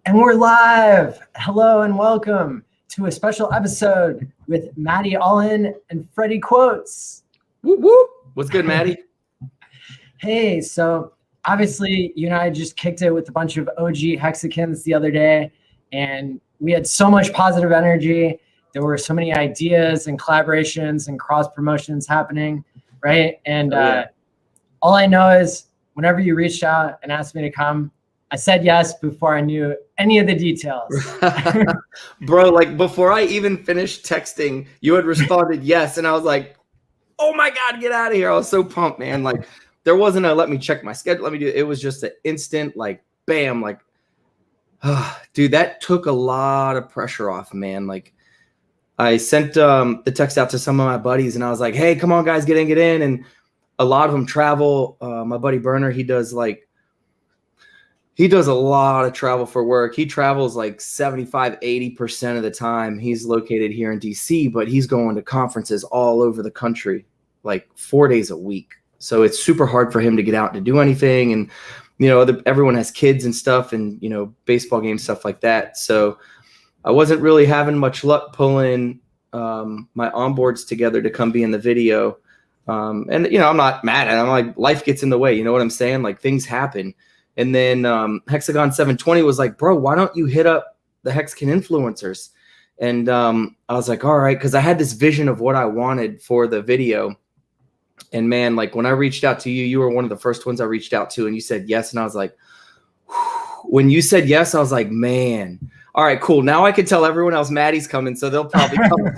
And we're live. Hello and welcome to a special episode with Maddie ALLin and FreddieQuotes. Whoop, whoop. What's good, Maddie? Hey, so obviously you and I just kicked it with a bunch of OG Hexagons the other day, and we had so much positive energy. There were so many ideas and collaborations and cross promotions happening, right? And all I know is whenever you reached out and asked me to come, I said yes before I knew any of the details. Bro, like before I even finished texting, you had responded yes. And I was like, oh my God, get out of here. I was so pumped, man. Like there wasn't a let me check my schedule. Let me do it. It was just an instant, like, bam, like, dude, that took a lot of pressure off, man. Like I sent the text out to some of my buddies and I was like, hey, come on, guys, get in. And a lot of them travel. My buddy Burner, he does a lot of travel for work. He travels like 75-80% of the time. He's located here in DC, but he's going to conferences all over the country, like 4 days a week. So it's super hard for him to get out to do anything. And, you know, everyone has kids and stuff and, you know, baseball games, stuff like that. So I wasn't really having much luck pulling my onboards together to come be in the video. And, you know, I'm not mad at it. I'm like, life gets in the way. You know what I'm saying? Like things happen. And then Hexagon 720 was like, bro, why don't you hit up the Hexagon influencers? And I was like, all right, because I had this vision of what I wanted for the video. And man, like when I reached out to you, you were one of the first ones I reached out to, and you said yes. And I was like, whew. When you said yes, I was like, man, all right, cool. Now I can tell everyone else Maddie's coming, so they'll probably come.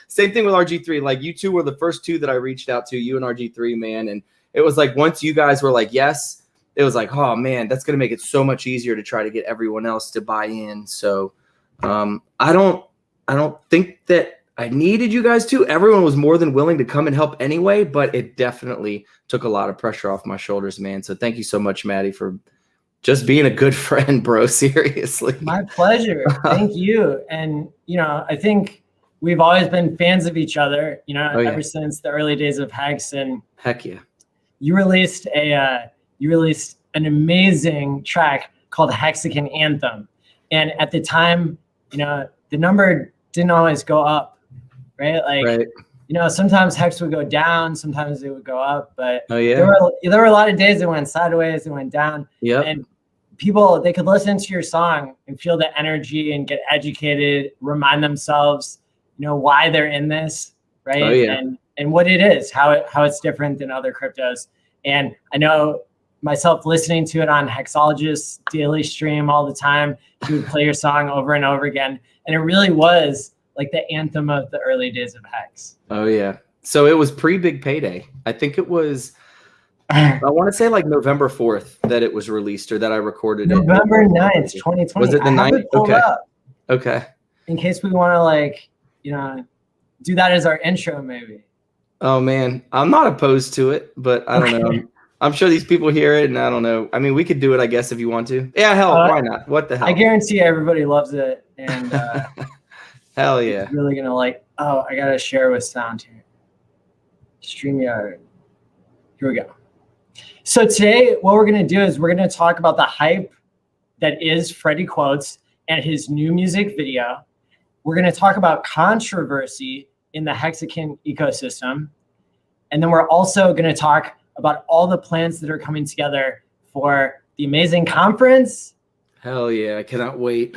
Same thing with RG3. Like you two were the first two that I reached out to, you and RG3, man. And it was like once you guys were like, yes, it was like, oh man, that's going to make it so much easier to try to get everyone else to buy in. So I don't think that I needed you guys to. Everyone was more than willing to come and help anyway, but it definitely took a lot of pressure off my shoulders, man. So thank you so much, Maddie, for just being a good friend, bro. Seriously. My pleasure. Thank you. And, you know, I think we've always been fans of each other, you know, ever since the early days of Hex. And heck yeah. You released an amazing track called Hexagon Anthem. And at the time, you know, the number didn't always go up, right? Like, you know, sometimes Hex would go down, sometimes it would go up, but there were a lot of days that went sideways and went down. And people, they could listen to your song and feel the energy and get educated, remind themselves, you know, why they're in this, right? And what it is, how it's different than other cryptos. And I know myself listening to it on Hexologist's daily stream all the time, he would play your song over and over again. And it really was like the anthem of the early days of Hex. Oh yeah. So it was pre-big payday. I think it was, I want to say like November 4th that it was released or that I recorded November 9th, 2020. Was it the 9th? Okay. Okay. In case we want to like, you know, do that as our intro maybe. Oh man, I'm not opposed to it, but I don't know. I'm sure these people hear it, and I don't know. I mean, we could do it, I guess, if you want to. Yeah, hell, why not? What the hell? I guarantee everybody loves it, and hell yeah, it's really gonna like. Oh, I gotta share with sound here. StreamYard. Here we go. So today, what we're gonna do is we're gonna talk about the hype that is FreddieQuotes and his new music video. We're gonna talk about controversy in the Hexagon ecosystem, and then we're also gonna talk about all the plans that are coming together for the amazing conference. Hell yeah, I cannot wait.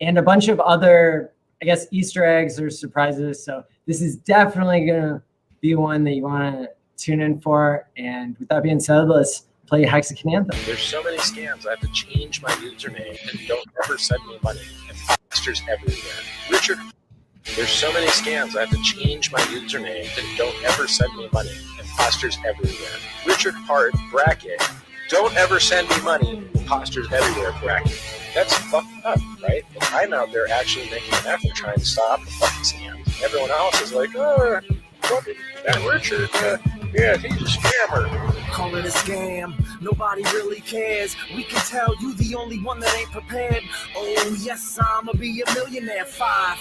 And a bunch of other, I guess, Easter eggs or surprises. So this is definitely gonna be one that you wanna tune in for. And with that being said, let's play Hexagon Anthem. There's so many scams, I have to change my username and don't ever send me money. And pastors everywhere. Richard, there's so many scams, I have to change my username and don't ever send me money. Imposters everywhere. Richard Hart bracket. Don't ever send me money. Imposters everywhere bracket. That's fucked up, right? And I'm out there actually making an effort trying to stop the fucking scams. Everyone else is like, oh, what? That Richard, yeah, he's a scammer. Call it a scam. Nobody really cares. We can tell you the only one that ain't prepared. Oh yes, I'ma be a millionaire. 5,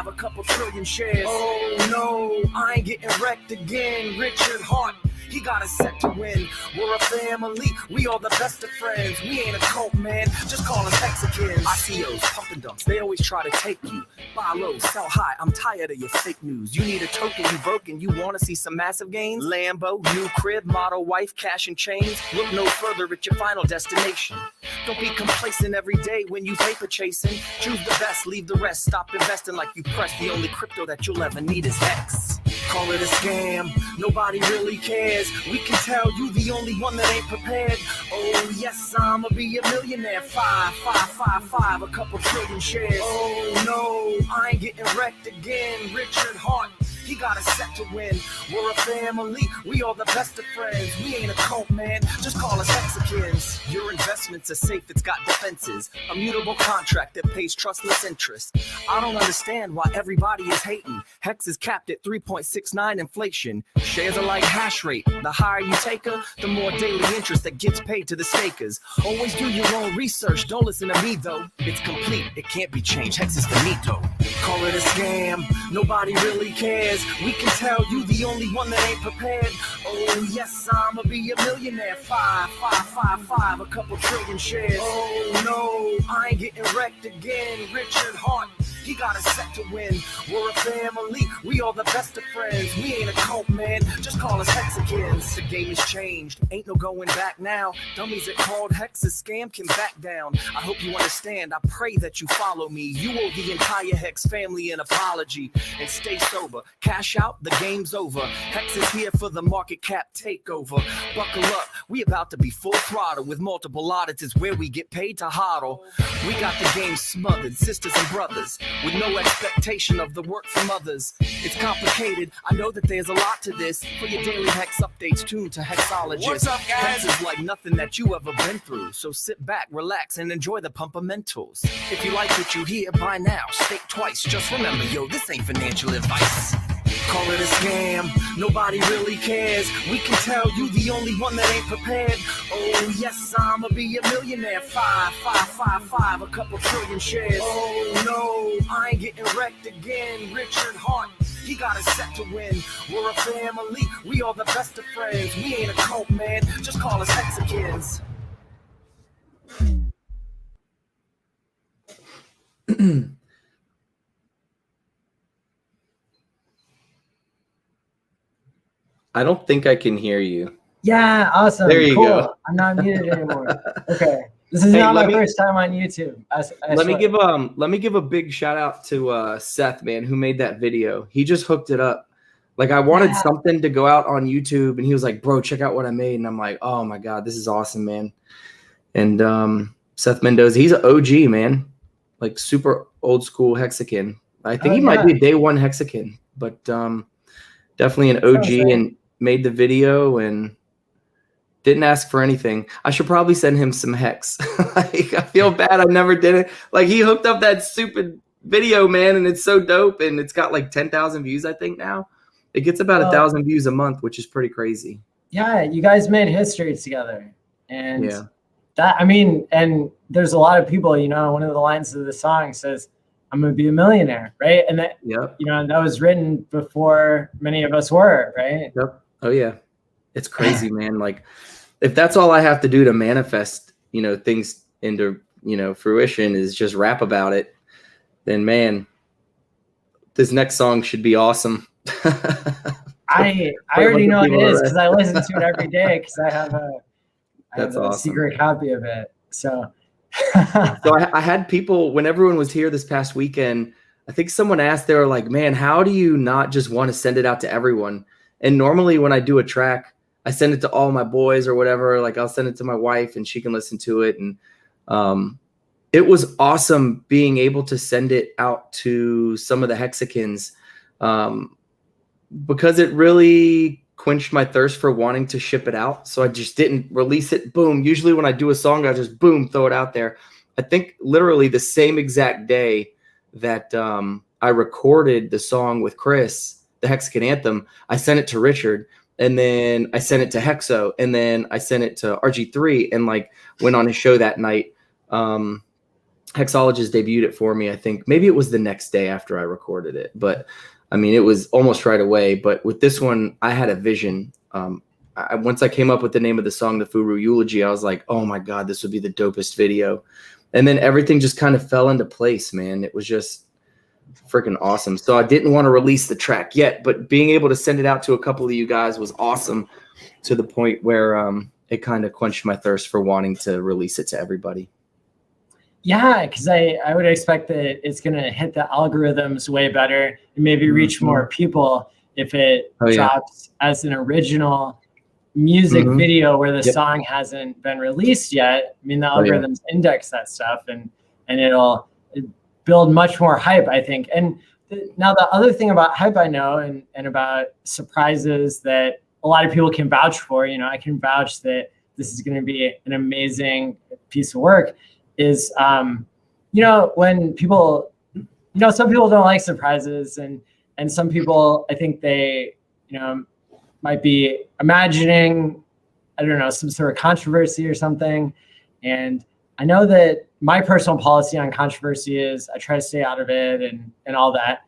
a couple trillion shares. Oh no, I ain't getting wrecked again. Richard Hart, He got us set to win. We're a family, we all the best of friends. We ain't a cult, man, just call us Hexagons. ICOs, pump and dumps, they always try to take you. Buy low, sell high, I'm tired of your fake news. You need a token, you broken, you wanna see some massive gains? Lambo, new crib, model, wife, cash and chains. Look no further at your final destination. Don't be complacent every day when you paper chasing. Choose the best, leave the rest, stop investing like you press. The only crypto that you'll ever need is HEX. Call it a scam, nobody really cares. We can tell you the only one that ain't prepared. Oh yes, I'ma be a millionaire. 5, 5, 5, 5, a couple trillion shares. Oh no, I ain't getting wrecked again. Richard Hart, he got us set to win. We're a family, we all the best of friends. We ain't a cult, man, just call us Hexagons. Your investments are safe, it's got defenses. A mutable contract that pays trustless interest. I don't understand why everybody is hating. HEX is capped at 3.69 inflation. Shares are like hash rate. The higher you take her, the more daily interest that gets paid to the stakers. Always do your own research, don't listen to me though. It's complete, it can't be changed. HEX is finito. Call it a scam, nobody really cares. We can tell you the only one that ain't prepared. Oh yes, I'ma be a millionaire. 5, 5, 5, 5, a couple trillion shares. Oh no, I ain't getting wrecked again. Richard Hart, he got us set to win. We're a family, we all the best of friends. We ain't a cult, man, just call us Hexagons. The game has changed, ain't no going back now. Dummies that called HEX a scam can back down. I hope you understand, I pray that you follow me. You owe the entire HEX family an apology. And stay sober, cash out, the game's over. HEX is here for the market cap takeover. Buckle up, we about to be full throttle. With multiple audits is where we get paid to hodl. We got the game smothered, sisters and brothers, with no expectation of the work from others. It's complicated, I know that there's a lot to this. For your daily HEX updates, tune to Hexologists. What's up, guys? HEX is like nothing that you ever been through. So sit back, relax, and enjoy the pumpamentals. If you like what you hear, by now, think twice. Just remember, yo, this ain't financial advice. Call it a scam, nobody really cares. We can tell you the only one that ain't prepared. Oh yes, I'ma be a millionaire. 5, 5, 5, 5, a couple trillion shares. Oh no, I ain't getting wrecked again. Richard Hart, he got us set to win. We're a family, we all the best of friends. We ain't a cult, man, just call us Hexagons. I don't think I can hear you. Yeah, awesome. There you cool. go. I'm not muted anymore. Okay. This is Hey, not my let me- first time on YouTube. Let me give a big shout out to Seth, man, who made that video. He just hooked it up. Like I wanted something to go out on YouTube, and he was like, "Bro, check out what I made." And I'm like, "Oh my god, this is awesome, man!" And Seth Mendoza, he's an OG, man, like super old school Hexagon. I think he might be a day one Hexagon, but definitely an OG, and made the video and didn't ask for anything. I should probably send him some HEX. Like, I feel bad I never did it. Like he hooked up that stupid video, man, and it's so dope, and it's got like 10,000 views, I think now. It gets about 1,000 views a month, which is pretty crazy. Yeah, you guys made history together. And Yeah. that, I mean, and there's a lot of people, you know, one of the lines of the song says, "I'm gonna be a millionaire," right? And that, Yep. you know, that was written before many of us were, right? Yep. Oh yeah. It's crazy, man. Like if that's all I have to do to manifest, you know, things into, you know, fruition is just rap about it, then man, this next song should be awesome. I already know it is because I listen to it every day because I have That's a awesome. secret copy of it. So So I had people, when everyone was here this past weekend, I think someone asked, they were like, "Man, how do you not just want to send it out to everyone?" And normally when I do a track, I send it to all my boys or whatever. Like I'll send it to my wife and she can listen to it. And it was awesome being able to send it out to some of the Hexagons because it really quenched my thirst for wanting to ship it out. So I just didn't release it. Boom. Usually when I do a song, I just boom, throw it out there. I think literally the same exact day that I recorded the song with Chris, the Hexagon Anthem, I sent it to Richard, and then I sent it to Hexo, and then I sent it to RG3, and like went on his show that night. Hexologist debuted it for me. I think maybe it was the next day after I recorded it, but I mean, it was almost right away. But with this one, I had a vision once I came up with the name of the song, the Furu Eulogy, I was like, oh my God, this would be the dopest video. And then everything just kind of fell into place, man. It was just freaking awesome. So I didn't want to release the track yet, but being able to send it out to a couple of you guys was awesome, to the point where it kind of quenched my thirst for wanting to release it to everybody. Yeah, because I would expect that it's going to hit the algorithms way better and maybe reach more people if it drops as an original music video where the song hasn't been released yet. I mean, the algorithms index that stuff, and it'll build much more hype, I think. And now the other thing about hype I know, and about surprises that a lot of people can vouch for, you know, I can vouch that this is going to be an amazing piece of work, is, you know, when people, you know, some people don't like surprises, and some people, I think they, you know, might be imagining, I don't know, some sort of controversy or something. And I know that my personal policy on controversy is I try to stay out of it and all that.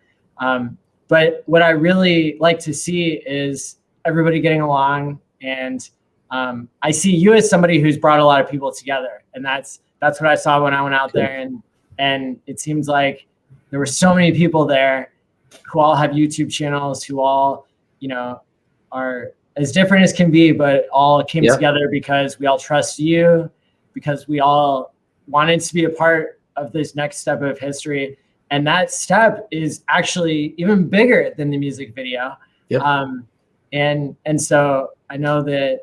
But what I really like to see is everybody getting along. And I see you as somebody who's brought a lot of people together. And that's what I saw when I went out there. And it seems like there were so many people there who all have YouTube channels, who all, you know, are as different as can be, but all came together because we all trust you, because we all wanted to be a part of this next step of history. And that step is actually even bigger than the music video. And so I know that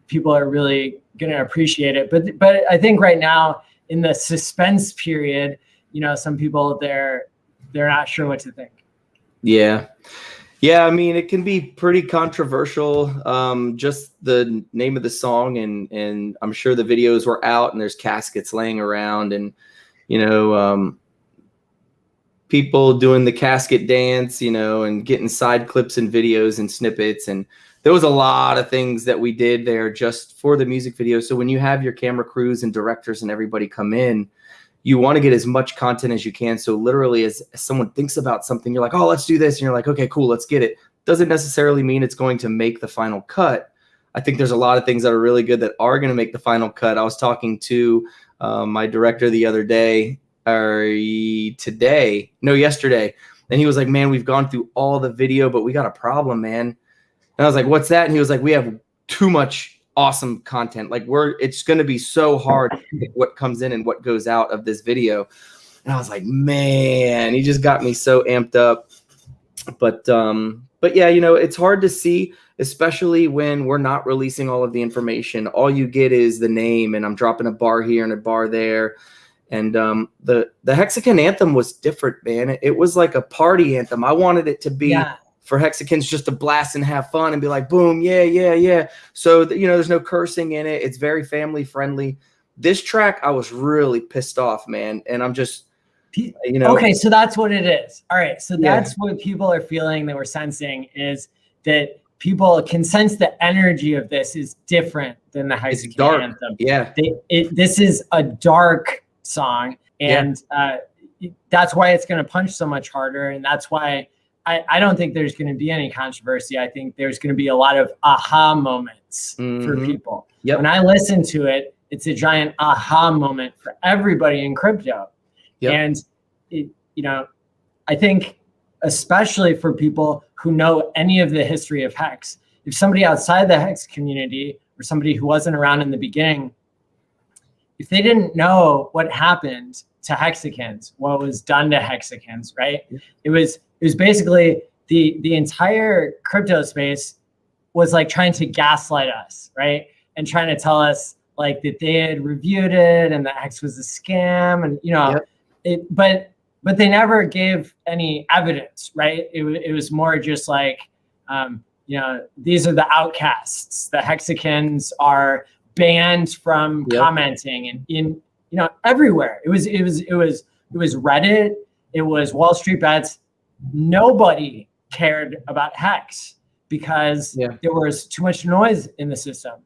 people are really going to appreciate it. But I think right now in the suspense period, you know, some people, they're not sure what to think. Yeah, I mean, it can be pretty controversial, just the name of the song, and I'm sure the videos were out and there's caskets laying around, and, you know, people doing the casket dance, you know, and getting side clips and videos and snippets. And there was a lot of things that we did there just for the music video. So when you have your camera crews and directors and everybody come in, you want to get as much content as you can. So literally as someone thinks about something, you're like, oh, let's do this. And you're like, okay, cool, let's get it. Doesn't necessarily mean it's going to make the final cut. I think there's a lot of things that are really good that are going to make the final cut. I was talking to my director the other day, or yesterday. And he was like, man, we've gone through all the video, but we got a problem, man. And I was like, what's that? And he was like, we have too much awesome content. Like it's going to be so hard to pick what comes in and what goes out of this video. And I was like, man, he just got me so amped up. But yeah, you know, it's hard to see, especially when we're not releasing all of the information. All you get is the name, and I'm dropping a bar here and a bar there. And the Hexagon Anthem was different, man. It was like a party anthem. I wanted it to be for Hexicans just to blast and have fun and be like, boom, yeah. So, you know, there's no cursing in it. It's very family friendly. This track, I was really pissed off, man. And I'm just, you know. Okay, so that's what it is. All right, so that's what people are feeling, that we're sensing, is that people can sense the energy of this is different than the Hexagon Anthem. Yeah. This is a dark song, and that's why it's going to punch so much harder, and that's why I don't think there's going to be any controversy. I think there's going to be a lot of aha moments for people. When I listen to it, it's a giant aha moment for everybody in crypto. And you know, I think especially for people who know any of the history of Hex, if somebody outside the Hex community, or somebody who wasn't around in the beginning, if they didn't know what happened to Hexicans, what was done to Hexicans, right? It was basically the entire crypto space was like trying to gaslight us, right? And trying to tell us like that they had reviewed it and that Hex was a scam, and you know, but they never gave any evidence, right? It was more just like, you know, these are the outcasts. The Hexicans are banned from commenting, and in, you know, everywhere. It was Reddit. It was Wall Street Bets. Nobody cared about Hex because there was too much noise in the system,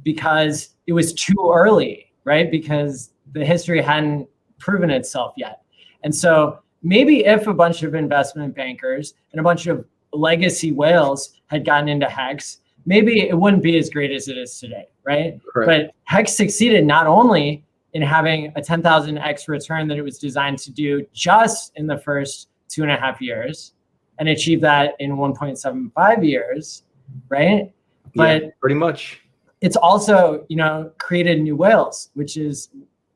because it was too early, right? Because the history hadn't proven itself yet. And so maybe if a bunch of investment bankers and a bunch of legacy whales had gotten into Hex, maybe it wouldn't be as great as it is today, right? Correct. But Hex succeeded not only in having a 10,000x return that it was designed to do just in the first 2.5 years, and achieve that in 1.75 years, right? But yeah, pretty much. It's also, created new whales, which is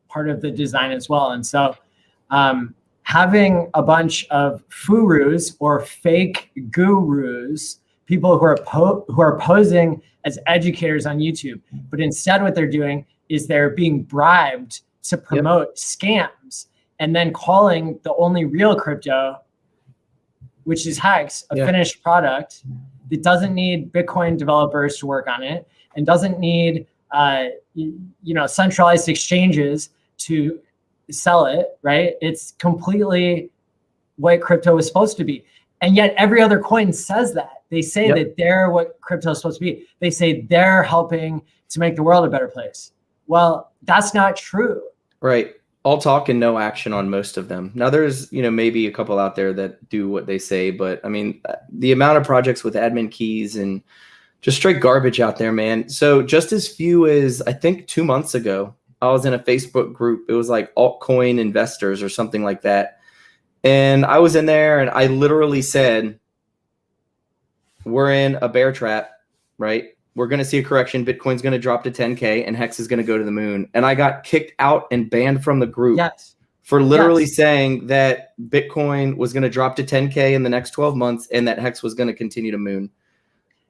part of the design as well. And so having a bunch of furus or fake gurus, people who are posing as educators on YouTube, but instead what they're doing is they're being bribed to promote scams and then calling the only real crypto, which is Hex, a finished product that doesn't need Bitcoin developers to work on it and doesn't need centralized exchanges to sell it, right? It's completely what crypto is supposed to be. And yet every other coin says that. They say that they're what crypto is supposed to be. They say they're helping to make the world a better place. Well, that's not true. Right. All talk and no action on most of them. Now there's, maybe a couple out there that do what they say, but I mean, the amount of projects with admin keys and just straight garbage out there, man. So just as few as, I think 2 months ago, I was in a Facebook group. It was like altcoin investors or something like that. And I was in there and I literally said, we're in a bear trap, right? We're going to see a correction. Bitcoin's going to drop to 10K and Hex is going to go to the moon. And I got kicked out and banned from the group for literally saying that Bitcoin was going to drop to 10K in the next 12 months and that Hex was going to continue to moon.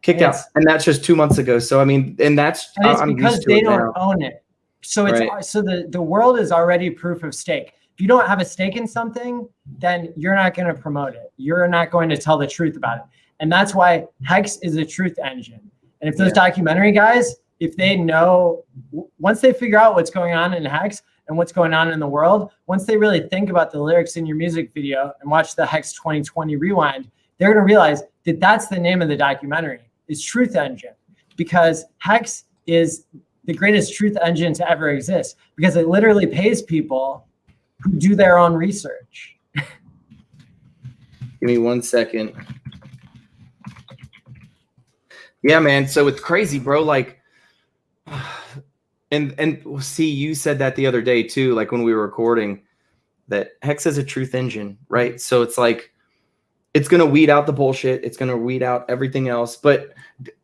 Kicked out. And that's just 2 months ago. So, I mean, and it's because they don't own it. So so the world is already proof of stake. If you don't have a stake in something, then you're not going to promote it. You're not going to tell the truth about it. And that's why Hex is a truth engine. And if those documentary guys, if they know, once they figure out what's going on in Hex and what's going on in the world, once they really think about the lyrics in your music video and watch the Hex 2020 rewind, they're going to realize that that's the name of the documentary, is Truth Engine, because Hex is the greatest truth engine to ever exist because it literally pays people who do their own research. Give me 1 second. Yeah, man. So it's crazy, bro. Like, and see, you said that the other day too, like when we were recording, that Hex is a truth engine, right? So it's like, it's going to weed out the bullshit. It's going to weed out everything else. But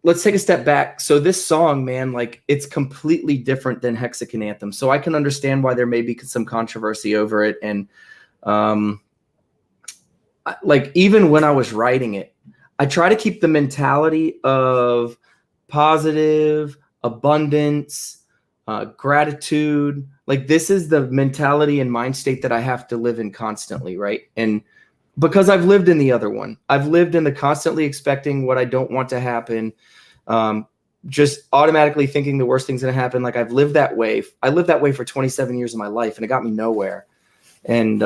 let's take a step back. So this song, man, like it's completely different than Hexagon Anthem. So I can understand why there may be some controversy over it. And like even when I was writing it, I try to keep the mentality of positive, abundance, gratitude. Like this is the mentality and mind state that I have to live in constantly, right? And because I've lived in the other one, I've lived in the constantly expecting what I don't want to happen, just automatically thinking the worst thing's going to happen. Like I've lived that way. I lived that way for 27 years of my life, and it got me nowhere. And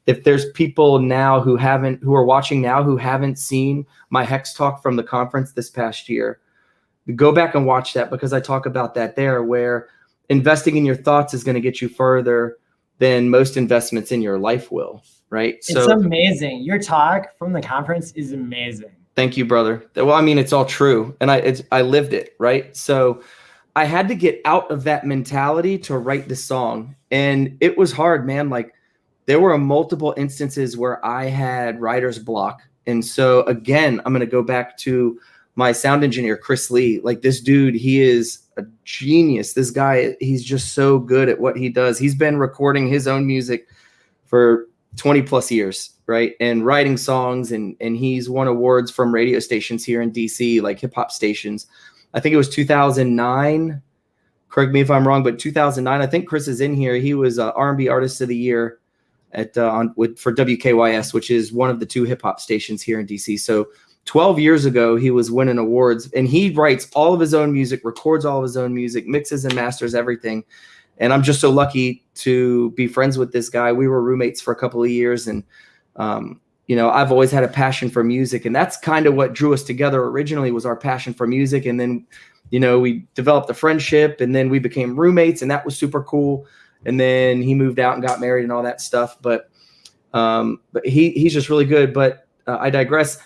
if there's people now who are watching now who haven't seen my Hex talk from the conference this past year, go back and watch that, because I talk about that there, where investing in your thoughts is going to get you further than most investments in your life will. Right. It's amazing. Your talk from the conference is amazing. Thank you, brother. Well, I mean, it's all true. And I lived it. Right. So I had to get out of that mentality to write the song. And it was hard, man. Like there were multiple instances where I had writer's block. And so again, I'm going to go back to my sound engineer, Chris Lee. Like this dude, he is a genius. This guy, he's just so good at what he does. He's been recording his own music for 20 plus years, right? And writing songs, and he's won awards from radio stations here in DC, like hip hop stations. I think it was 2009. Correct me if I'm wrong, but 2009. I think Chris is in here. He was R&B Artist of the Year for WKYS, which is one of the 2 hip hop stations here in DC. So 12 years ago, he was winning awards, and he writes all of his own music, records all of his own music, mixes and masters everything. And I'm just so lucky to be friends with this guy. We were roommates for a couple of years, and I've always had a passion for music, and that's kind of what drew us together originally, was our passion for music. And then, we developed a friendship, and then we became roommates, and that was super cool. And then he moved out and got married and all that stuff. But he's just really good. But I digress.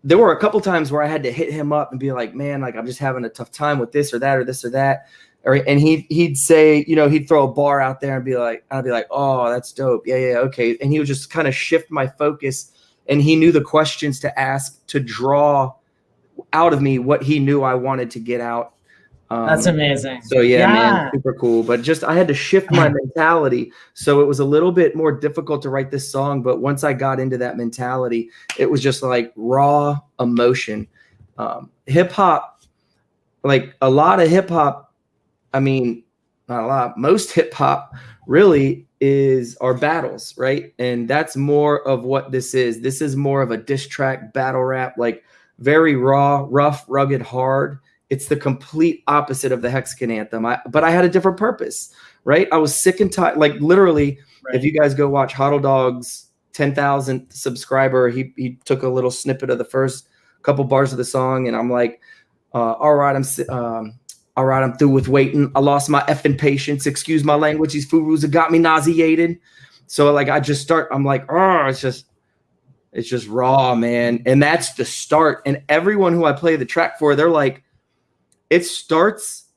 there were a couple times where I had to hit him up and be like, man, like I'm just having a tough time with this or that or this or that. And he'd say, you know, he'd throw a bar out there and be like, I'd be like, oh, that's dope. Yeah, okay. And he would just kind of shift my focus, and he knew the questions to ask to draw out of me what he knew I wanted to get out. That's amazing. So yeah, man, super cool. But just I had to shift my mentality. So it was a little bit more difficult to write this song. But once I got into that mentality, it was just like raw emotion. Hip hop, like a lot of hip hop, I mean, not a lot, most hip hop really is our battles, right? And that's more of what this is. This is more of a diss track battle rap, like very raw, rough, rugged, hard. It's the complete opposite of the Hexagon Anthem. But I had a different purpose, right? I was sick and tired. Like literally, if you guys go watch Hodl Dog's 10,000th subscriber, he took a little snippet of the first couple bars of the song, and I'm like, all right, I'm through with waiting. I lost my effing patience. Excuse my language. These furus have got me nauseated. So like I'm like, oh, it's just raw, man. And that's the start. And everyone who I play the track for, they're like, it starts,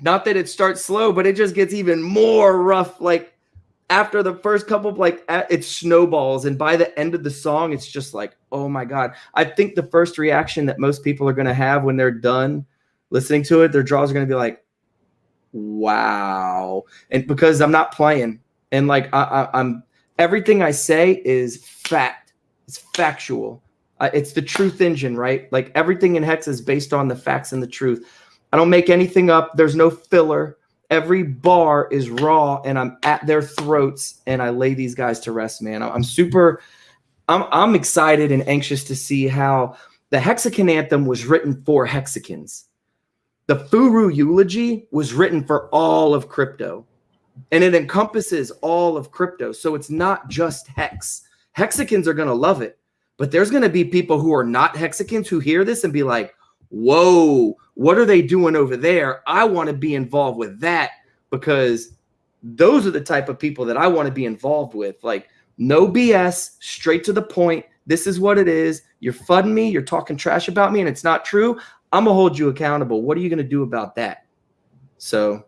not that it starts slow, but it just gets even more rough. Like after the first couple, like it snowballs. And by the end of the song, it's just like, oh my God. I think the first reaction that most people are going to have when they're done listening to it, their jaws are going to be like, wow. And because I'm not playing, and like I'm everything I say is fact. It's factual. It's the truth engine, right? Like everything in Hex is based on the facts and the truth. I don't make anything up. There's no filler. Every bar is raw, and I'm at their throats, and I lay these guys to rest, man. I'm excited and anxious to see how the Hexagon Anthem was written for Hexicans. The Furu eulogy was written for all of crypto, and it encompasses all of crypto. So it's not just Hex. Hexicans are going to love it. But there's going to be people who are not Hexicans who hear this and be like, whoa, what are they doing over there? I want to be involved with that, because those are the type of people that I want to be involved with. Like no BS, straight to the point. This is what it is. You're fudding me. You're talking trash about me, and it's not true. I'm going to hold you accountable. What are you going to do about that? So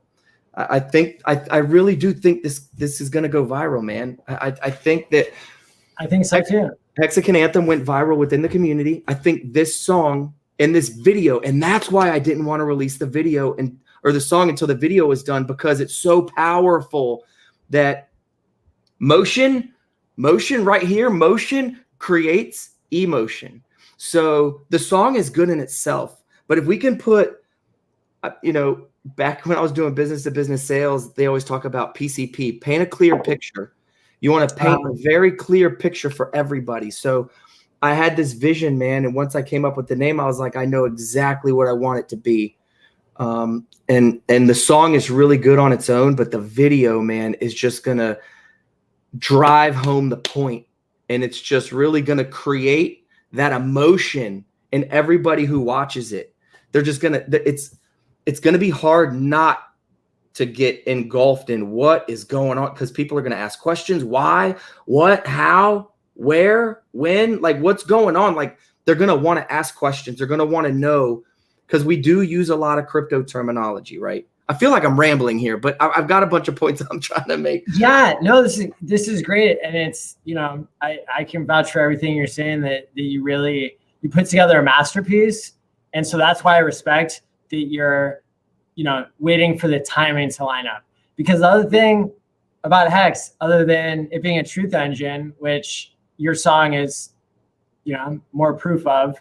I think I really do think this is going to go viral, man. I think so too. Hexagon Anthem went viral within the community. I think this song and this video, and that's why I didn't want to release the video or the song until the video was done, because it's so powerful that motion right here, motion creates emotion. So the song is good in itself, but if we can put, back when I was doing business to business sales, they always talk about PCP, paint a clear picture. You want to paint a very clear picture for everybody. So I had this vision, man. And once I came up with the name, I was like, I know exactly what I want it to be. And the song is really good on its own, but the video, man, is just going to drive home the point. And it's just really going to create that emotion in everybody who watches it. They're just going to, it's going to be hard not to get engulfed in what is going on, because people are going to ask questions. Why, what, how, where, when, like what's going on? Like they're going to want to ask questions. They're going to want to know, because we do use a lot of crypto terminology, right? I feel like I'm rambling here, but I've got a bunch of points I'm trying to make. Yeah, no, this is great. And it's, I can vouch for everything you're saying, that you put together a masterpiece. And so that's why I respect that you're, waiting for the timing to line up. Because the other thing about Hex, other than it being a truth engine, which your song is, more proof of,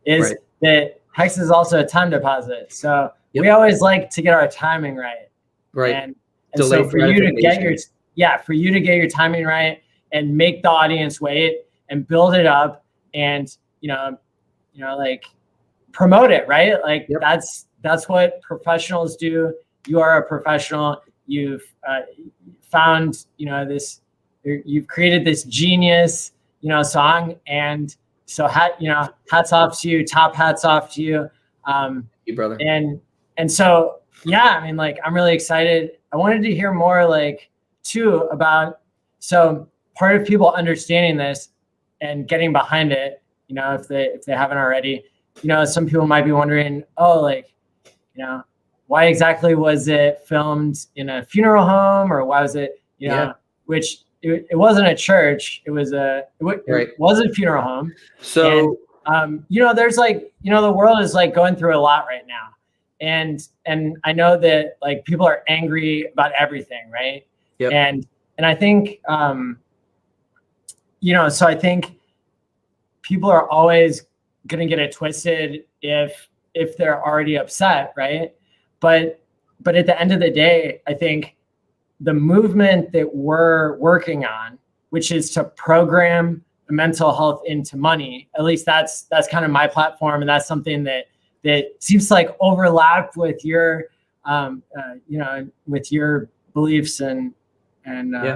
is that Hex is also a time deposit. So we always like to get our timing right. Right. And so for you to get your timing right and make the audience wait and build it up and, like promote it, right? Like that's what professionals do. You are a professional. You've found, you've created this genius, song. And so, hats off to you, top hats off to you. Thank you, brother. And so, yeah, I mean, like, I'm really excited. I wanted to hear more, like, too, about, so part of people understanding this and getting behind it, you know, if they haven't already, you know, some people might be wondering, oh, like, you know, why exactly was it filmed in a funeral home, or why was it, you know, which it wasn't a church, it was it was a funeral home. So, and, you know, there's like, you know, the world is like going through a lot right now. And I know that like people are angry about everything, right? Yep. And I think, you know, so I think people are always going to get it twisted if they're already upset, right? But at the end of the day, I think the movement that we're working on, which is to program mental health into money, at least that's kind of my platform, and that's something that seems to like overlap with your, you know, with your beliefs and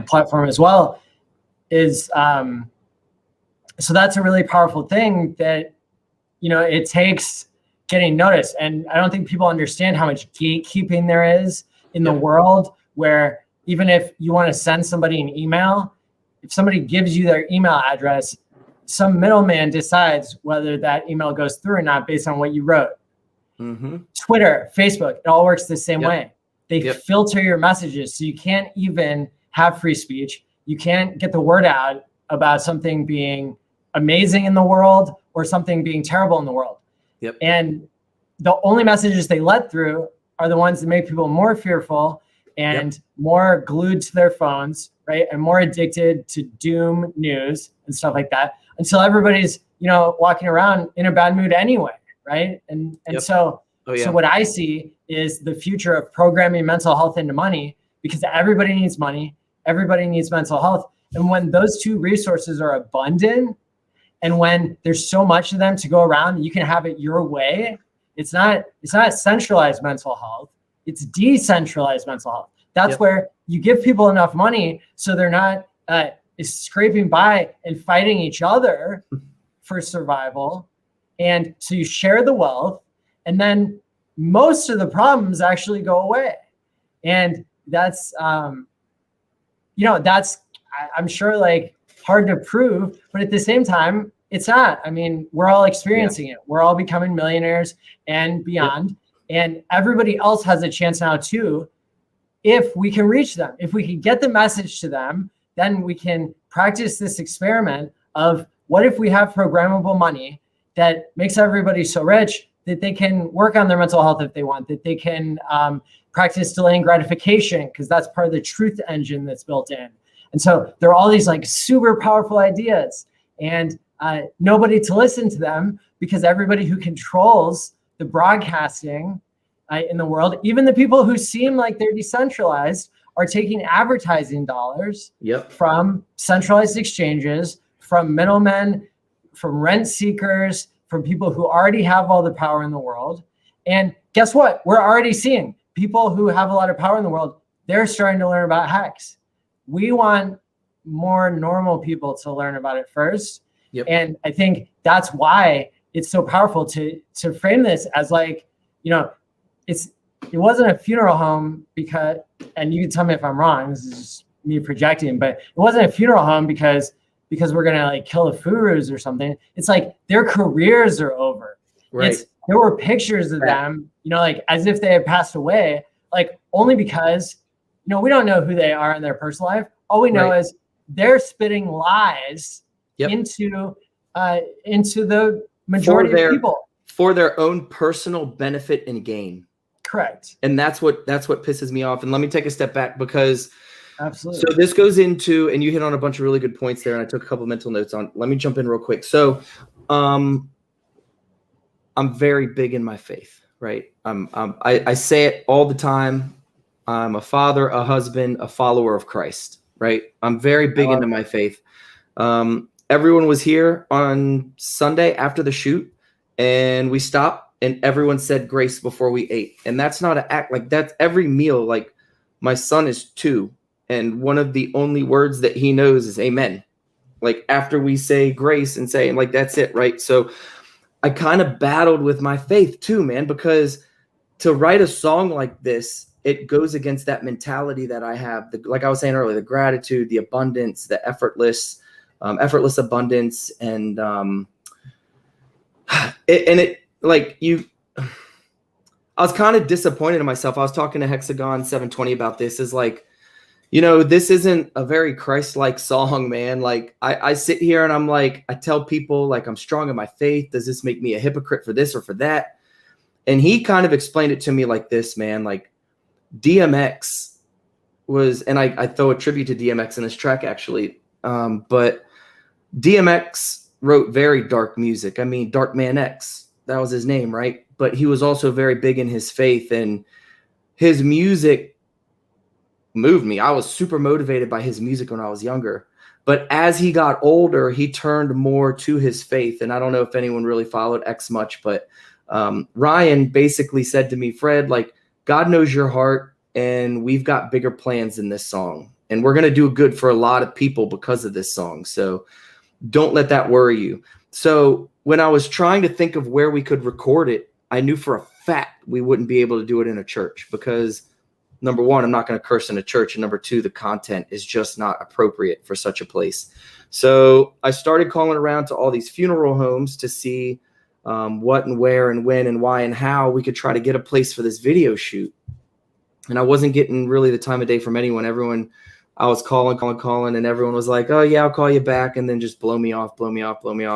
platform as well. Is so that's a really powerful thing that, you know, it takes getting noticed. And I don't think people understand how much gatekeeping there is in the world, where even if you want to send somebody an email, if somebody gives you their email address, some middleman decides whether that email goes through or not based on what you wrote. Mm-hmm. Twitter, Facebook, it all works the same way. They filter your messages, so you can't even have free speech. You can't get the word out about something being amazing in the world or something being terrible in the world. And the only messages they let through are the ones that make people more fearful and more glued to their phones, right? And more addicted to doom news and stuff like that, until everybody's, you know, walking around in a bad mood anyway, right? And so what I see is the future of programming mental health into money, because everybody needs money, everybody needs mental health. And when those two resources are abundant, and when there's so much of them to go around, you can have it your way. It's not centralized mental health. It's decentralized mental health. That's where you give people enough money so they're not scraping by and fighting each other for survival. And so you share the wealth, and then most of the problems actually go away. And that's, you know, that's, I'm sure, like, hard to prove, but at the same time, it's not. I mean, we're all experiencing it. We're all becoming millionaires and beyond. And everybody else has a chance now too, if we can reach them. If we can get the message to them, then we can practice this experiment of, what if we have programmable money that makes everybody so rich that they can work on their mental health if they want, that they can practice delaying gratification, because that's part of the truth engine that's built in. And so there are all these like super powerful ideas, and nobody to listen to them, because everybody who controls the broadcasting in the world, even the people who seem like they're decentralized, are taking advertising dollars from centralized exchanges, from middlemen, from rent seekers, from people who already have all the power in the world. And guess what? We're already seeing people who have a lot of power in the world, they're starting to learn about HEX. We want more normal people to learn about it first. And I think that's why it's so powerful to frame this as like, you know, it wasn't a funeral home because, and you can tell me if I'm wrong, this is just me projecting, but it wasn't a funeral home because we're going to like kill the Furus or something. It's like their careers are over. There were pictures of them, you know, like as if they had passed away, like only because, you know, we don't know who they are in their personal life. All we know is they're spitting lies into the majority of people for their own personal benefit and gain. Correct. And that's what pisses me off. And let me take a step back, because absolutely. So this goes into, and you hit on a bunch of really good points there, and I took a couple of mental notes on. Let me jump in real quick. So I'm very big in my faith, right? I say it all the time. I'm a father, a husband, a follower of Christ, right? I'm very big into my faith. Everyone was here on Sunday after the shoot, and we stopped, and everyone said grace before we ate. And that's not an act, like that's every meal. Like my son is 2, and one of the only words that he knows is amen. Like after we say grace and say, like, that's it, right? So I kind of battled with my faith too, man, because to write a song like this, it goes against that mentality that I have. Like I was saying earlier, the gratitude, the abundance, the effortless, effortless abundance, and I was kind of disappointed in myself. I was talking to Hexagon 720 about this. Is like, this isn't a very Christ-like song, man. Like I sit here and I'm like, I tell people like I'm strong in my faith. Does this make me a hypocrite for this or for that? And he kind of explained it to me like this, man. Like DMX was, and I throw a tribute to DMX in this track actually. But DMX wrote very dark music. I mean, Dark Man X, that was his name, right? But he was also very big in his faith, and his music moved me. I was super motivated by his music when I was younger. But as he got older, he turned more to his faith. And I don't know if anyone really followed X much, but Ryan basically said to me, Fred, like, God knows your heart, and we've got bigger plans in this song. And we're going to do good for a lot of people because of this song. So don't let that worry you. So when I was trying to think of where we could record it, I knew for a fact we wouldn't be able to do it in a church because, number one, I'm not going to curse in a church. And number two, the content is just not appropriate for such a place. So I started calling around to all these funeral homes to see what and where and when and why and how we could try to get a place for this video shoot. And I wasn't getting really the time of day from anyone. I was calling, and everyone was like, oh, yeah, I'll call you back, and then just blow me off.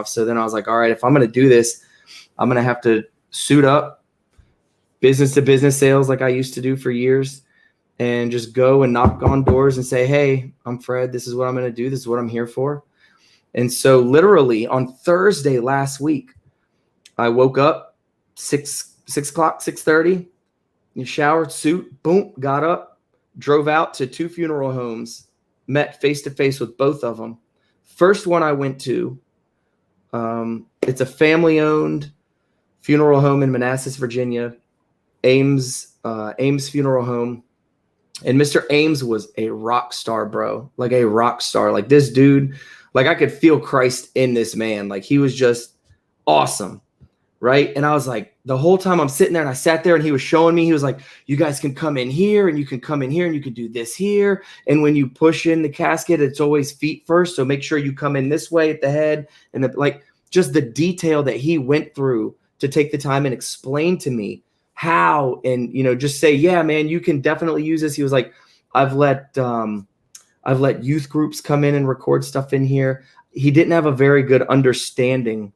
So then I was like, all right, if I'm going to do this, I'm going to have to suit up, business-to-business sales like I used to do for years, and just go and knock on doors and say, hey, I'm Fred. This is what I'm going to do. This is what I'm here for. And so literally on Thursday last week, I woke up 6 o'clock, 6:30, showered, suit, boom, got up, drove out to 2 funeral homes, met face-to-face with both of them. First one I went to, it's a family-owned funeral home in Manassas, Virginia, Ames Funeral Home. And Mr. Ames was a rock star, bro, like a rock star. Like this dude, like I could feel Christ in this man. Like he was just awesome. Right. And I was like, the whole time I'm sitting there, and I sat there and he was showing me, he was like, you guys can come in here and you can come in here and you can do this here. And when you push in the casket, it's always feet first. So make sure you come in this way at the head. And like just the detail that he went through to take the time and explain to me how, and, just say, yeah, man, you can definitely use this. He was like, I've let youth groups come in and record stuff in here. He didn't have a very good understanding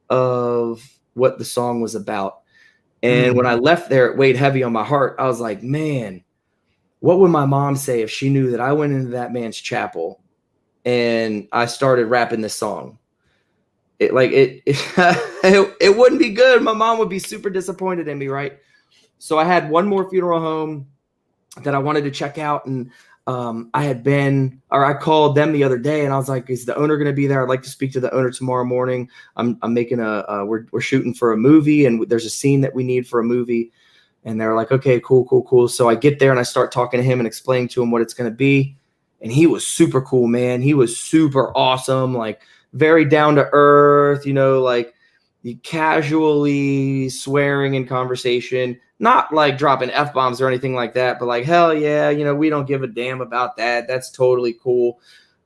of what the song was about. And when I left there, it weighed heavy on my heart. I was like, man, what would my mom say if she knew that I went into that man's chapel and I started rapping this song? It wouldn't be good. My mom would be super disappointed in me, right? So I had one more funeral home that I wanted to check out, and I called them the other day, and I was like, is the owner going to be there? I'd like to speak to the owner tomorrow morning. I'm making we're shooting for a movie, and there's a scene that we need for a movie. And they're like, okay, cool. So I get there and I start talking to him and explaining to him what it's going to be. And he was super cool, man. He was super awesome, like very down to earth, like casually swearing in conversation, not like dropping F-bombs or anything like that, but like, hell yeah, we don't give a damn about that. That's totally cool.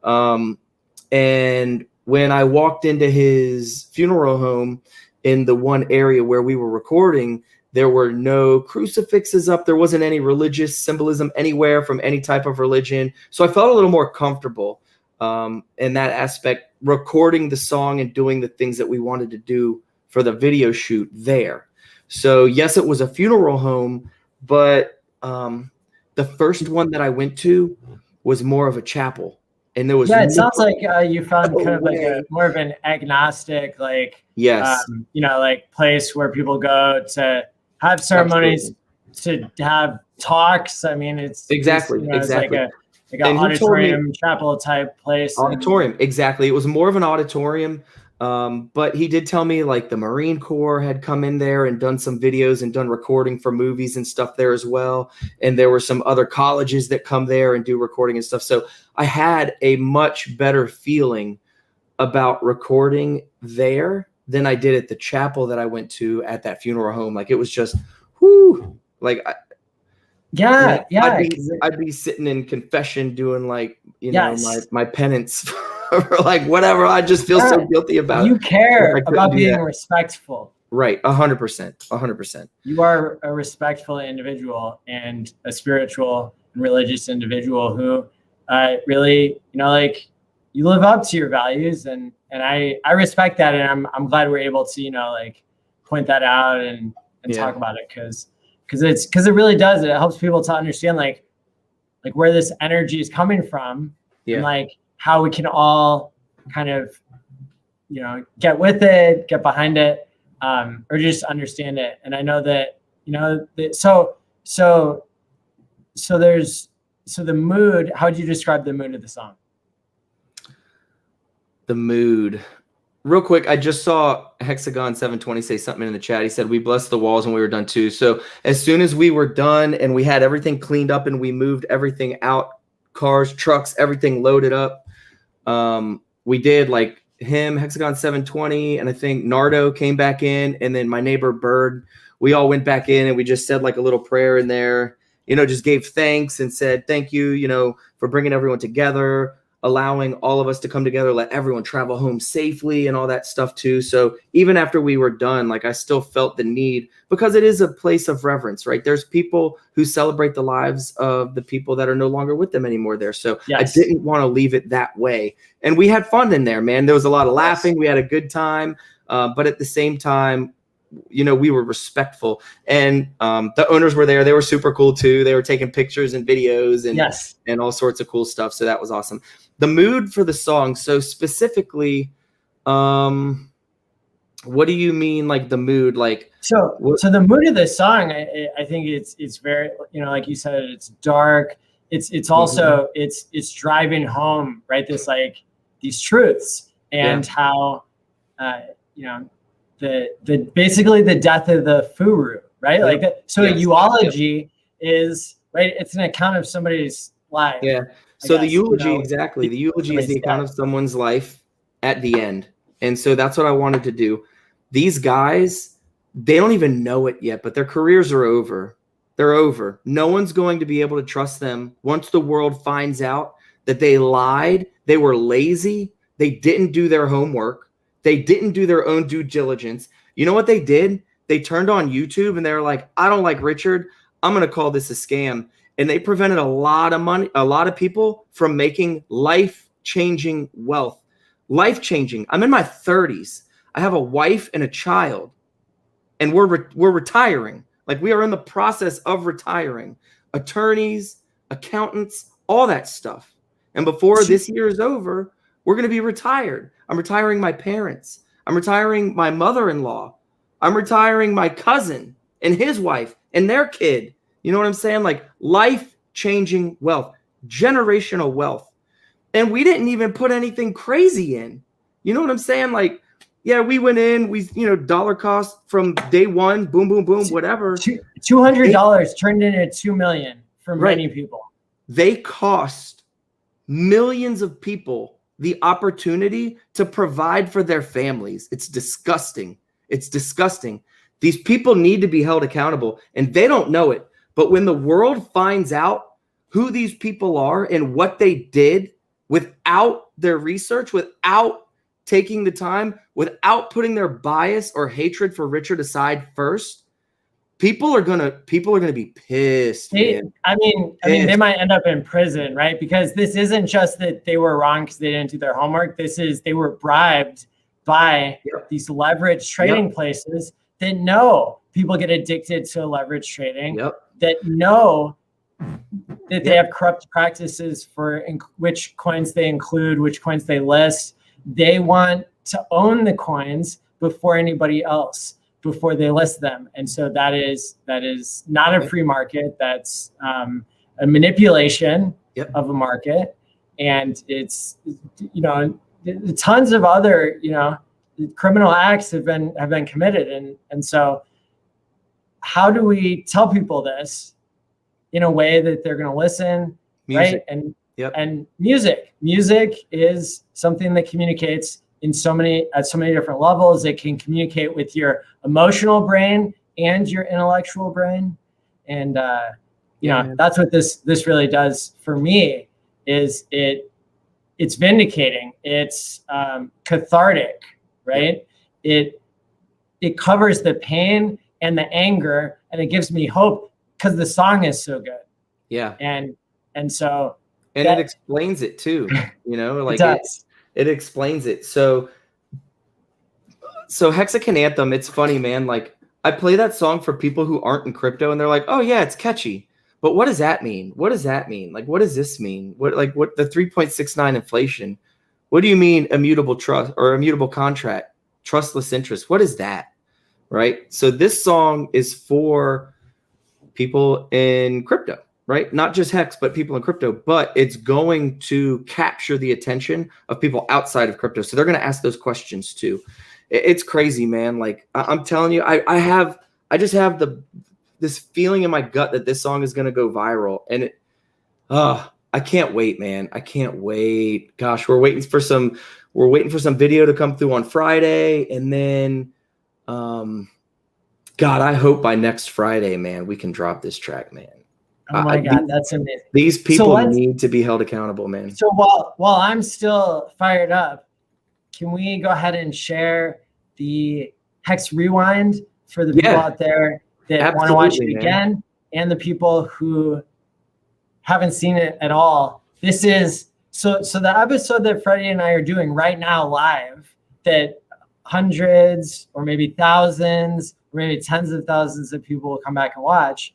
And when I walked into his funeral home in the one area where we were recording, there were no crucifixes up. There wasn't any religious symbolism anywhere from any type of religion. So I felt a little more comfortable in that aspect, recording the song and doing the things that we wanted to do for the video shoot there. So yes, it was a funeral home, but the first one that I went to was more of a chapel. And there was it sounds like you found kind of like more of an agnostic, like like place where people go to have ceremonies, to have talks. I mean, it's exactly. It's like an auditorium, chapel type place. Auditorium, exactly. It was more of an auditorium. But he did tell me like the Marine Corps had come in there and done some videos and done recording for movies and stuff there as well. And there were some other colleges that come there and do recording and stuff. So I had a much better feeling about recording there than I did at the chapel that I went to at that funeral home. Like it was just, whoo, like, I'd be sitting in confession doing like, my penance or like whatever. I just feel so guilty about You it. care I couldn't about do being that. respectful. Right. 100%. 100%. You are a respectful individual and a spiritual and religious individual who really, like you live up to your values, and I respect that, and I'm glad we're able to, like point that out and talk about it, because it really does. It helps people to understand like where this energy is coming from, and like how we can all kind of, get with it, get behind it, or just understand it. And I know that, so the mood, how would you describe the mood of the song? The mood. Real quick, I just saw Hexagon 720 say something in the chat. He said, we blessed the walls and we were done too. So as soon as we were done and we had everything cleaned up and we moved everything out, cars, trucks, everything loaded up, we did like him, Hexagon 720, and I think Nardo came back in, and then my neighbor Bird, we all went back in and we just said like a little prayer in there, just gave thanks and said, thank you, for bringing everyone together, allowing all of us to come together, let everyone travel home safely and all that stuff too. So even after we were done, like I still felt the need, because it is a place of reverence, right? There's people who celebrate the lives of the people that are no longer with them anymore there. So I didn't want to leave it that way. And we had fun in there, man. There was a lot of laughing. We had a good time. But at the same time, we were respectful, and the owners were there. They were super cool too. They were taking pictures and videos and all sorts of cool stuff. So that was awesome. The mood for the song. So specifically, what do you mean, like the mood? Like so the mood of the song, I think it's very, like you said, it's dark. It's also it's driving home, right? This like these truths and how the basically the death of the Furu, right? Like that. So a eulogy is, right, it's an account of somebody's life. Yeah. So the eulogy, exactly. The eulogy is the account of someone's life at the end. And so that's what I wanted to do. These guys, they don't even know it yet, but their careers are over. They're over. No one's going to be able to trust them once the world finds out that they lied, they were lazy, they didn't do their homework, they didn't do their own due diligence. You know what they did? They turned on YouTube and they were like, I don't like Richard, I'm going to call this a scam. And they prevented a lot of money, a lot of people from making life-changing wealth. Life-changing. I'm in my 30s. I have a wife and a child, and we're retiring. Like, we are in the process of retiring. Attorneys, accountants, all that stuff. And before this year is over, we're going to be retired. I'm retiring my parents. I'm retiring my mother-in-law. I'm retiring my cousin and his wife and their kid. You know what I'm saying? Like, life-changing wealth, generational wealth. And we didn't even put anything crazy in. You know what I'm saying? Like, yeah, we went in, dollar cost from day one, boom, boom, boom, whatever. $200 turned into $2 million for many people. They cost millions of people the opportunity to provide for their families. It's disgusting. It's disgusting. These people need to be held accountable, and they don't know it. But when the world finds out who these people are and what they did without their research, without taking the time, without putting their bias or hatred for Richard aside first, people are gonna be pissed. I mean, they might end up in prison, right? Because this isn't just that they were wrong because they didn't do their homework. This is they were bribed by these leverage trading places that know people get addicted to leverage trading, that know that they have corrupt practices for which coins they include, which coins they list. They want to own the coins before anybody else, before they list them. And so that is not a free market. That's a manipulation of a market. And it's, tons of other, criminal acts have been committed. And so how do we tell people this in a way that they're going to listen, right? And music is something that communicates at so many different levels. It can communicate with your emotional brain and your intellectual brain. And, that's what this really does for me, is it it's vindicating. It's cathartic, right? It covers the pain and the anger, and it gives me hope because the song is so good. Yeah. And it explains it too, you know, like it explains it. So Hexagon Anthem, it's funny, man. Like I play that song for people who aren't in crypto and they're like, oh yeah, it's catchy. But what does that mean? What does that mean? Like, what does this mean? What the 3.69 inflation? What do you mean immutable trust or immutable contract, trustless interest? What is that? Right. So this song is for people in crypto, right? Not just Hex, but people in crypto, but it's going to capture the attention of people outside of crypto. So they're going to ask those questions too. It's crazy, man. Like I'm telling you, I just have this feeling in my gut that this song is going to go viral, and I can't wait, man. I can't wait. Gosh, we're waiting for some video to come through on Friday, and then God, I hope by next Friday, man, we can drop this track, man. Oh my God, that's amazing. These people need to be held accountable, man. So while I'm still fired up, can we go ahead and share the Hex Rewind for the people out there that want to watch it again, and the people who haven't seen it at all? This is so the episode that Freddie and I are doing right now live, that hundreds or maybe thousands or maybe tens of thousands of people will come back and watch.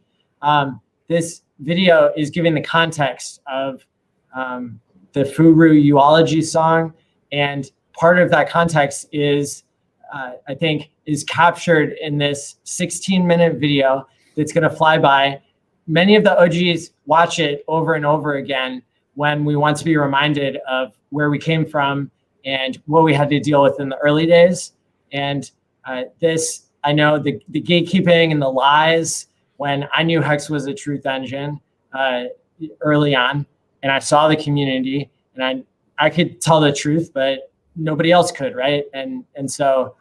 This video is giving the context of the Furu Eulogy song, and part of that context is I think is captured in this 16-minute video that's going to fly by. Many of the OGs watch it over and over again when we want to be reminded of where we came from and what we had to deal with in the early days. And this, I know the gatekeeping and the lies when I knew Hex was a truth engine early on, and I saw the community, and I could tell the truth, but nobody else could, right? And so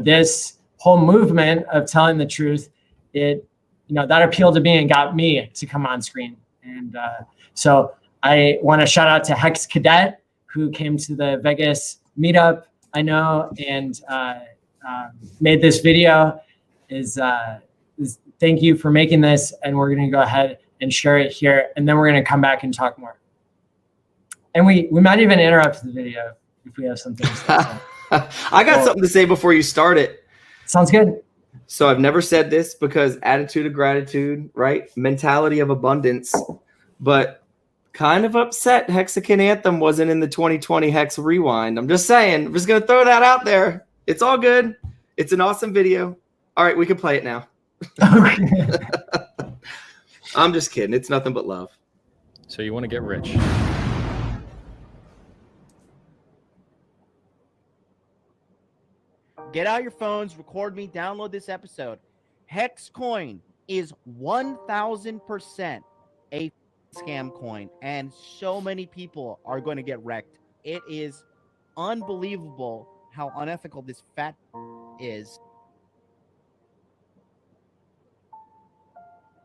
this whole movement of telling the truth, that appealed to me and got me to come on screen. And so I want to shout out to Hex Cadet, who came to the Vegas meetup, I know, and made this video. Thank you for making this, and we're going to go ahead and share it here, and then we're going to come back and talk more. And we might even interrupt the video if we have something to say. I got something to say before you start it. Sounds good. So I've never said this because attitude of gratitude, right? Mentality of abundance, but kind of upset Hexagon Anthem wasn't in the 2020 Hex Rewind. I'm just saying, I'm just going to throw that out there. It's all good. It's an awesome video. All right, we can play it now. I'm just kidding. It's nothing but love. So you want to get rich. Get out your phones, record me, download this episode. Hex coin is 1,000% a scam coin, and so many people are going to get wrecked. It is unbelievable how unethical this fat is.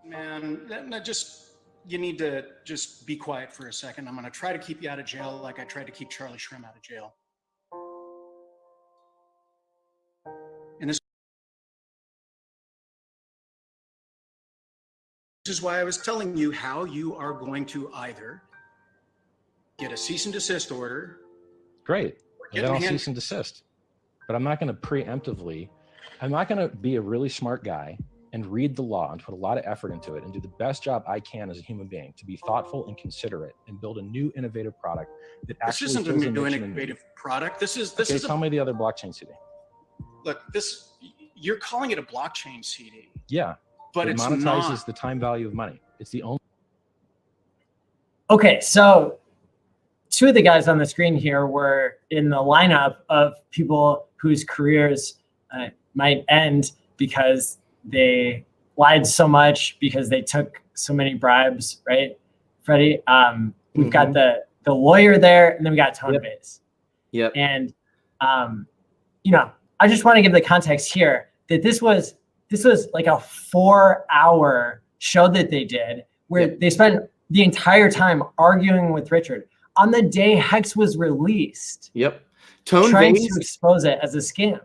Man, you need to just be quiet for a second. I'm going to try to keep you out of jail like I tried to keep Charlie Shrim out of jail. And this is why I was telling you how you are going to either get a cease and desist order. Great. I got a cease and desist. But I'm not going to I'm not going to be a really smart guy and read the law and put a lot of effort into it and do the best job I can as a human being to be thoughtful and considerate and build a new innovative product that actually fills a niche in me. This isn't a new innovative product. This is tell me the other blockchain CD. Look, you're calling it a blockchain CD. Yeah, but it monetizes the time value of money. It's the only. Okay, so two of the guys on the screen here were in the lineup of people whose careers might end because they lied so much, because they took so many bribes, right, Freddie? We've got the lawyer there, and then we got Tone Base. Yep. And I just want to give the context here that this was like a 4-hour show that they did where they spent the entire time arguing with Richard. on the day Hex was released. Yep. Tone trying Vase, to expose it as a scam.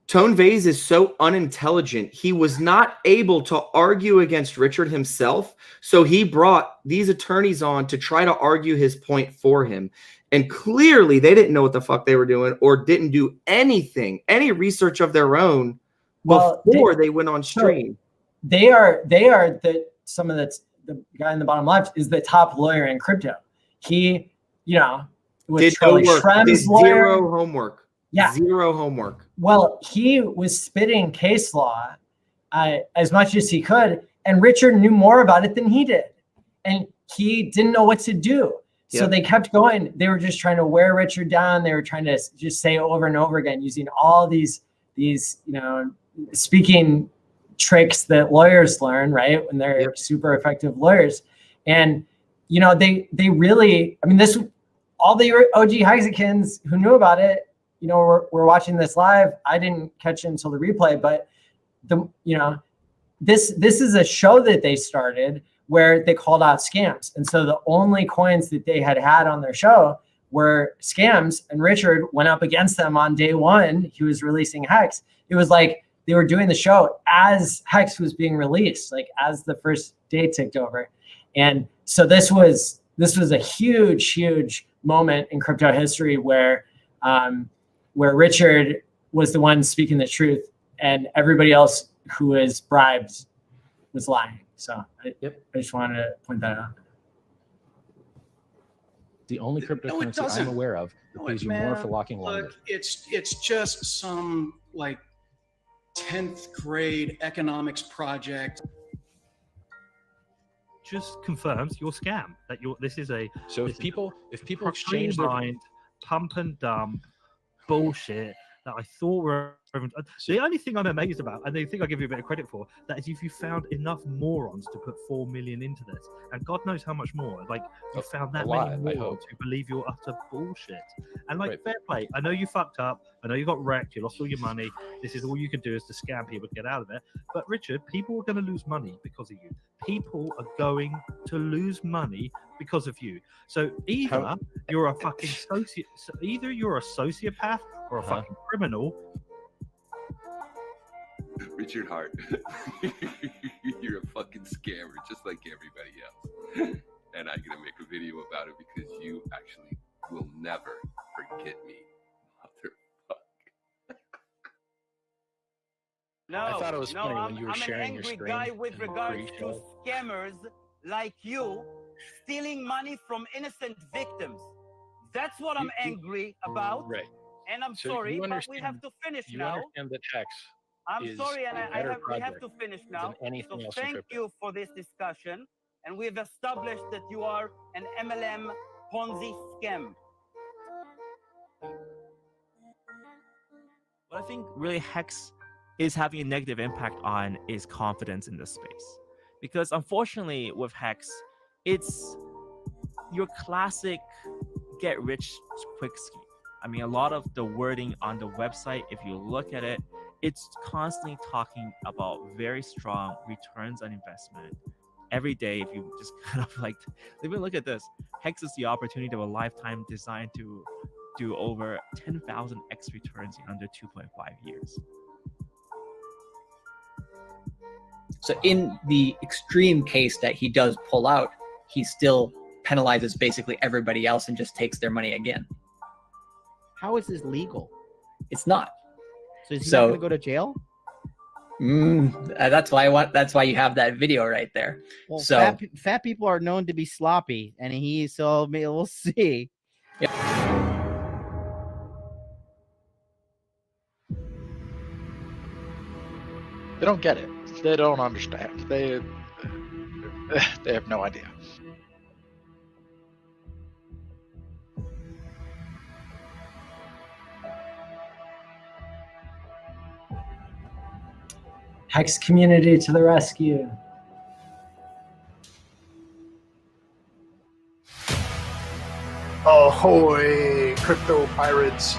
Tone Vase is so unintelligent. He was not able to argue against Richard himself. So he brought these attorneys on to try to argue his point for him. And clearly they didn't know what the fuck they were doing or didn't do anything, any research of their own before they went on stream. So they are some of the guy in the bottom left is the top lawyer in crypto. He, did Charlie no work, Shrem's did lawyer. zero homework. Yeah. Zero homework. Well, he was spitting case law as much as he could, and Richard knew more about it than he did. And he didn't know what to do. So they kept going. They were just trying to wear Richard down. They were trying to just say over and over again, using all these speaking tricks that lawyers learn, right? When they're super effective lawyers. And, they really, all the OG Hexagons who knew about it, we're watching this live. I didn't catch it until the replay, but this is a show that they started where they called out scams. And so the only coins that they had on their show were scams, and Richard went up against them on day one. He was releasing Hex. It was like they were doing the show as Hex was being released, like as the first day ticked over. And so this was a huge moment in crypto history where Richard was the one speaking the truth and everybody else who was bribed was lying. So I just wanted to point that out. The only cryptocurrency I'm aware of that pays you more for locking longer. Look, it's just some like 10th grade economics project. Just confirms your scam that this is a if people exchange their mind pump and dump bullshit that I thought were the only thing I'm amazed about, and the thing I give you a bit of credit for, that is if you found enough morons to put 4 million into this, and God knows how much more, like you found that many morons who believe you're utter bullshit. And fair play. I know you fucked up. I know you got wrecked. You lost all your money. This is all you can do is to scam people to get out of it. But Richard, people are going to lose money because of you. People are going to lose money because of you. So either you're a fucking either you're a sociopath or a fucking criminal. Richard Hart, you're a fucking scammer, just like everybody else. And I'm gonna make a video about it because you actually will never forget me, motherfucker. No, I thought it was funny when you were I'm sharing an your angry screen guy with regards to scammers like you stealing money from innocent victims. That's what I'm angry about. Right. And I'm sorry, but we have to finish now. You understand that Hex I'm sorry, and we have to finish now. So thank you for this discussion. And we've established that you are an MLM Ponzi scam. What I think really Hex is having a negative impact on is confidence in this space. Because unfortunately with Hex, it's your classic get rich quick scheme. A lot of the wording on the website, if you look at it, it's constantly talking about very strong returns on investment. Every day, if you just kind of even look at this, Hex is the opportunity of a lifetime designed to do over 10,000x returns in under 2.5 years. So in the extreme case that he does pull out, he still penalizes basically everybody else and just takes their money again. How is this legal? It's not. So is he not going to go to jail? That's why you have that video right there. Well, so fat people are known to be sloppy, and we'll see. Yep. They don't get it. They don't understand. They have no idea. Hex community to the rescue. Ahoy, crypto pirates.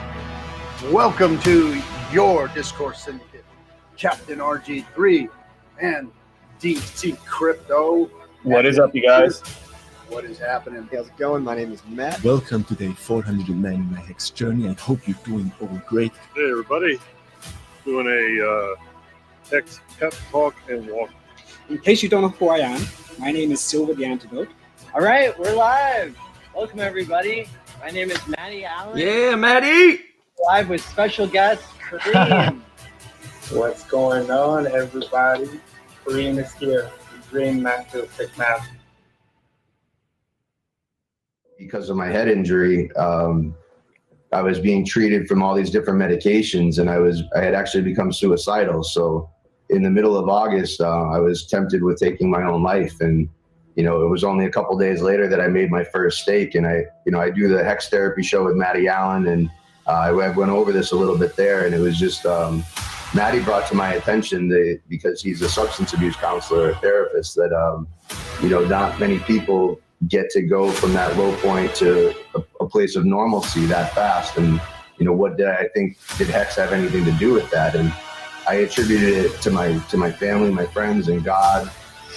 Welcome to your Discourse Syndicate. Captain RG3 and DC Crypto. What is up, you guys? What is happening? How's it going? My name is Matt. Welcome to day 409 in my HEX journey. I hope you're doing all great. Hey everybody, doing a HEX pep talk and walk. In case you don't know who I am, my name is Silver the Antidote. All right, we're live. Welcome everybody. My name is Maddie ALLin. Yeah, Maddie. Live with special guest Kareem. What's going on, everybody? Kareem is here. The Dream Master of Techmath. Because of my head injury, I was being treated from all these different medications, and I had actually become suicidal. So in the middle of August, I was tempted with taking my own life. And, it was only a couple days later that I made my first stake. And I do the HEX therapy show with Maddie ALLin, and I went over this a little bit there, and it was just, Maddie brought to my attention because he's a substance abuse counselor, a therapist, that, not many people get to go from that low point to a place of normalcy that fast. And, what did I think, did HEX have anything to do with that? And I attributed it to my family, my friends, and God,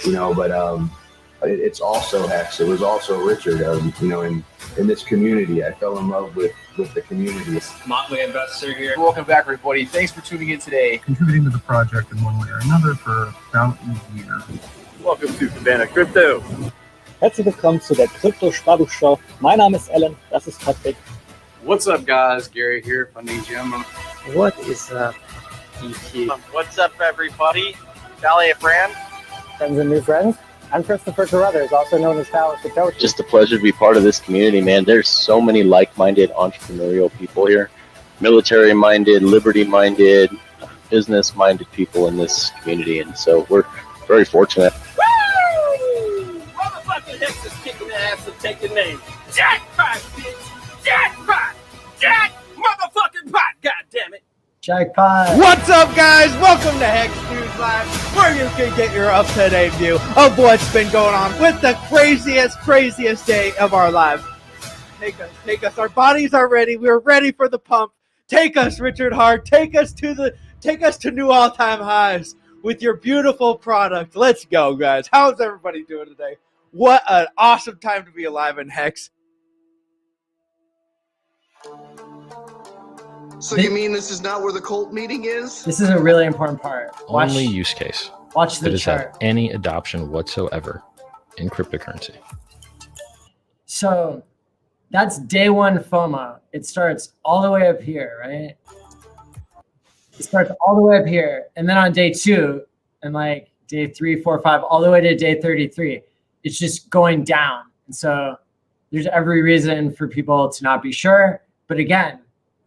but it's also HEX. It was also Richard, in this community. I fell in love with the community. Motley Investor here. Welcome back, everybody. Thanks for tuning in today. Contributing to the project in one way or another for about a year. Welcome to Cabana Crypto. Herzlich willkommen zu der Kryptosparbach Show. Mein Name ist ALLin, das ist Patrick. What's up, guys? Gary here, Funding Jim. What is up, EQ? What's up, everybody? Valley of Brand. Friends and new friends. I'm Christopher Carruthers, also known as Palace Satoshi. Just a pleasure to be part of this community, man. There's so many like-minded entrepreneurial people here. Military-minded, liberty-minded, business-minded people in this community. And so we're very fortunate. Motherfucking HEX is kicking the ass and taking names. Jackpot, bitch! Jackpot! Jack motherfucking pot, goddammit! Jackpot! What's up, guys? Welcome to HEX News Live, where you can get your up-to-date view of what's been going on with the craziest day of our lives. Take us. Our bodies are ready. We're ready for the pump. Take us, Richard Hart. Take us to new all-time highs with your beautiful product. Let's go, guys. How's everybody doing today? What an awesome time to be alive in HEX. So you mean this is not where the cult meeting is? This is a really important part. Only use case watch the that has had chart. any adoption whatsoever in cryptocurrency. So that's day one FOMO. It starts all the way up here, right? It starts all the way up here. And then on day two, and like day 3, 4, 5, all the way to day 33, it's just going down. And so there's every reason for people to not be sure. But again,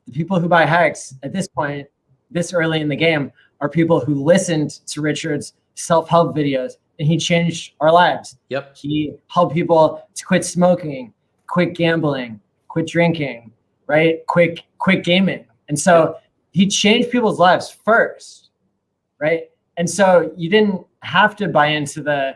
the people who buy HEX at this point, this early in the game, are people who listened to Richard's self-help videos, and he changed our lives. Yep. He helped people to quit smoking, quit gambling, quit drinking, right? Quit gaming. And so he changed people's lives first, right? And so you didn't have to buy into the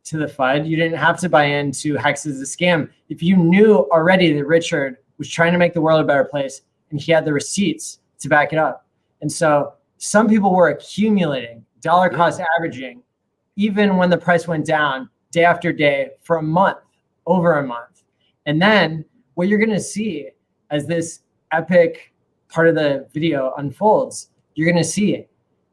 FUD. You didn't have to buy into HEX as a scam. If you knew already that Richard was trying to make the world a better place, and he had the receipts to back it up. And so some people were accumulating, dollar cost averaging, even when the price went down day after day for a month, over a month. And then what you're gonna see as this epic part of the video unfolds, you're gonna see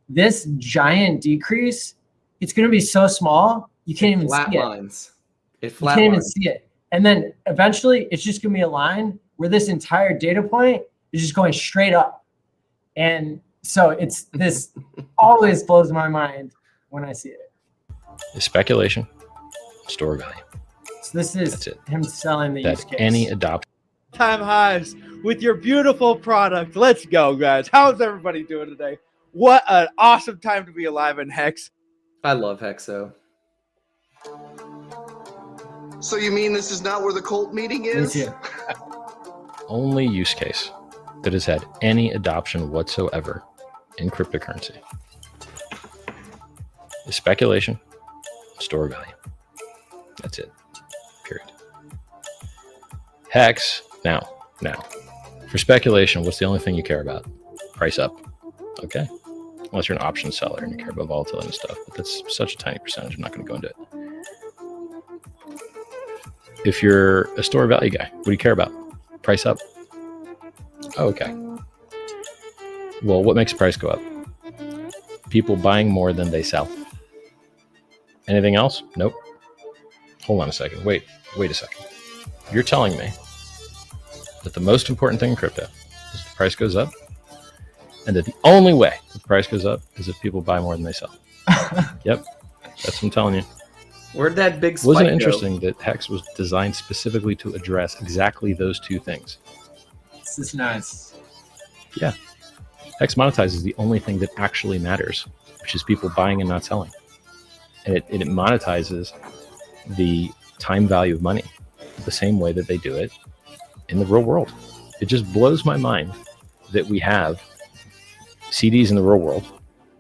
this giant decrease. It's gonna be so small, you can't even see it. It You can't even see it. And then eventually it's just gonna be a line where this entire data point is just going straight up. And so it's this always blows my mind when I see it. The speculation, store value. So this is him selling the use case. Any adoption. Time highs with your beautiful product. Let's go, guys. How's everybody doing today? What an awesome time to be alive in HEX. I love Hexo. So you mean this is not where the cult meeting is? Only use case that has had any adoption whatsoever in cryptocurrency. The speculation, store value. That's it. Period. HEX, now. For speculation, what's the only thing you care about? Price up. Okay. Unless you're an option seller and you care about volatility and stuff. But that's such a tiny percentage. I'm not going to go into it. if you're a store value guy, what do you care about? Price up. Oh, okay. Well, what makes the price go up? People buying more than they sell. Anything else? Nope. Hold on a second. Wait a second. You're telling me that the most important thing in crypto is the price goes up, and that the only way the price goes up is if people buy more than they sell. Yep. That's what I'm telling you. Where'd that big spike Wasn't it go? interesting that HEX was designed specifically to address exactly those two things? This is nice. Yeah. HEX monetizes the only thing that actually matters, which is people buying and not selling. And it monetizes the time value of money the same way that they do it in the real world. It just blows my mind that we have CDs in the real world,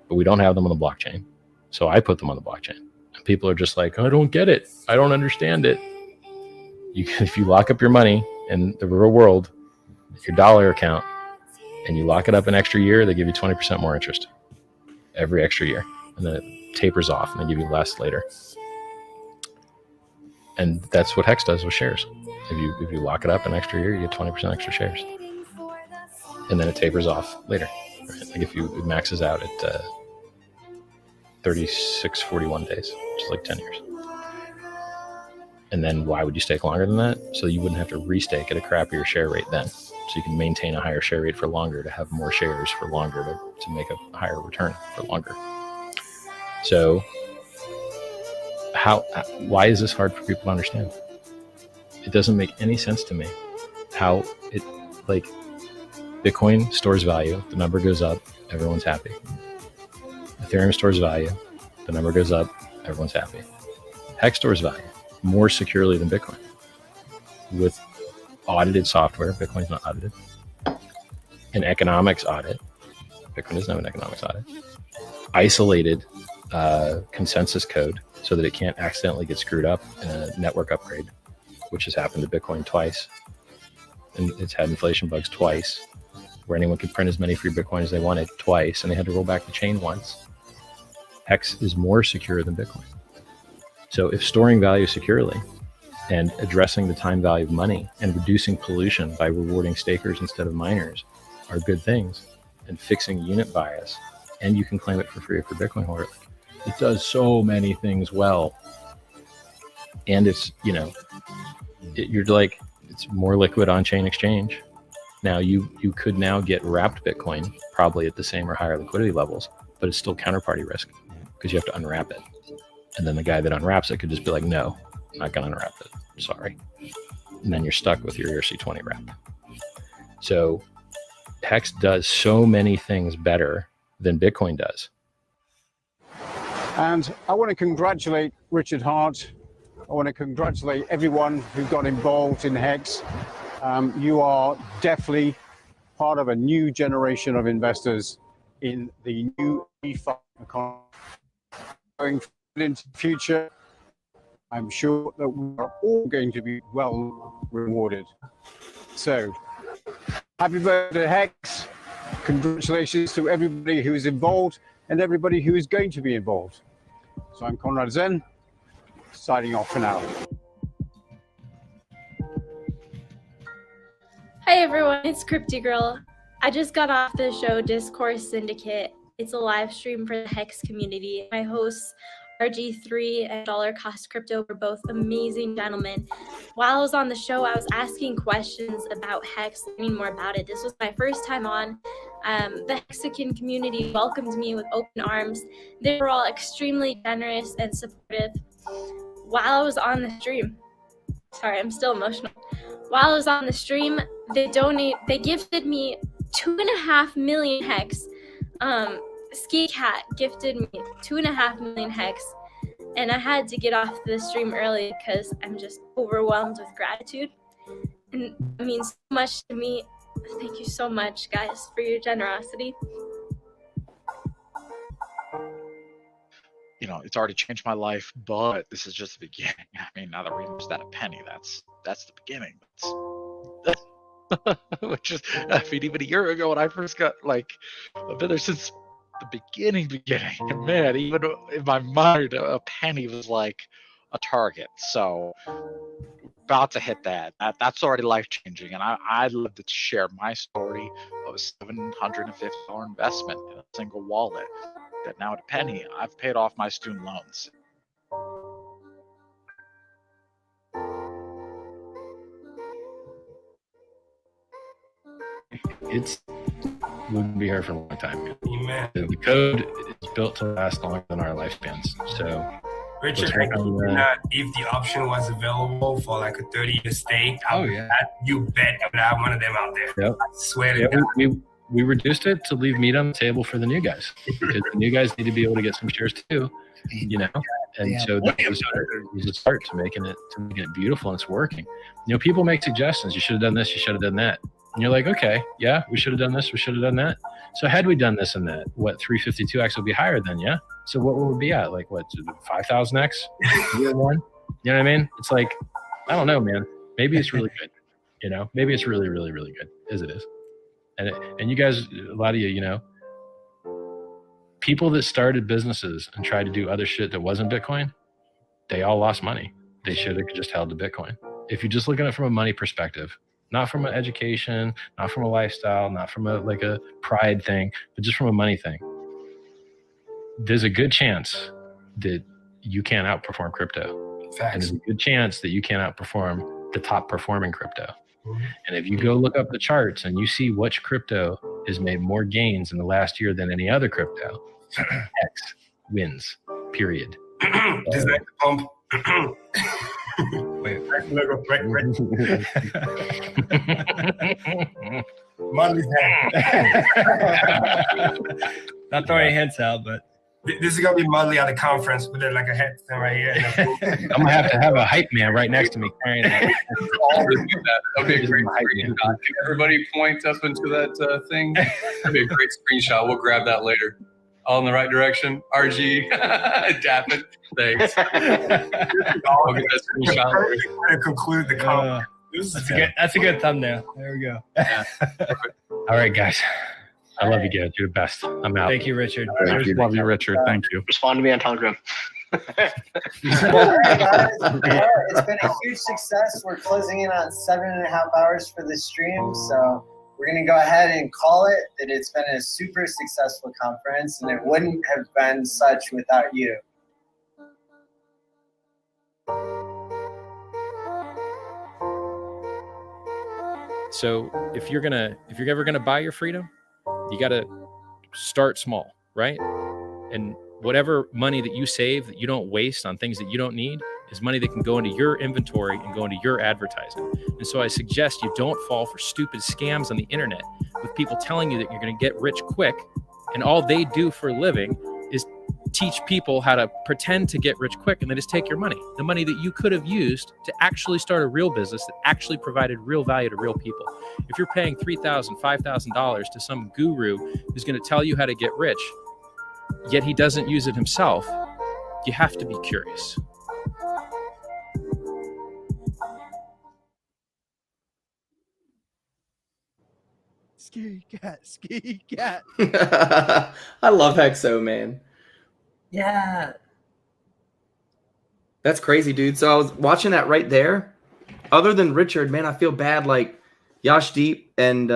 but we don't have them on the blockchain. So I put them on the blockchain. And people are just like, I don't get it. I don't understand it. If you lock up your money in the real world, your dollar account, and you lock it up an extra year, they give you 20% more interest every extra year. And then it tapers off and they give you less later. And that's what HEX does with shares. If you lock it up an extra year, you get 20% extra shares. And then it tapers off later. Right? Like if it maxes out at 3641 days, which is like 10 years. And then why would you stake longer than that? So you wouldn't have to restake at a crappier share rate then. So you can maintain a higher share rate for longer, to have more shares for longer, to make a higher return for longer. So why is this hard for people to understand? It doesn't make any sense to me how it, like, Bitcoin stores value, the number goes up, everyone's happy. Ethereum stores value, the number goes up, everyone's happy. HEX stores value more securely than Bitcoin with audited software. Bitcoin's not audited. An economics audit. Bitcoin doesn't have an economics audit. Isolated consensus code so that it can't accidentally get screwed up in a network upgrade, which has happened to Bitcoin twice. And it's had inflation bugs twice, where anyone could print as many free Bitcoin as they wanted twice, and they had to roll back the chain once. HEX is more secure than Bitcoin. So if storing value securely and addressing the time value of money and reducing pollution by rewarding stakers instead of miners are good things, and fixing unit bias, and you can claim it for free for Bitcoin holder, it does so many things well. And it's, you're like, it's more liquid on-chain exchange. Now you could now get wrapped Bitcoin probably at the same or higher liquidity levels, but it's still counterparty risk because you have to unwrap it. And then the guy that unwraps it could just be like, no, I'm not going to unwrap it. Sorry. And then you're stuck with your ERC20 wrap. So HEX does so many things better than Bitcoin does. And I want to congratulate Richard Hart. I want to congratulate everyone who got involved in HEX. You are definitely part of a new generation of investors in the new DeFi economy. Going into the future, I'm sure that we are all going to be well rewarded. So, happy birthday, HEX. Congratulations to everybody who is involved and everybody who is going to be involved. So I'm Conrad Zen, signing off for now. Hi everyone, it's Crypty Girl. I just got off the show Discourse Syndicate. It's a live stream for the HEX community. My hosts, RG3 and Dollar Cost Crypto, were both amazing gentlemen. While I was on the show, I was asking questions about HEX, learning more about it. This was my first time on. The Hexagon community welcomed me with open arms. They were all extremely generous and supportive. While I was on the stream, sorry, I'm still emotional. While I was on the stream, they gifted me 2.5 million HEX. Ski Cat gifted me 2.5 million HEX, and I had to get off the stream early because I'm just overwhelmed with gratitude, and it means so much to me. Thank you so much, guys, for your generosity. It's already changed my life, but this is just the beginning. I mean, now that we reached that a penny, that's the beginning. Which is, I mean, even a year ago when I first got, I've been there since the beginning. And man, even in my mind, a penny was like a target. So about to hit that. That's already life changing, and I'd love to share my story of a $750 investment in a single wallet that now at a penny I've paid off my student loans. We'll be here for a long time. The code is built to last longer than our lifespans. So, Richard, if the option was available for like a 30-year stake, you bet I would have one of them out there. Yep. I swear to God. We reduced it to leave meat on the table for the new guys, because the new guys need to be able to get some shares too, you know. And so that was a start to making it beautiful, and it's working. You know, people make suggestions. You should have done this. You should have done that. And you're like, okay, yeah, we should have done this. We should have done that. So had we done this and that, what 352x will be higher than, yeah? So what would we be at? Like what, 5,000x year one? You know what I mean? It's like, I don't know, man. Maybe it's really good. You know, maybe it's really, really, really good as it is. And you guys, a lot of you, you know, people that started businesses and tried to do other shit that wasn't Bitcoin, they all lost money. They should have just held to Bitcoin. If you're just looking at it from a money perspective, not from an education, not from a lifestyle, not from a pride thing, but just from a money thing, there's a good chance that you can't outperform crypto. Facts. And there's a good chance that you can't outperform the top performing crypto. And if you go look up the charts and you see which crypto has made more gains in the last year than any other crypto, X wins, period. Just like the pump. Wait, Money's Not throwing hints out, but this is gonna be Mudley at the conference with like a head thing right here. I'm gonna have to have a hype man right next to me carrying that. That'll be a great screenshot. Everybody point up into that thing. That'll be a great screenshot. We'll grab that later. All in the right direction. RG, Dappin. Thanks. I'll get that screenshot. To conclude the conference. That's a good thumbnail. There we go. Yeah. All right, guys. I love you guys. You're the best. I'm out. Thank you, Richard. Love you, Richard. Thank you. Respond to me on Telegram. It's been a huge success. We're closing in on 7.5 hours for the stream, so we're going to go ahead and call it that it's been a super successful conference, and it wouldn't have been such without you. So if you're ever gonna buy your freedom, you gotta start small, right? And whatever money that you save that you don't waste on things that you don't need is money that can go into your inventory and go into your advertising. And so I suggest you don't fall for stupid scams on the internet with people telling you that you're gonna get rich quick, and all they do for a living is teach people how to pretend to get rich quick, and then just take your money, the money that you could have used to actually start a real business that actually provided real value to real people. If you're paying $3,000, $5,000 to some guru who's going to tell you how to get rich, yet he doesn't use it himself, you have to be curious. Ski cat. I love Hexo, man. Yeah. That's crazy, dude. So I was watching that right there. Other than Richard, man, I feel bad. Like Yashdeep and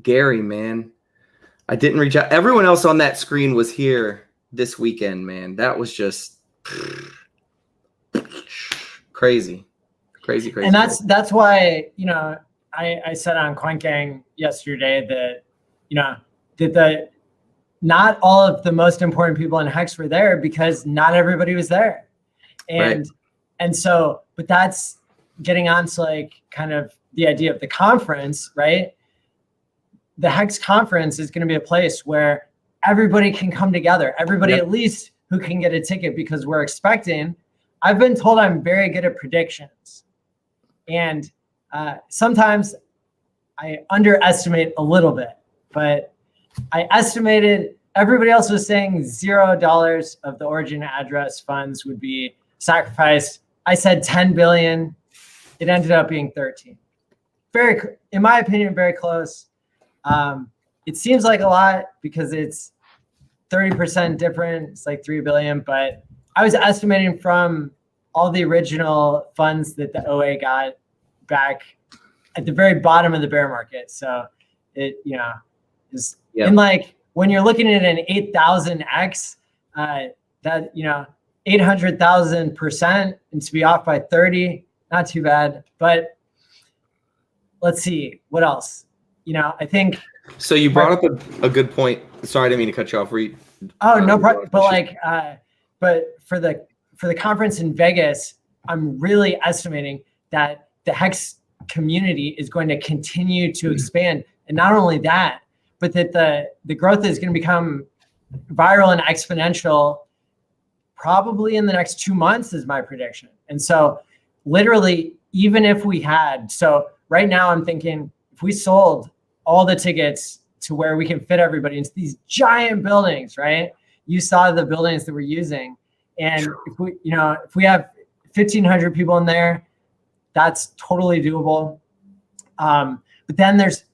Gary, man. I didn't reach out. Everyone else on that screen was here this weekend, man. That was just crazy. And that's why, you know, I said on CoinGang yesterday that, you know, that not all of the most important people in Hex were there because not everybody was there. And so, but that's getting on to like kind of the idea of the conference, right? The Hex conference is going to be a place where everybody can come together. Everybody at least who can get a ticket, because we're expecting, I've been told I'm very good at predictions. And sometimes I underestimate a little bit, but I estimated everybody else was saying $0 of the origin address funds would be sacrificed. I said 10 billion. It ended up being 13. Very, in my opinion, very close. It seems like a lot because it's 30% different. It's like 3 billion, but I was estimating from all the original funds that the OA got back at the very bottom of the bear market. So it, you know, is in like when you're looking at an 8,000x, that, you know, 800,000% and to be off by 30, not too bad. But let's see what else. You know, I think. So you brought up a good point. Sorry, I didn't mean to cut you off. Oh, no problem. But like, but for the conference in Vegas, I'm really estimating that the HEX community is going to continue to expand. And not only that, but that the growth is going to become viral and exponential probably in the next 2 months is my prediction. And so literally, even if we had, so right now I'm thinking if we sold all the tickets to where we can fit everybody into these giant buildings, right? You saw the buildings that we're using. And if we, you know, if we have 1,500 people in there, that's totally doable. But then there's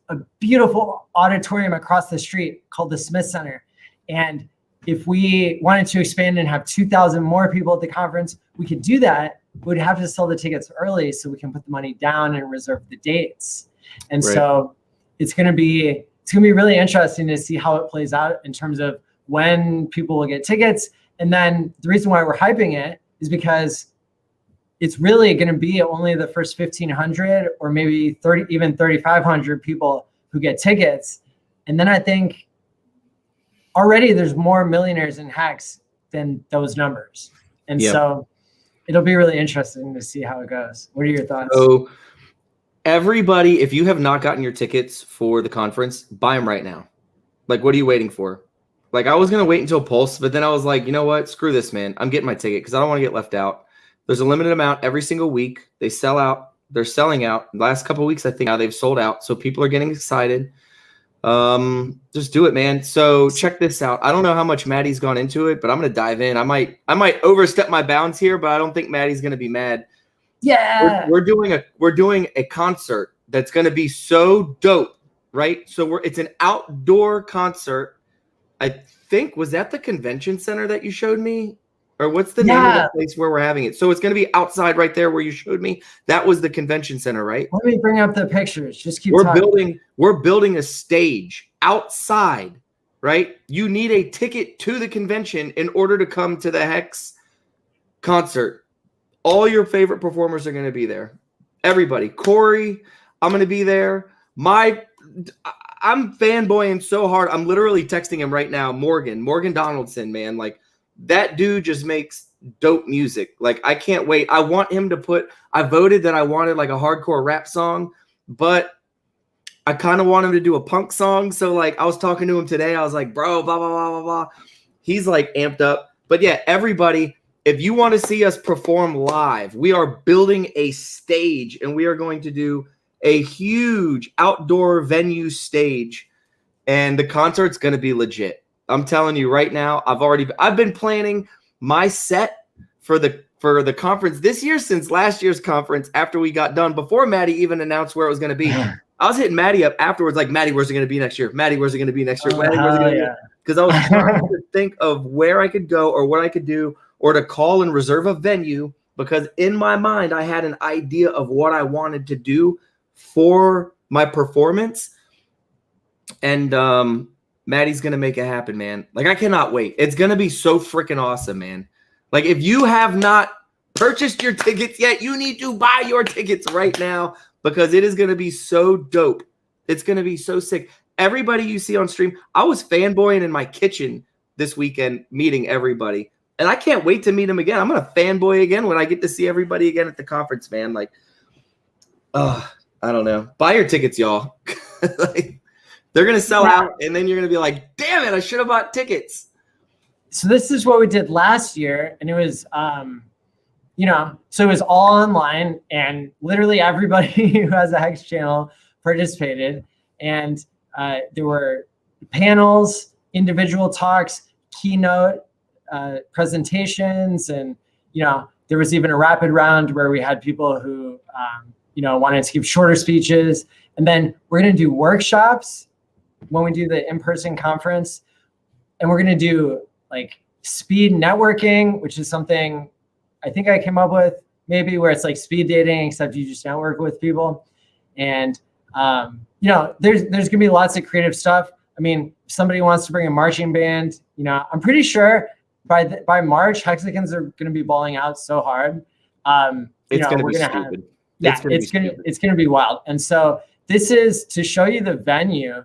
a beautiful auditorium across the street called the Smith Center. And if we wanted to expand and have 2,000 more people at the conference, we could do that. We'd have to sell the tickets early so we can put the money down and reserve the dates. And so it's going to be really interesting to see how it plays out in terms of when people will get tickets. And then the reason why we're hyping it is because it's really going to be only the first 1,500 or maybe 30, even 3,500 people who get tickets. And then I think already there's more millionaires in HEX than those numbers. And so it'll be really interesting to see how it goes. What are your thoughts? So everybody, if you have not gotten your tickets for the conference, buy them right now. Like, what are you waiting for? Like, I was going to wait until Pulse, but then I was like, you know what? Screw this, man. I'm getting my ticket because I don't want to get left out. There's a limited amount every single week. They sell out. They're selling out. The last couple of weeks, I think now they've sold out. So people are getting excited. Just do it, man. So check this out. I don't know how much Maddie's gone into it, but I'm going to dive in. I might overstep my bounds here, but I don't think Maddie's going to be mad. Yeah. We're doing a concert that's going to be so dope, right? So it's an outdoor concert. I think, was that the convention center that you showed me? Or what's the name of the place where we're having it? So it's going to be outside right there where you showed me. That was the convention center, right? Let me bring up the pictures. Just keep talking. We're building a stage outside, right? You need a ticket to the convention in order to come to the HEX concert. All your favorite performers are going to be there. Everybody. Corey, I'm going to be there. I'm fanboying so hard. I'm literally texting him right now. Morgan Donaldson, man. Like, that dude just makes dope music. Like, I can't wait. I want him to I voted that I wanted like a hardcore rap song, but I kind of want him to do a punk song. So like, I was talking to him today. I was like, bro, blah, blah, blah, blah, blah. He's like amped up. But yeah, everybody, if you want to see us perform live, we are building a stage and we are going to do a huge outdoor venue stage. And the concert's going to be legit. I'm telling you right now, I've been planning my set for the conference this year since last year's conference after we got done, before Maddie even announced where it was going to be. I was hitting Maddie up afterwards, like, Maddie, where's it going to be next year? Maddie, where's it going to be next year? Maddie, where's it going to be? Because I was trying to think of where I could go or what I could do or to call and reserve a venue, because in my mind, I had an idea of what I wanted to do for my performance. And Maddie's going to make it happen, man. Like, I cannot wait. It's going to be so freaking awesome, man. Like, if you have not purchased your tickets yet, you need to buy your tickets right now because it is going to be so dope. It's going to be so sick. Everybody you see on stream, I was fanboying in my kitchen this weekend meeting everybody. And I can't wait to meet them again. I'm going to fanboy again when I get to see everybody again at the conference, man. Like, I don't know. Buy your tickets, y'all. Like, they're going to sell out, and then you're going to be like, damn it, I should have bought tickets. So this is what we did last year, and it was, so it was all online, and literally everybody who has a HEX channel participated, and there were panels, individual talks, keynote presentations, and, there was even a rapid round where we had people who, wanted to give shorter speeches, and then we're going to do workshops when we do the in-person conference, and we're going to do like speed networking, which is something I think I came up with, maybe, where it's like speed dating, except you just network with people. And you know, there's gonna be lots of creative stuff. I mean, if somebody wants to bring a marching band, you know, I'm pretty sure by March, Hexagons are gonna be balling out so hard. You know, we're gonna have, yeah, it's gonna be wild. And so this is to show you the venue.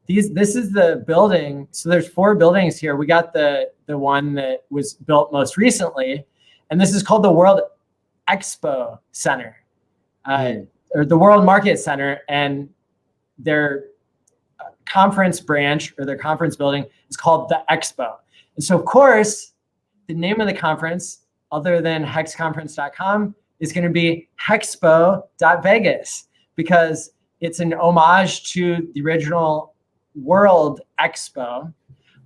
This is the building. So there's 4 buildings here. We got the one that was built most recently, and this is called the World Expo Center, or the World Market Center, and their conference branch, or their conference building, is called the Expo. And so, of course, the name of the conference, other than hexconference.com, is going to be hexpo.vegas, because it's an homage to the original World Expo,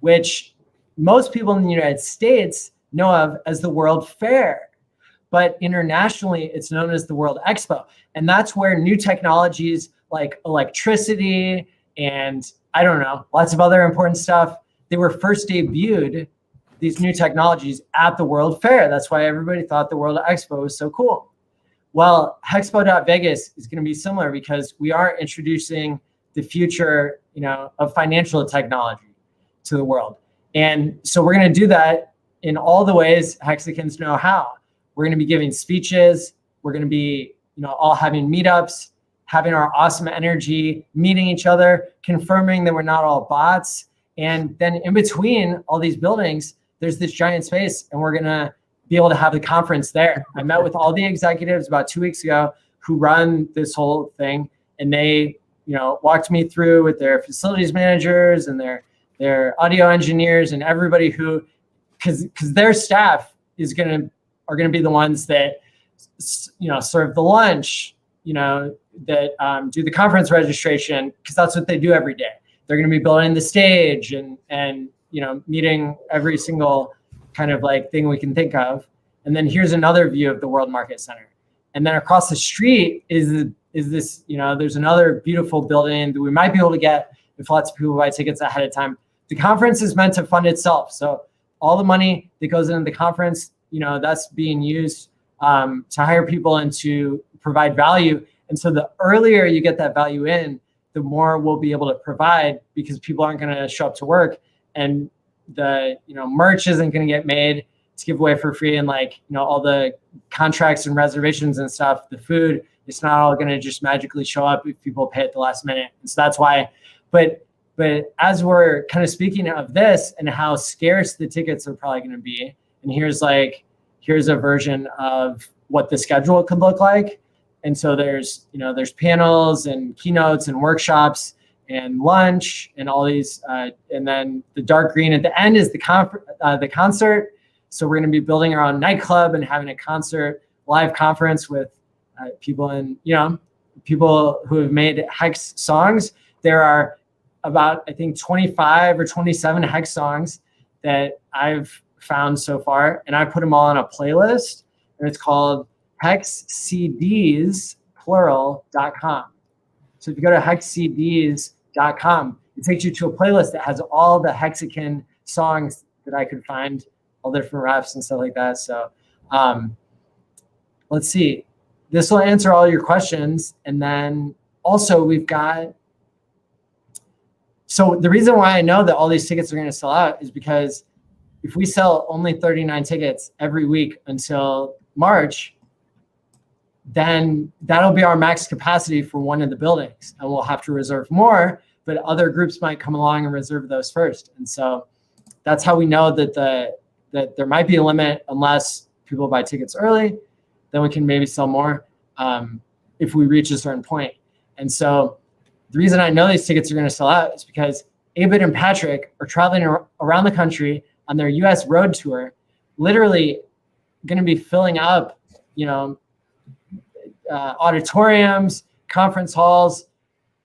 which most people in the United States know of as the World Fair. But internationally, it's known as the World Expo. And that's where new technologies like electricity and, I don't know, lots of other important stuff, they were first debuted, these new technologies, at the World Fair. That's why everybody thought the World Expo was so cool. Well, Hexpo.Vegas is going to be similar, because we are introducing the future, you know, of financial technology to the world. And so we're going to do that in all the ways Hexagons know how. We're going to be giving speeches. We're going to be, you know, all having meetups, having our awesome energy, meeting each other, confirming that we're not all bots. And then in between all these buildings, there's this giant space, and we're going to be able to have the conference there. I met with all the executives about 2 weeks ago who run this whole thing, and they, you know, walked me through with their facilities managers and their audio engineers and everybody who, because their staff are going to be the ones that, you know, serve the lunch, you know, that do the conference registration, because that's what they do every day. They're going to be building the stage and you know, meeting every single kind of like thing we can think of. And then here's another view of the World Market Center. And then across the street is this, you know, there's another beautiful building that we might be able to get if lots of people buy tickets ahead of time. The conference is meant to fund itself. So all the money that goes into the conference, you know, that's being used to hire people and to provide value. And so the earlier you get that value in, the more we'll be able to provide, because people aren't going to show up to work, and the, you know, merch isn't going to get made to give away for free, and like, you know, all the contracts and reservations and stuff, the food, it's not all going to just magically show up if people pay at the last minute. And so that's why, but as we're kind of speaking of this and how scarce the tickets are probably going to be, and here's a version of what the schedule could look like. And so there's, you know, there's panels and keynotes and workshops and lunch and all these, and then the dark green at the end is the concert. So we're going to be building our own nightclub and having a concert, live conference with people, and, you know, people who have made Hex songs. There are about, I think, 25 or 27 Hex songs that I've found so far, and I put them all on a playlist, and it's called hexcds.com. So if you go to hexcds.com, it takes you to a playlist that has all the Hexagon songs that I could find, all the different raps and stuff like that. So let's see. This will answer all your questions. And then also we've got, so the reason why I know that all these tickets are going to sell out is because if we sell only 39 tickets every week until March, then that'll be our max capacity for one of the buildings, and we'll have to reserve more, but other groups might come along and reserve those first. And so that's how we know that that there might be a limit, unless people buy tickets early, then we can maybe sell more if we reach a certain point. And so the reason I know these tickets are going to sell out is because Abid and Patrick are traveling around the country on their US road tour, literally going to be filling up, you know, auditoriums, conference halls,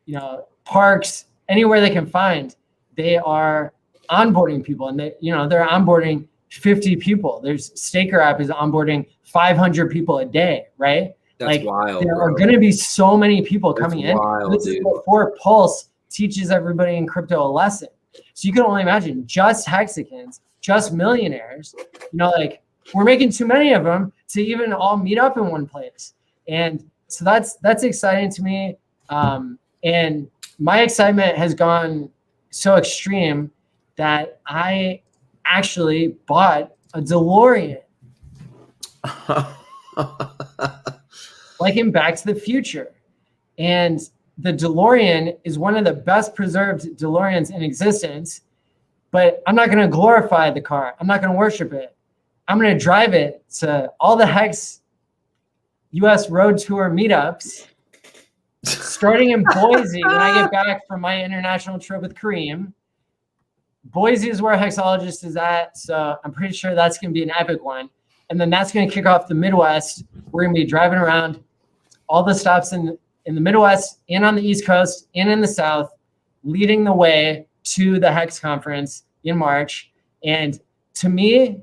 you know, parks, anywhere they can find. They are onboarding people, and they, you know, they're onboarding 50 people. There's Staker app is onboarding 500 people a day, right? That's like, wild. There are going to be so many people coming in. This is before Pulse teaches everybody in crypto a lesson. So you can only imagine just Hexagons, just millionaires, you know, like we're making too many of them to even all meet up in one place. And so that's exciting to me. And my excitement has gone so extreme that I actually bought a DeLorean. Like in Back to the Future. And the DeLorean is one of the best preserved DeLoreans in existence, but I'm not going to glorify the car. I'm not going to worship it. I'm going to drive it to all the HEX US Road Tour meetups, starting in Boise when I get back from my international trip with Kareem. Boise is where Hexologist is at, so I'm pretty sure that's going to be an epic one. And then that's going to kick off the Midwest. We're going to be driving around all the stops in the Midwest and on the East Coast and in the South, leading the way to the HEX conference in March. And to me,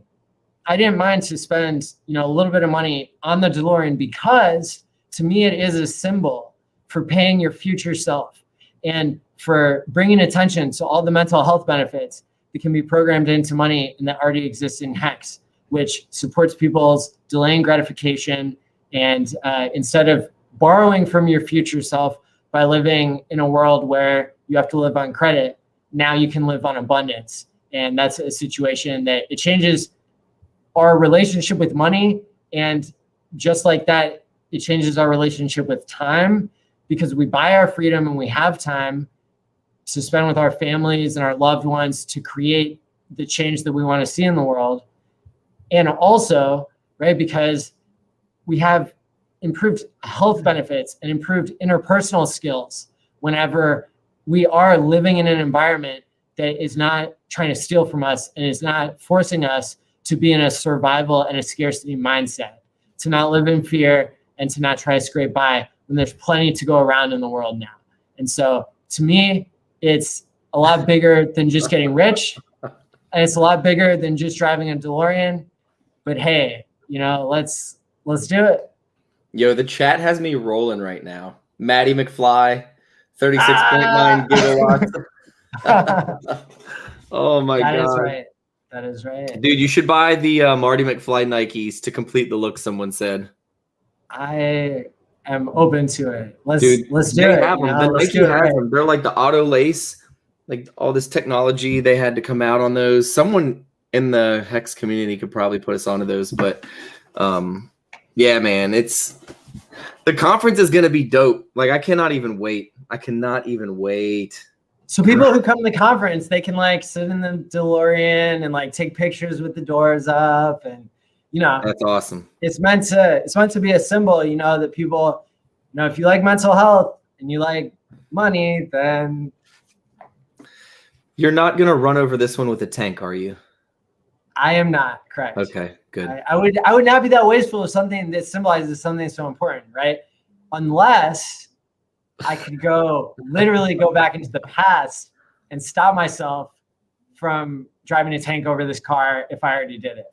I didn't mind to spend, a little bit of money on the DeLorean because to me, it is a symbol for paying your future self and for bringing attention to all the mental health benefits that can be programmed into money and that already exists in HEX, which supports people's delaying gratification. And instead of borrowing from your future self by living in a world where you have to live on credit, now you can live on abundance. And that's a situation that it changes our relationship with money. And just like that, it changes our relationship with time because we buy our freedom and we have time to spend with our families and our loved ones to create the change that we want to see in the world. And also, right, because we have improved health benefits and improved interpersonal skills whenever we are living in an environment that is not trying to steal from us and is not forcing us to be in a survival and a scarcity mindset, to not live in fear and to not try to scrape by when there's plenty to go around in the world now. And so to me, it's a lot bigger than just getting rich. And it's a lot bigger than just driving a DeLorean. But hey, let's do it. Yo, the chat has me rolling right now. Maddie McFly, 36.9 gigawatts. Oh my God. That is right. That is right. Dude, you should buy the Marty McFly Nikes to complete the look, someone said. I am open to it. Let's do it. The Nike has them. They're like the auto lace, like all this technology. They had to come out on those. Someone in the HEX community could probably put us onto those, but yeah, man, the conference is gonna be dope. Like I cannot even wait. So people who come to the conference, they can sit in the DeLorean and take pictures with the doors up, and that's awesome. It's meant to be a symbol, that people, if you like mental health and you like money, then you're not gonna run over this one with a tank, are you? I am not, correct. Okay, good. I would not be that wasteful of something that symbolizes something so important, right? Unless I could literally go back into the past and stop myself from driving a tank over this car if I already did it.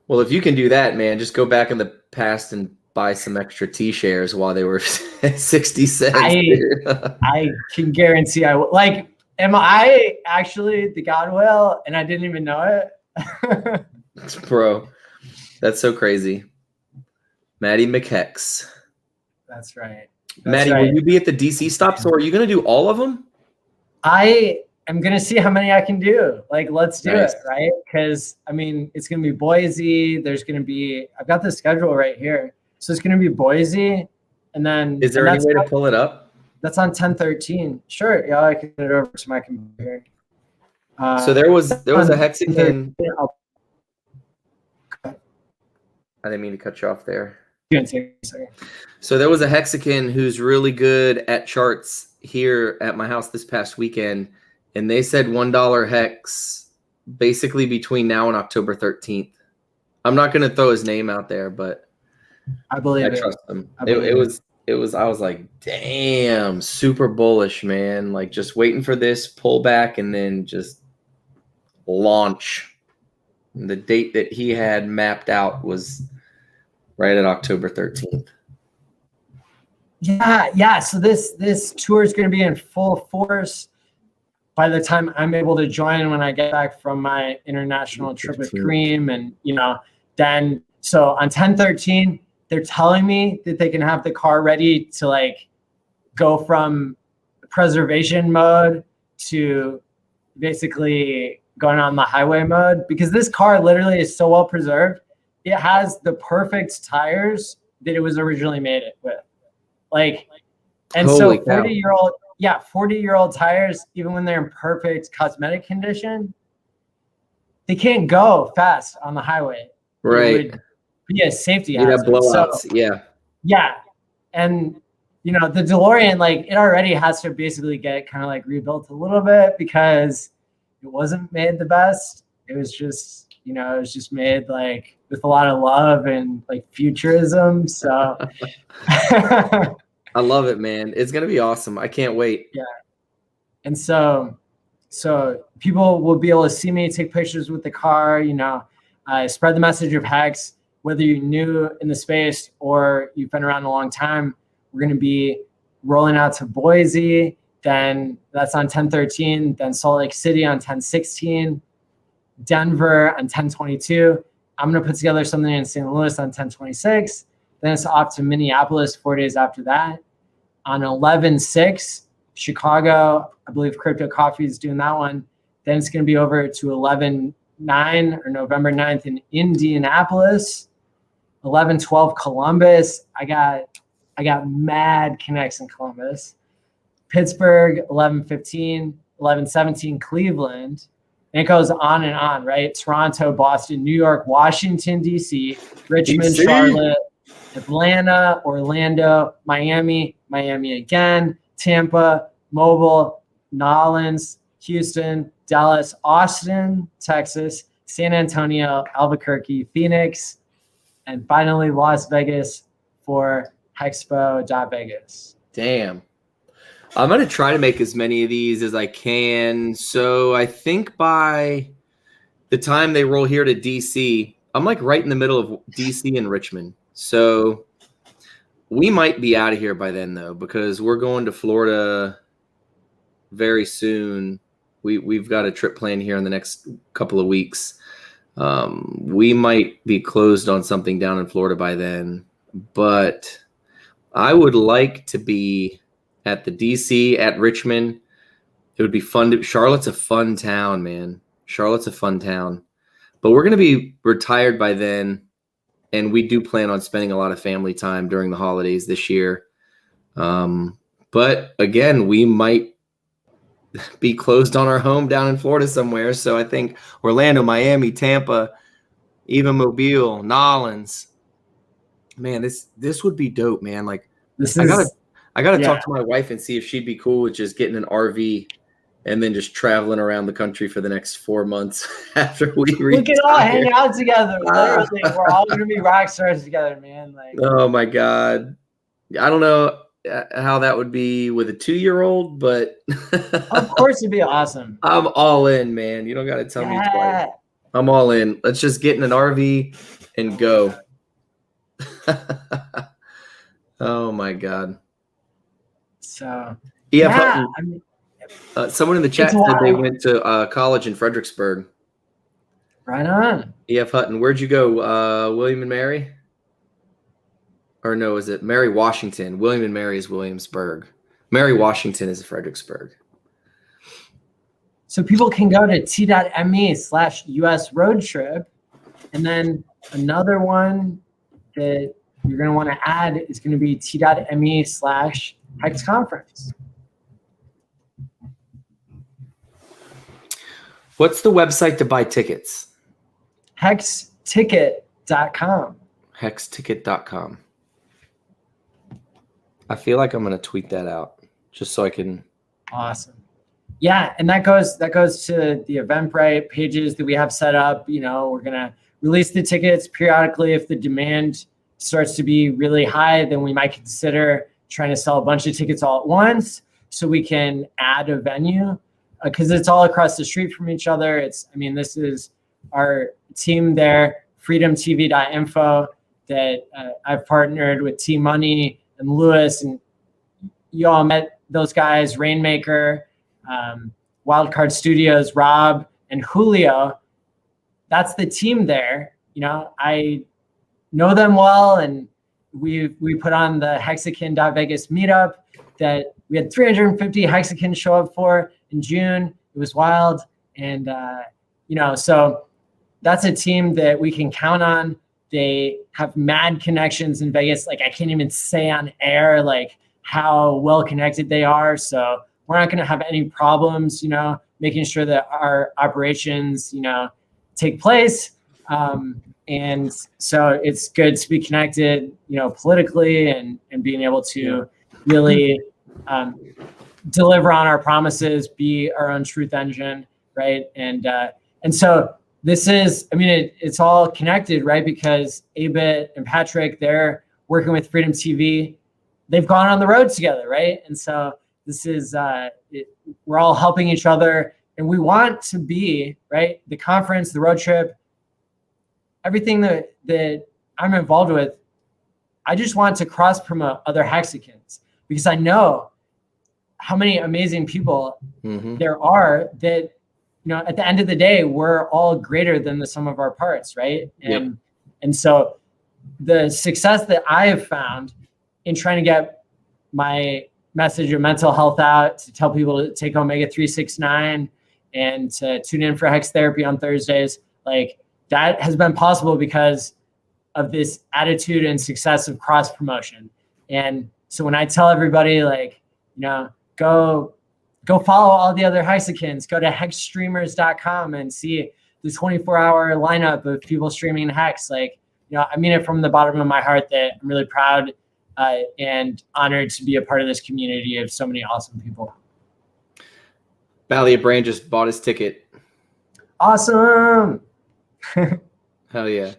Well, if you can do that, man, just go back in the past and buy some extra T-shares while they were 60 cents. I can guarantee I would. Am I actually the God whale and I didn't even know it? Bro, that's so crazy. Maddie McHex. That's right. Maddie, will you be at the DC stops, or are you going to do all of them? I am going to see how many I can do. Let's do it, right? Because, it's going to be Boise. There's going to be, I've got the schedule right here. So it's going to be Boise. And then. Is there any way to pull it up? That's on 10/13. Sure. Yeah, I can get it over to my computer. So there was a Hexagon. I didn't mean to cut you off there. So there was a Hexagon who's really good at charts here at my house this past weekend, and they said $1 Hex basically between now and October 13th. I'm not going to throw his name out there, but I believe I trust him. It was I was like, damn, super bullish, man. Just waiting for this pullback and then just launch. And the date that he had mapped out was right at October 13th. Yeah. So this tour is going to be in full force. by the time I'm able to join when I get back from my international trip with Kareem, and then so on 10/13, they're telling me that they can have the car ready to like go from preservation mode to basically going on the highway mode, because this car literally is so well preserved. It has the perfect tires that it was originally made it with. Like, and Holy so cow. 40-year-old tires, even when they're in perfect cosmetic condition, they can't go fast on the highway. Right. It would be a safety You'd have hazard. blowouts. So, yeah. yeah. And the DeLorean, like, it already has to basically get kind of like rebuilt a little bit because it wasn't made the best. It was just, it was just made like with a lot of love and like futurism. So I love it, man. It's going to be awesome. I can't wait. yeah. And so people will be able to see me take pictures with the car, spread the message of HEX, whether you're new in the space or you've been around a long time. We're going to be rolling out to Boise, then that's on 10/13, then Salt Lake City on 10/16, Denver on 10/22. I'm going to put together something in St. Louis on 10/26. Then it's off to Minneapolis 4 days after that. On 11/6, Chicago, I believe Crypto Coffee is doing that one. Then it's going to be over to 11/9 or November 9th in Indianapolis. 11/12 Columbus. I got mad connects in Columbus. Pittsburgh, 11/15, 11/17 Cleveland. And it goes on and on, right? Toronto, Boston, New York, Washington, D.C., Richmond, DC. Charlotte, Atlanta, Orlando, Miami again, Tampa, Mobile, Nolens, Houston, Dallas, Austin, Texas, San Antonio, Albuquerque, Phoenix, and finally Las Vegas for Hexpo.Vegas. Damn. I'm going to try to make as many of these as I can. So I think by the time they roll here to DC, I'm like right in the middle of DC and Richmond. So we might be out of here by then, though, because we're going to Florida very soon. We've got a trip planned here in the next couple of weeks. We might be closed on something down in Florida by then, but I would like to be at the DC, at Richmond. It would be fun. Charlotte's a fun town, man. Charlotte's a fun town. But we're going to be retired by then, and we do plan on spending a lot of family time during the holidays this year. But again, we might be closed on our home down in Florida somewhere. So I think Orlando, Miami, Tampa, even Mobile, Nolens. Man, this would be dope, man. Like, I gotta talk to my wife and see if she'd be cool with just getting an RV and then just traveling around the country for the next 4 months after we retire. We can all hang out together. Literally, we're all gonna be rock stars together, man. Like, oh my God, I don't know how that would be with a 2-year-old, but of course it'd be awesome. I'm all in, man. You don't gotta tell me twice. I'm all in. Let's just get in an RV and go. Oh my God. So someone in the chat said they went to college in Fredericksburg. Right on. EF Hutton, where'd you go? William and Mary? Or no, is it Mary Washington? William and Mary is Williamsburg. Mary Washington is Fredericksburg. So people can go to t.me/US road trip. And then another one that you're going to want to add is going to be t.me/Hex conference. What's the website to buy tickets? Hexticket.com. Hexticket.com. I feel like I'm going to tweet that out just so I can. Awesome. Yeah, and that goes to the Eventbrite pages that we have set up. We're going to release the tickets periodically. If the demand starts to be really high, then we might consider trying to sell a bunch of tickets all at once so we can add a venue, because it's all across the street from each other. This is our team there, FreedomTV.info, that I've partnered with T-Money and Lewis, and you all met those guys, Rainmaker. Wildcard Studios, Rob and Julio, that's the team there. You know, I know them well, and we put on the Hexagon.Vegas meetup that we had 350 Hexagons show up for in June. It was wild. And, you know, so that's a team that we can count on. They have mad connections in Vegas. Like, I can't even say on air, like, how well connected they are. So we're not going to have any problems, you know, making sure that our operations, you know, take place. And so it's good to be connected, you know, politically and being able to really deliver on our promises, be our own truth engine, right? And so this is, I mean, it's all connected, right? Because Abit and Patrick, they're working with Freedom TV. They've gone on the road together, right? And so this is, we're all helping each other, and we want to be, right? The conference, the road trip, everything that I'm involved with, I just want to cross promote other Hexagons, because I know how many amazing people there are that, you know, at the end of the day, we're all greater than the sum of our parts, right? And so the success that I have found in trying to get my message of mental health out, to tell people to take Omega 369 and to tune in for Hex Therapy on Thursdays, like, that has been possible because of this attitude and success of cross promotion. And so when I tell everybody, like, you know, go follow all the other Hexagons, go to hexstreamers.com and see the 24-hour lineup of people streaming Hex. Like, you know, I mean it from the bottom of my heart that I'm really proud and honored to be a part of this community of so many awesome people. Valley of Brain just bought his ticket. Awesome. Hell yeah.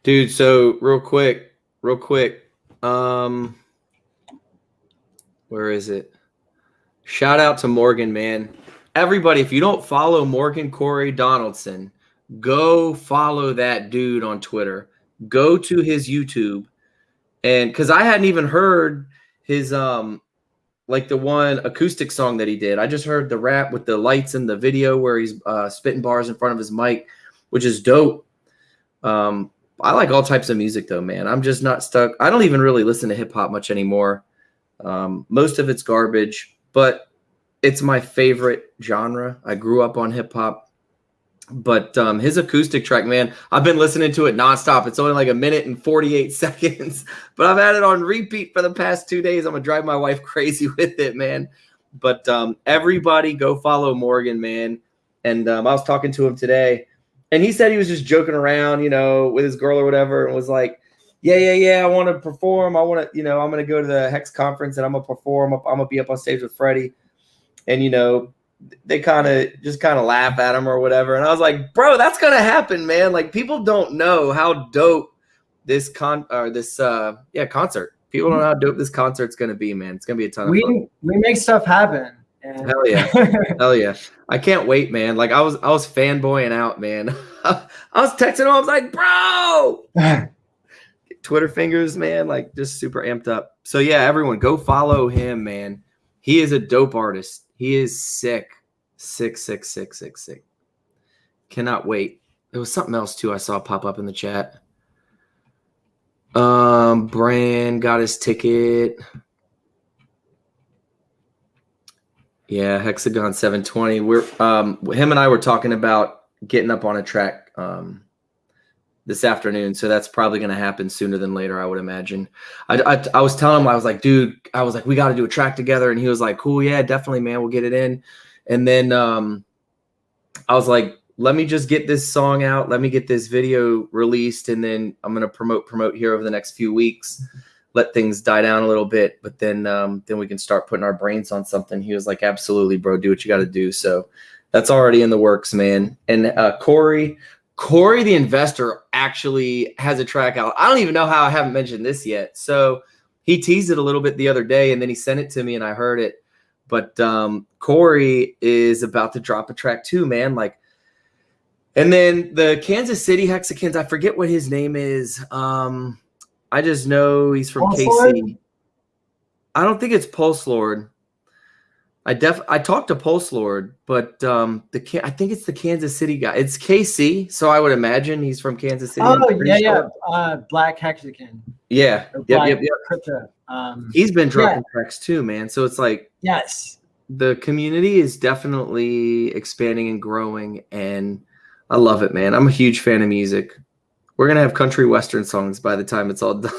Dude, so real quick. Where is it? Shout out to Morgan, man. Everybody, if you don't follow Morgan Corey Donaldson, go follow that dude on Twitter. Go to his YouTube. And because I hadn't even heard his like the one acoustic song that he did. I just heard the rap with the lights in the video where he's spitting bars in front of his mic, which is dope. I like all types of music though, man. I'm just not stuck. I don't even really listen to hip hop much anymore. Most of it's garbage, but it's my favorite genre. I grew up on hip hop, but his acoustic track, man, I've been listening to it nonstop. It's only like 1 minute and 48 seconds, but I've had it on repeat for the past 2 days. I'm gonna drive my wife crazy with it, man. But everybody go follow Morgan, man. And I was talking to him today, and he said he was just joking around, you know, with his girl or whatever, and was like, yeah, I want to perform. I want to, you know, I'm going to go to the Hex conference and I'm going to perform. I'm going to be up on stage with Freddie. And, you know, they kind of laugh at him or whatever. And I was like, bro, that's going to happen, man. Like, people don't know how dope this concert. People don't know how dope this concert's going to be, man. It's going to be a ton of fun. We make stuff happen. And hell yeah. Hell yeah. I can't wait, man. Like, I was fanboying out, man. I was texting him. I was like, bro. Twitter fingers, man, like, just super amped up. So yeah, everyone go follow him, man. He is a dope artist. He is sick. Cannot wait. There was something else too I saw pop up in the chat. Brand got his ticket. Yeah, Hexagon 720. We're him and I were talking about getting up on a track this afternoon, so that's probably going to happen sooner than later, I would imagine. I was telling him, I was like, dude, we got to do a track together, and he was like, cool, yeah, definitely, man, we'll get it in. And then I was like, let me just get this song out, let me get this video released, and then I'm going to promote here over the next few weeks, let things die down a little bit, but then we can start putting our brains on something. He was like, absolutely, bro, do what you got to do. So that's already in the works, man. And Corey the investor actually has a track out. I don't even know how I haven't mentioned this yet. So he teased it a little bit the other day, and then he sent it to me and I heard it. But Corey is about to drop a track too, man. Like, and then the Kansas City Hexagons, I forget what his name is. I just know he's from KC. I don't think it's Pulse Lord. I talked to Pulse Lord, but I think it's the Kansas City guy. It's KC, so I would imagine he's from Kansas City. Oh yeah. Black Hexagon. Yeah. Yep. Crypto. He's been dropping tracks too, man. So it's like, yes, the community is definitely expanding and growing, and I love it, man. I'm a huge fan of music. We're gonna have country western songs by the time it's all done.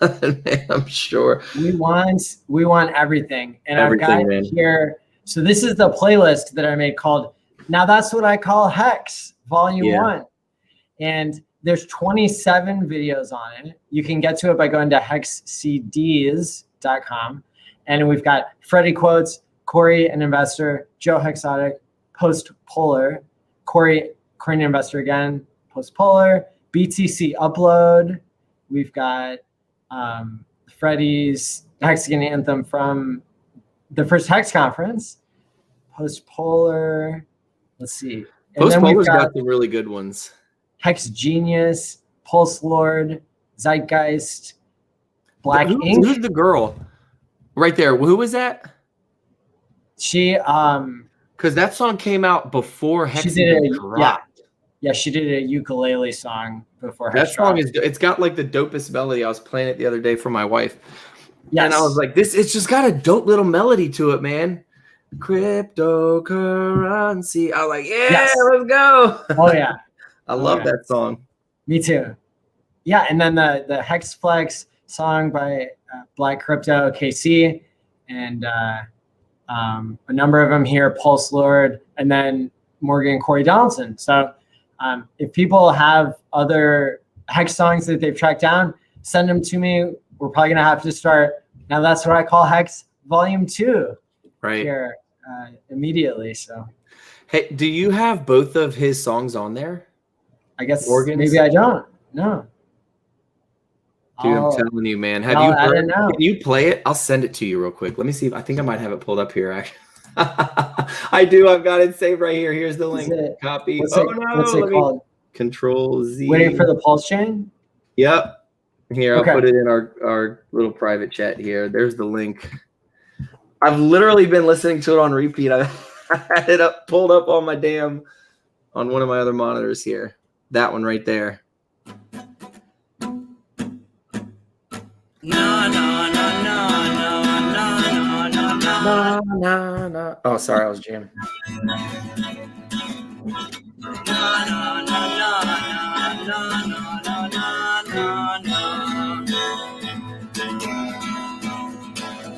Man, I'm sure. We want everything. And I've got man. here. So this is the playlist that I made called Now That's What I Call Hex, Volume 1. And there's 27 videos on it. You can get to it by going to hexcds.com. And we've got FreddieQuotes, Corey, an investor, Joe Hexotic, Post Polar, Corey, an investor again, Post Polar, BTC Upload. We've got Freddie's Hexagon Anthem from the first Hex conference. Post Polar. Let's see. Post Polar's got the really good ones. Hex Genius, Pulse Lord, Zeitgeist, Black Ink. Who's the girl? Right there. Who was that? She because that song came out before Hexagon dropped. Yeah, she did a ukulele song before that song it's got like the dopest melody. I was playing it the other day for my wife. Yes. And I was like, it's just got a dope little melody to it, man. Cryptocurrency. I was like, let's go. Oh yeah. I love that song. Me too. Yeah, and then the Hex Flex song by Black Crypto KC, and a number of them here, Pulse Lord, and then Morgan and Corey Donaldson. So if people have other Hex songs that they've tracked down, send them to me. We're probably gonna have to start. Now That's What I Call Hex Volume 2 here immediately. So, hey, do you have both of his songs on there? I guess Morgan's? maybe I don't. No. Dude, I'm telling you, man. Have you heard? Can you play it? I'll send it to you real quick. Let me see. I think I might have it pulled up here. Actually, I do. I've got it saved right here. Here's the link. Copy. What's it called? Control Z. Waiting for the pulse chain. Yep. Here, I'll put it in our little private chat here. There's the link. I've literally been listening to it on repeat. I had it pulled up on my on one of my other monitors here. That one right there. No. Oh, sorry, I was jamming.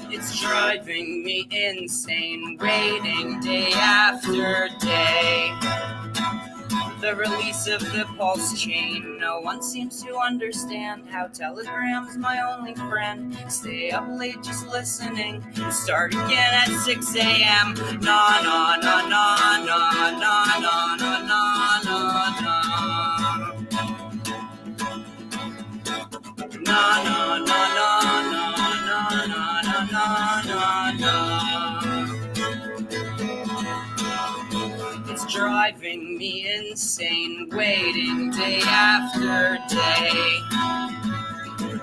It's driving me insane, waiting day after day. The release of the pulse chain. No one seems to understand how Telegram's my only friend. Stay up late just listening and start again at 6 a.m. Na na na na na na na na na na na. Na na na na na na na na na na. It's driving me insane, waiting day after day.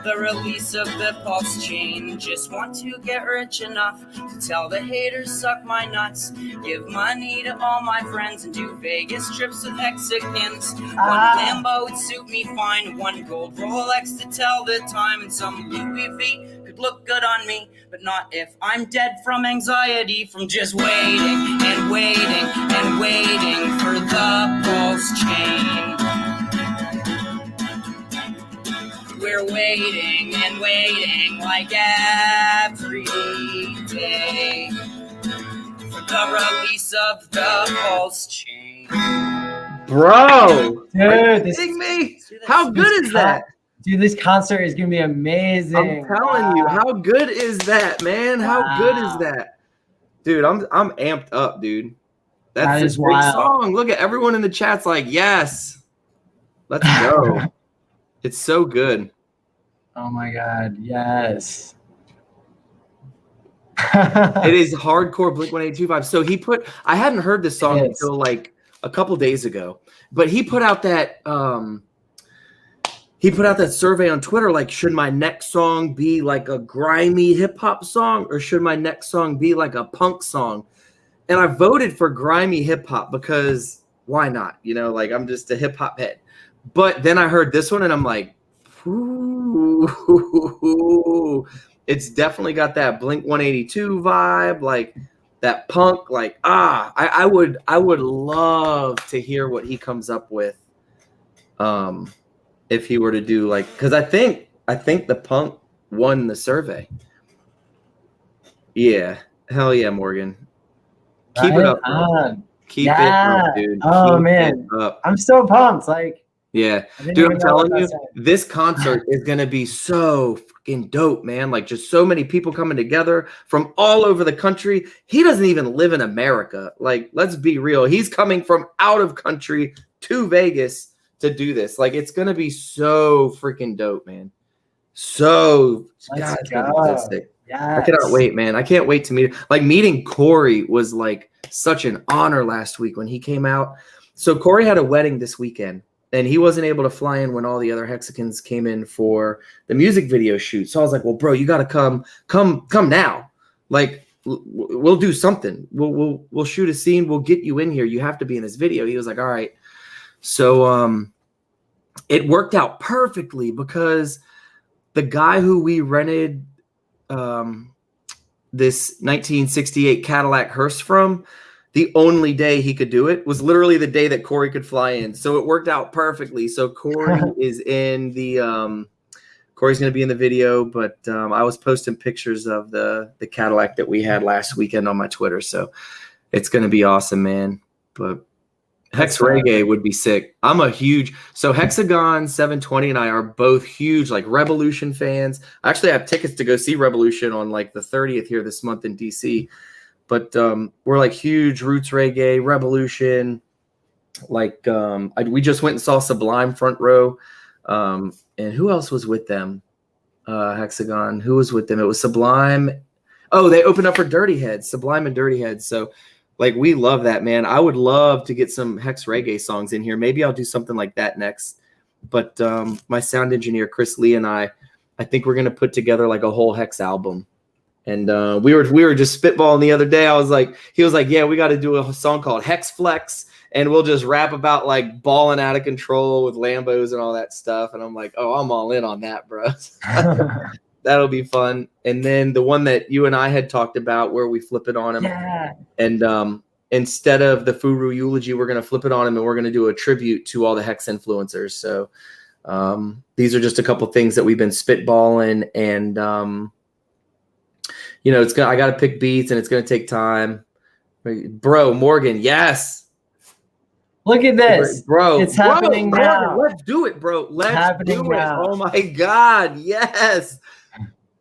The release of the pulse chain. Just want to get rich enough to tell the haters suck my nuts. Give money to all my friends and do Vegas trips with Hexagons. One Lambo would suit me fine. One gold Rolex to tell the time. And some Louis V could look good on me, but not if I'm dead from anxiety, from just waiting and waiting and waiting for the pulse chain. We're waiting and waiting like every day for the release of the pulse chain. Bro, dude, are you kidding me? How good is that? Dude, this concert is gonna be amazing. I'm telling you, how good is that, man? How good is that? Dude, I'm amped up, dude. That's a great song. Look at everyone in the chat's like, yes. Let's go. It's so good. Oh my God, yes. It is hardcore Blink-182 So I hadn't heard this song until like a couple days ago, but he put out that he put out that survey on Twitter, like, should my next song be like a grimy hip hop song or should my next song be like a punk song? And I voted for grimy hip hop because why not? You know, like I'm just a hip hop head. But then I heard this one and I'm like, ooh, it's definitely got that Blink 182 vibe, like that punk, like I would love to hear what he comes up with. If he were to do like, because I think the punk won the survey. Yeah, hell yeah, Morgan. Keep it up, bro. Keep it up, dude. Oh Keep man, it up. I'm so pumped. Like, yeah, didn't dude, even I'm know telling what you, that this concert is gonna be so freaking dope, man. Like, just so many people coming together from all over the country. He doesn't even live in America. Like, let's be real. He's coming from out of country to Vegas to do this. Like, it's gonna be so freaking dope, man. So, God, it's gonna be so sick. I cannot wait, man. I can't wait to meet. Like, meeting Corey was like such an honor last week when he came out. So Corey had a wedding this weekend, and he wasn't able to fly in when all the other Hexicans came in for the music video shoot. So I was like, well, bro, you got to come now. Like, we'll do something. We'll shoot a scene. We'll get you in here. You have to be in this video. He was like, all right. So it worked out perfectly because the guy who we rented this 1968 Cadillac hearse from, the only day he could do it was literally the day that Corey could fly in. So it worked out perfectly. So Corey is in the Corey's going to be in the video, but I was posting pictures of the Cadillac that we had last weekend on my Twitter. So it's going to be awesome, man. But Hex Reggae would be sick. I'm a huge, so Hexagon 720 and I are both huge like Revolution fans. I actually have tickets to go see Revolution on like the 30th here this month in DC. But we're like huge Roots Reggae, Revolution. Like we just went and saw Sublime front row. And who else was with them? Hexagon. Who was with them? It was Sublime. Oh, they opened up for Dirty Heads, Sublime and Dirty Heads. So like, we love that, man. I would love to get some Hex Reggae songs in here. Maybe I'll do something like that next. But my sound engineer, Chris Lee, and I think we're going to put together like a whole Hex album. And we were just spitballing the other day. He was like, yeah, we got to do a song called Hex Flex. And we'll just rap about like balling out of control with Lambos and all that stuff. And I'm like, oh, I'm all in on that, bro. That'll be fun. And then the one that you and I had talked about where we flip it on him. Yeah. And instead of the Furu eulogy, we're going to flip it on him and we're going to do a tribute to all the Hex influencers. So these are just a couple things that we've been spitballing. And, you know, I got to pick beats and it's going to take time. Bro, Morgan, yes. Look at this. Bro. It's happening now. Let's do it, bro. Let's do it. Oh, my God. Yes.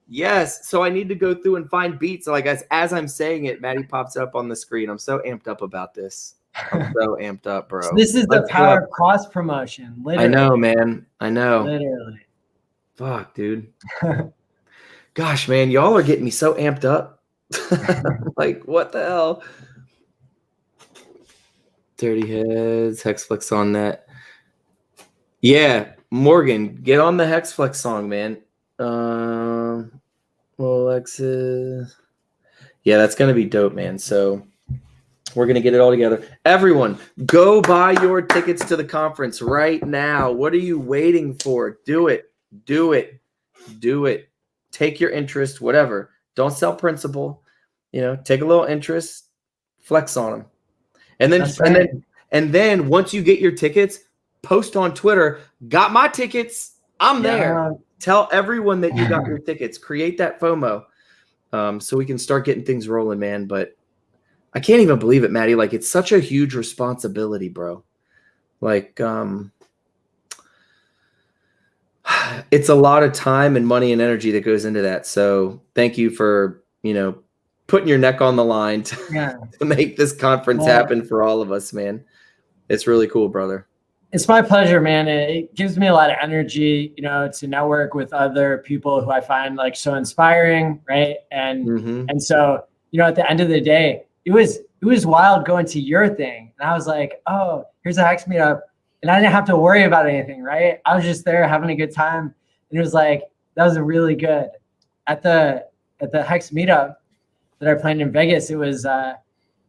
Yes. So I need to go through and find beats. Like as I'm saying it, Maddie pops up on the screen. I'm so amped up about this. I'm so amped up, bro. So this is the power of cross promotion. Literally. I know, man. I know. Literally. Fuck, dude. Gosh, man, y'all are getting me so amped up. Like, what the hell? Dirty Heads, Hexflex on that. Yeah, Morgan, get on the Hexflex song, man. Alexis. Yeah, that's going to be dope, man. So we're going to get it all together. Everyone, go buy your tickets to the conference right now. What are you waiting for? Do it. Do it. Do it. Take your interest, whatever. Don't sell principal. You know, take a little interest, flex on them. And then once you get your tickets, post on Twitter, got my tickets. I'm there. Tell everyone that you got your tickets. Create that FOMO so we can start getting things rolling, man. But I can't even believe it, Maddie. Like, it's such a huge responsibility, bro. Like, it's a lot of time and money and energy that goes into that. So thank you for, you know, putting your neck on the line to make this conference happen for all of us, man. It's really cool, brother. It's my pleasure, man. It gives me a lot of energy, you know, to network with other people who I find like so inspiring, right? And and so, you know, at the end of the day, it was wild going to your thing, and I was like, oh, here's a Hex meetup, and I didn't have to worry about anything, right? I was just there having a good time. And it was like, that was really good. At the HEX meetup that I planned in Vegas, it was, I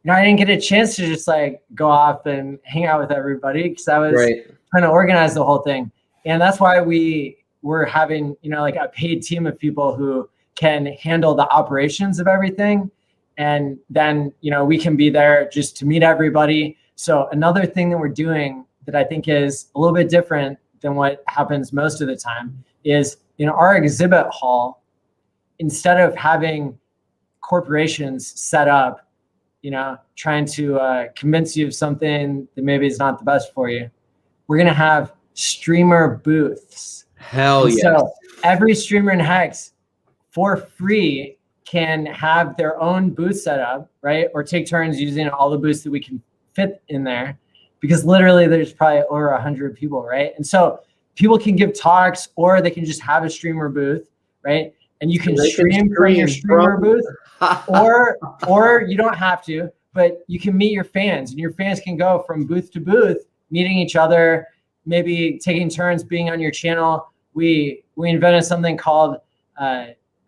didn't get a chance to just like go off and hang out with everybody because I was trying to organize the whole thing. And that's why we were having, like a paid team of people who can handle the operations of everything. And then, we can be there just to meet everybody. So another thing that we're doing that I think is a little bit different than what happens most of the time is in our exhibit hall, instead of having corporations set up, trying to convince you of something that maybe is not the best for you, we're going to have streamer booths. Hell yeah. So every streamer in HEX for free can have their own booth set up, right? Or take turns using all the booths that we can fit in there, because literally there's probably over 100 people, right? And so people can give talks, or they can just have a streamer booth, right? And you can stream from your streamer booth, or you don't have to, but you can meet your fans, and your fans can go from booth to booth, meeting each other, maybe taking turns being on your channel. We invented something called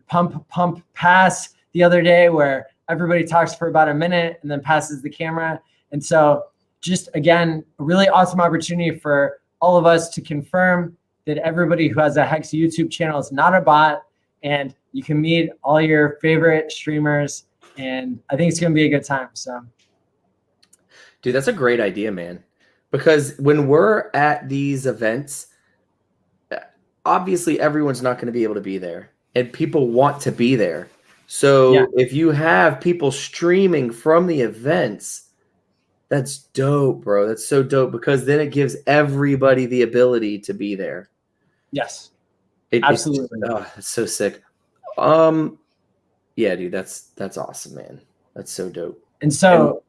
pump pass the other day, where everybody talks for about a minute and then passes the camera. And so just, again, a really awesome opportunity for all of us to confirm that everybody who has a HEX YouTube channel is not a bot, and you can meet all your favorite streamers. And I think it's going to be a good time. So, dude, that's a great idea, man. Because when we're at these events, obviously everyone's not going to be able to be there, and people want to be there. So if you have people streaming from the events, that's dope, bro. That's so dope, because then it gives everybody the ability to be there. Yes, absolutely. It's so sick. Yeah, dude, that's awesome, man. That's so dope. And so,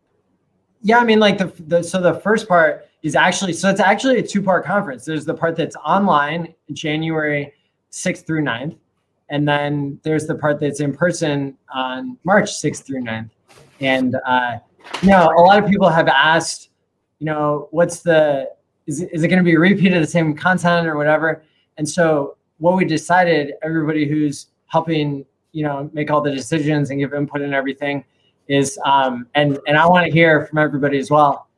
yeah, I mean, like the first part is actually, so it's actually a 2-part conference. There's the part that's online, January 6th through 9th. And then there's the part that's in person on March 6th through 9th. And, a lot of people have asked, what's is it going to be a repeat of the same content or whatever? And so what we decided, everybody who's helping, make all the decisions and give input and everything is, and I want to hear from everybody as well.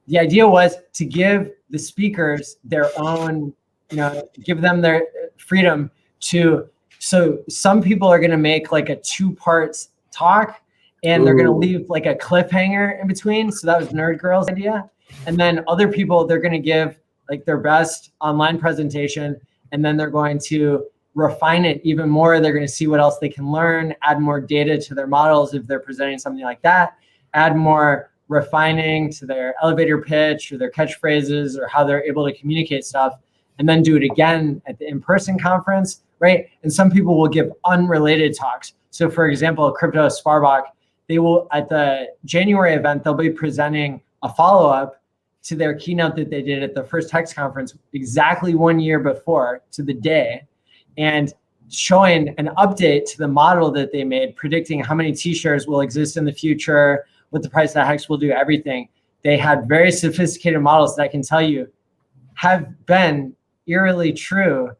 The idea was to give the speakers their own, give them their freedom to, so some people are going to make like a 2-part talk, and they're going to leave like a cliffhanger in between. So that was Nerd Girl's idea. And then other people, they're going to give like their best online presentation, and then they're going to refine it even more. They're going to see what else they can learn, add more data to their models if they're presenting something like that, add more refining to their elevator pitch or their catchphrases or how they're able to communicate stuff, and then do it again at the in-person conference, right? And some people will give unrelated talks. So for example, Kryptosparbach, they will, at the January event, they'll be presenting a follow-up to their keynote that they did at the first HEX conference exactly 1 year before, to the day, and showing an update to the model that they made, predicting how many T-shares will exist in the future, what the price of HEX will do, everything. They had very sophisticated models that I can tell you have been eerily true.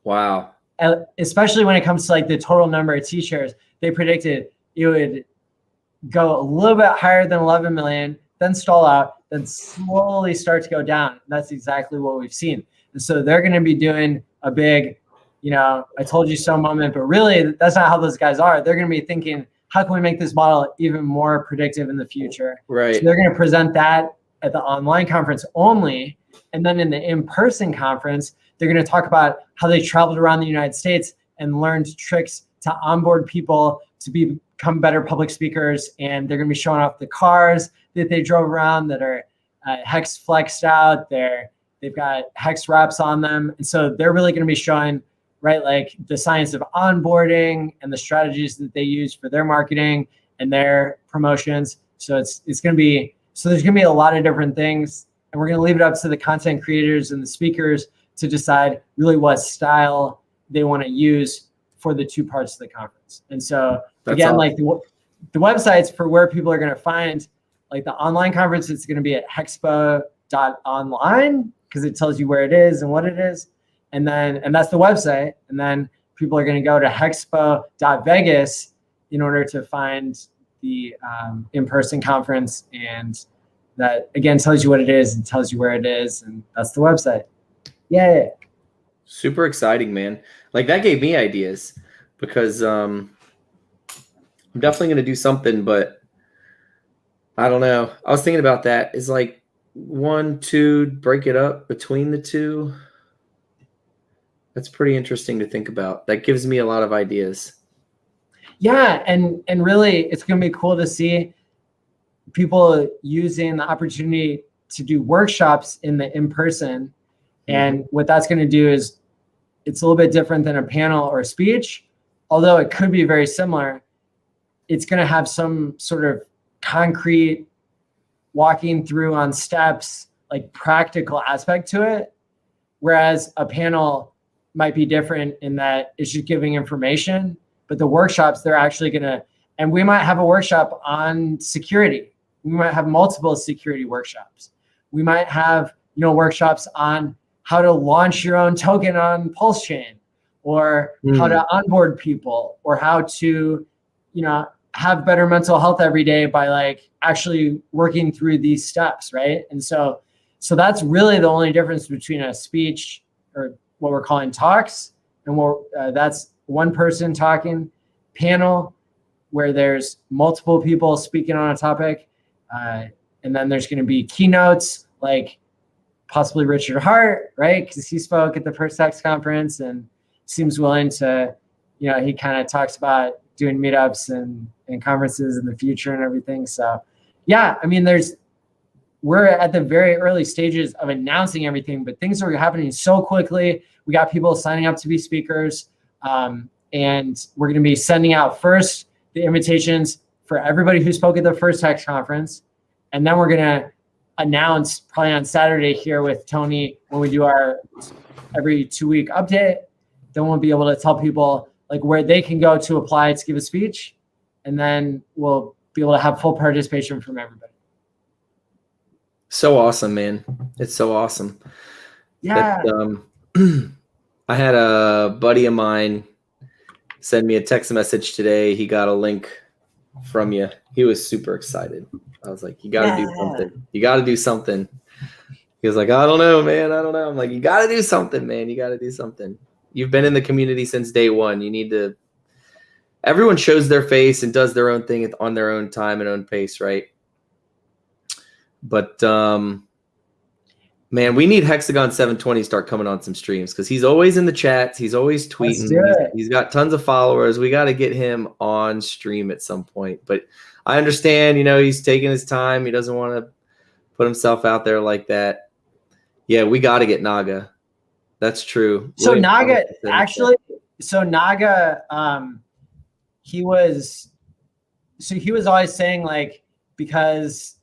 Wow. Especially when it comes to like the total number of T-shares. They predicted it would go a little bit higher than 11 million, then stall out, then slowly start to go down. That's exactly what we've seen. And so they're going to be doing a big, I told you so moment, but really that's not how those guys are. They're going to be thinking, how can we make this model even more predictive in the future? Right. So they're going to present that at the online conference only. And then in the in-person conference, they're going to talk about how they traveled around the United States and learned tricks to onboard people to become better public speakers. And they're going to be showing off the cars that they drove around that are HEX flexed out. They've got HEX wraps on them. And so they're really going to be showing, right, like the science of onboarding and the strategies that they use for their marketing and their promotions. So it's going to be, so there's going to be a lot of different things, and we're going to leave it up to the content creators and the speakers to decide really what style they want to use for the 2 parts of the conference. And so again, awesome. Like the websites for where people are going to find like the online conference, it's going to be at hexpo.com/HEX. .online because it tells you where it is and what it is. And that's the website. And then people are going to go to hexpo.vegas in order to find the in-person conference. And that, again, tells you what it is and tells you where it is. And that's the website. Yay. Super exciting, man. Like, that gave me ideas because I'm definitely going to do something, but I don't know. I was thinking about that. Is like 1, 2, break it up between the two. That's pretty interesting to think about. That gives me a lot of ideas. Yeah, and really, it's going to be cool to see people using the opportunity to do workshops in the in-person. And what that's going to do is it's a little bit different than a panel or a speech, although it could be very similar. It's going to have some sort of concrete walking through on steps, like practical aspect to it. Whereas a panel might be different in that it's just giving information, but the workshops, they're actually going to, and we might have a workshop on security. We might have multiple security workshops. We might have, workshops on how to launch your own token on Pulse Chain, or how to onboard people, or how to, have better mental health every day by like actually working through these steps, right? And so that's really the only difference between a speech, or what we're calling talks, and that's one person talking, panel where there's multiple people speaking on a topic, and then there's going to be keynotes like possibly Richard Hart, right? Because he spoke at the first HEX conference and seems willing to, he kind of talks about doing meetups and conferences in the future and everything. So yeah, I mean, we're at the very early stages of announcing everything, but things are happening so quickly. We got people signing up to be speakers, and we're going to be sending out first the invitations for everybody who spoke at the first HEX conference. And then we're going to announce probably on Saturday here with Tony when we do our every 2-week update. Then we'll be able to tell people like where they can go to apply to give a speech. And then we'll be able to have full participation from everybody. So awesome, man. It's so awesome. Yeah. I had a buddy of mine send me a text message today. He got a link from you. He was super excited. I was like, you got to do something. You got to do something. He was like, I don't know, man. I don't know. I'm like, you got to do something, man. You got to do something. You've been in the community since day one. You need to, everyone shows their face and does their own thing on their own time and own pace, right? But, man, we need Hexagon 720 to start coming on some streams because he's always in the chats. He's always tweeting. He's got tons of followers. We got to get him on stream at some point. But I understand, he's taking his time. He doesn't want to put himself out there like that. Yeah, we got to get Naga. That's true. So Naga, actually, he was always saying like, because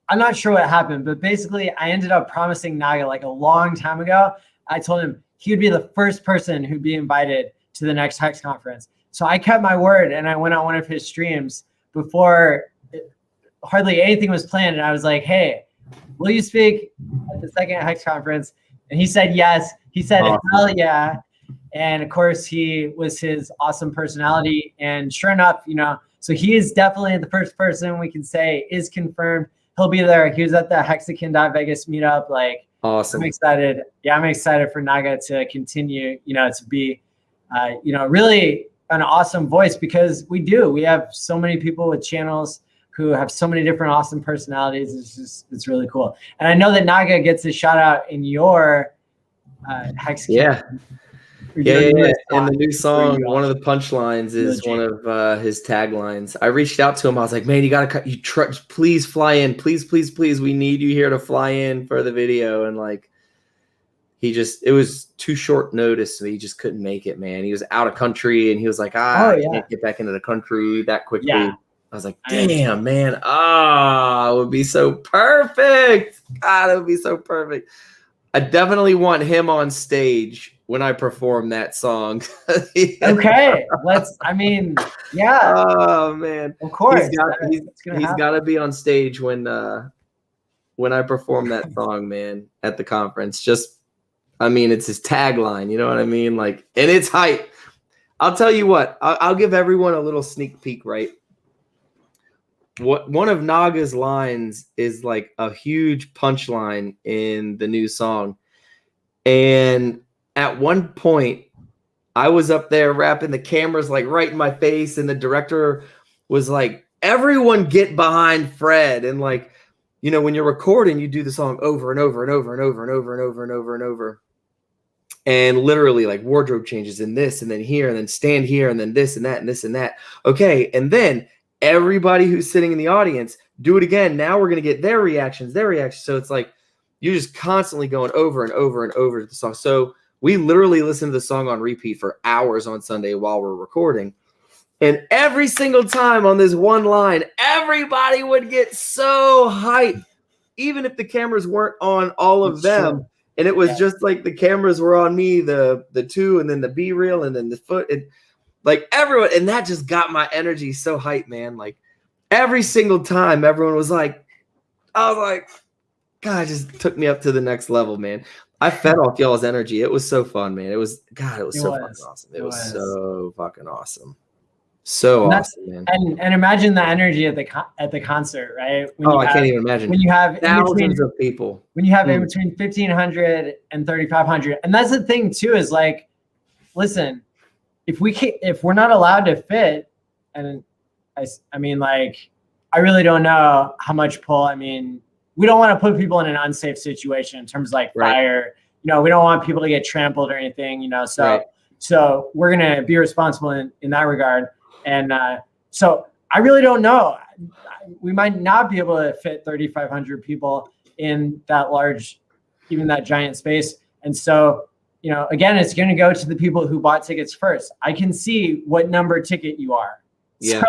I'm not sure what happened, but basically I ended up promising Naga like a long time ago. I told him he would be the first person who'd be invited to the next HEX conference. So I kept my word and I went on one of his streams before hardly anything was planned. And I was like, hey, will you speak at the second HEX conference? And he said yes. He said, hell yeah. And of course, he was his awesome personality. And sure enough, so he is definitely the first person we can say is confirmed. He'll be there. He was at the Hexagon.Vegas meetup. Like, awesome. I'm excited. Yeah, I'm excited for Naga to continue, to be, really an awesome voice because we have so many people with channels who have so many different awesome personalities. It's really cool. And I know that Naga gets a shout out in your Hex. Yeah. And the new song, one of the punchlines is one of his taglines. I reached out to him. I was like, man, you got to please fly in. Please, please, please. We need you here to fly in for the video. And like, it was too short notice. So he just couldn't make it, man. He was out of country and he was like, I can't get back into the country that quickly. Yeah. I was like, damn, man. It would be so perfect. God, it would be so perfect. I definitely want him on stage when I perform that song. Okay. Yeah. Oh, man. Of course. He's got to be on stage when when I performed that song, man, at the conference. Just, I mean, it's his tagline, you know what I mean? Like, and it's hype. I'll tell you what, I'll give everyone a little sneak peek, right? One of Naga's lines is like a huge punchline in the new song. And at one point, I was up there rapping, the camera's like right in my face, and the director was like, everyone get behind Fred. And like, you know, when you're recording, you do the song over and over and over and over and over and over and over and over. And literally like wardrobe changes in this and then here and then stand here and then this and that and this and that. Okay. And then everybody who's sitting in the audience, do it again. Now we're going to get their reactions. So it's like, you're just constantly going over and over and over to the song. So we literally listen to the song on repeat for hours on Sunday while we're recording. And every single time on this one line, everybody would get so hyped, even if the cameras weren't on all of them. True. And it was just like the cameras were on me, the two, and then the B reel, and then the foot, and like everyone. And that just got my energy so hyped, man. Like every single time, everyone was like, I was like, God, it just took me up to the next level, man. I fed off y'all's energy. It was so fun, man. It was fucking awesome. It was so fucking awesome. So awesome, man. And imagine the energy at the concert, right? I can't even imagine. When you have thousands of people. When you have in between 1,500 and 3,500. And that's the thing too, is like, listen, if we're not allowed to fit, and I mean, like, I really don't know how much pull. I mean, we don't want to put people in an unsafe situation in terms of like fire. You know, we don't want people to get trampled or anything, you know, so we're going to be responsible in that regard. And so I really don't know. We might not be able to fit 3,500 people in that large, even that giant space. And so, you know, again, it's going to go to the people who bought tickets first. I can see what number ticket you are. Yeah.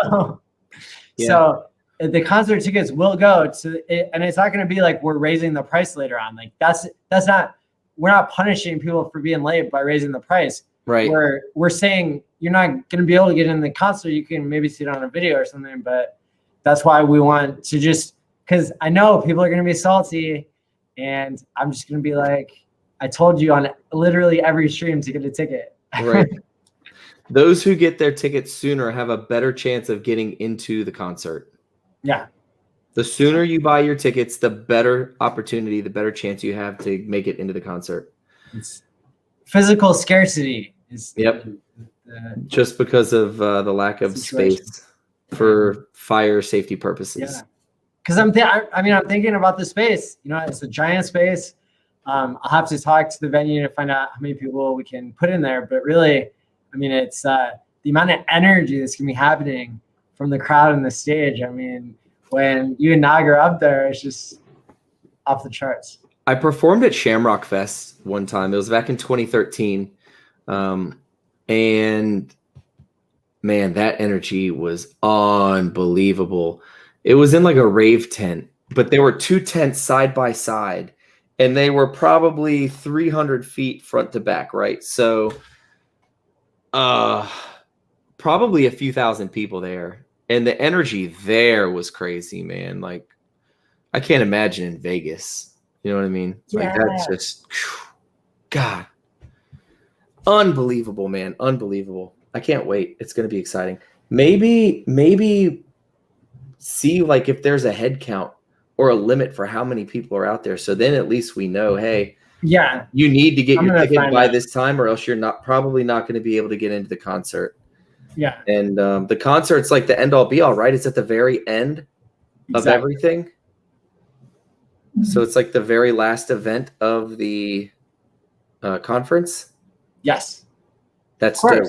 So the concert tickets will go to it, and it's not going to be like we're raising the price later on. Like that's not, we're not punishing people for being late by raising the price. Right. We're saying you're not going to be able to get in the concert. You can maybe see it on a video or something, but that's why we want to just, because I know people are going to be salty, and I'm just going to be like, I told you on literally every stream to get a ticket. Right. Those who get their tickets sooner have a better chance of getting into the concert. Yeah. The sooner you buy your tickets, the better opportunity, the better chance you have to make it into the concert. It's physical scarcity. Just because of the lack of space for fire safety purposes. Yeah. Because I'm thinking about the space. You know, it's a giant space. I'll have to talk to the venue to find out how many people we can put in there. But really, I mean, it's the amount of energy that's gonna be happening from the crowd and the stage. I mean, when you and Naga are up there, it's just off the charts. I performed at Shamrock Fest one time. It was back in 2013. And man, that energy was unbelievable. It was in like a rave tent, but there were two tents side by side, and they were probably 300 feet front to back, right? So probably a few thousand people there. And the energy there was crazy, man. Like, I can't imagine in Vegas. You know what I mean? Yeah. Like, that's just, God. Unbelievable, man. Unbelievable. I can't wait. It's going to be exciting. Maybe see like if there's a head count or a limit for how many people are out there. So then at least we know, hey, yeah, you need to get your ticket by this time, or else you're probably not going to be able to get into the concert. Yeah. And the concert's like the end all be all, right? It's at the very end of everything. So it's like the very last event of the conference. Yes. That's dope.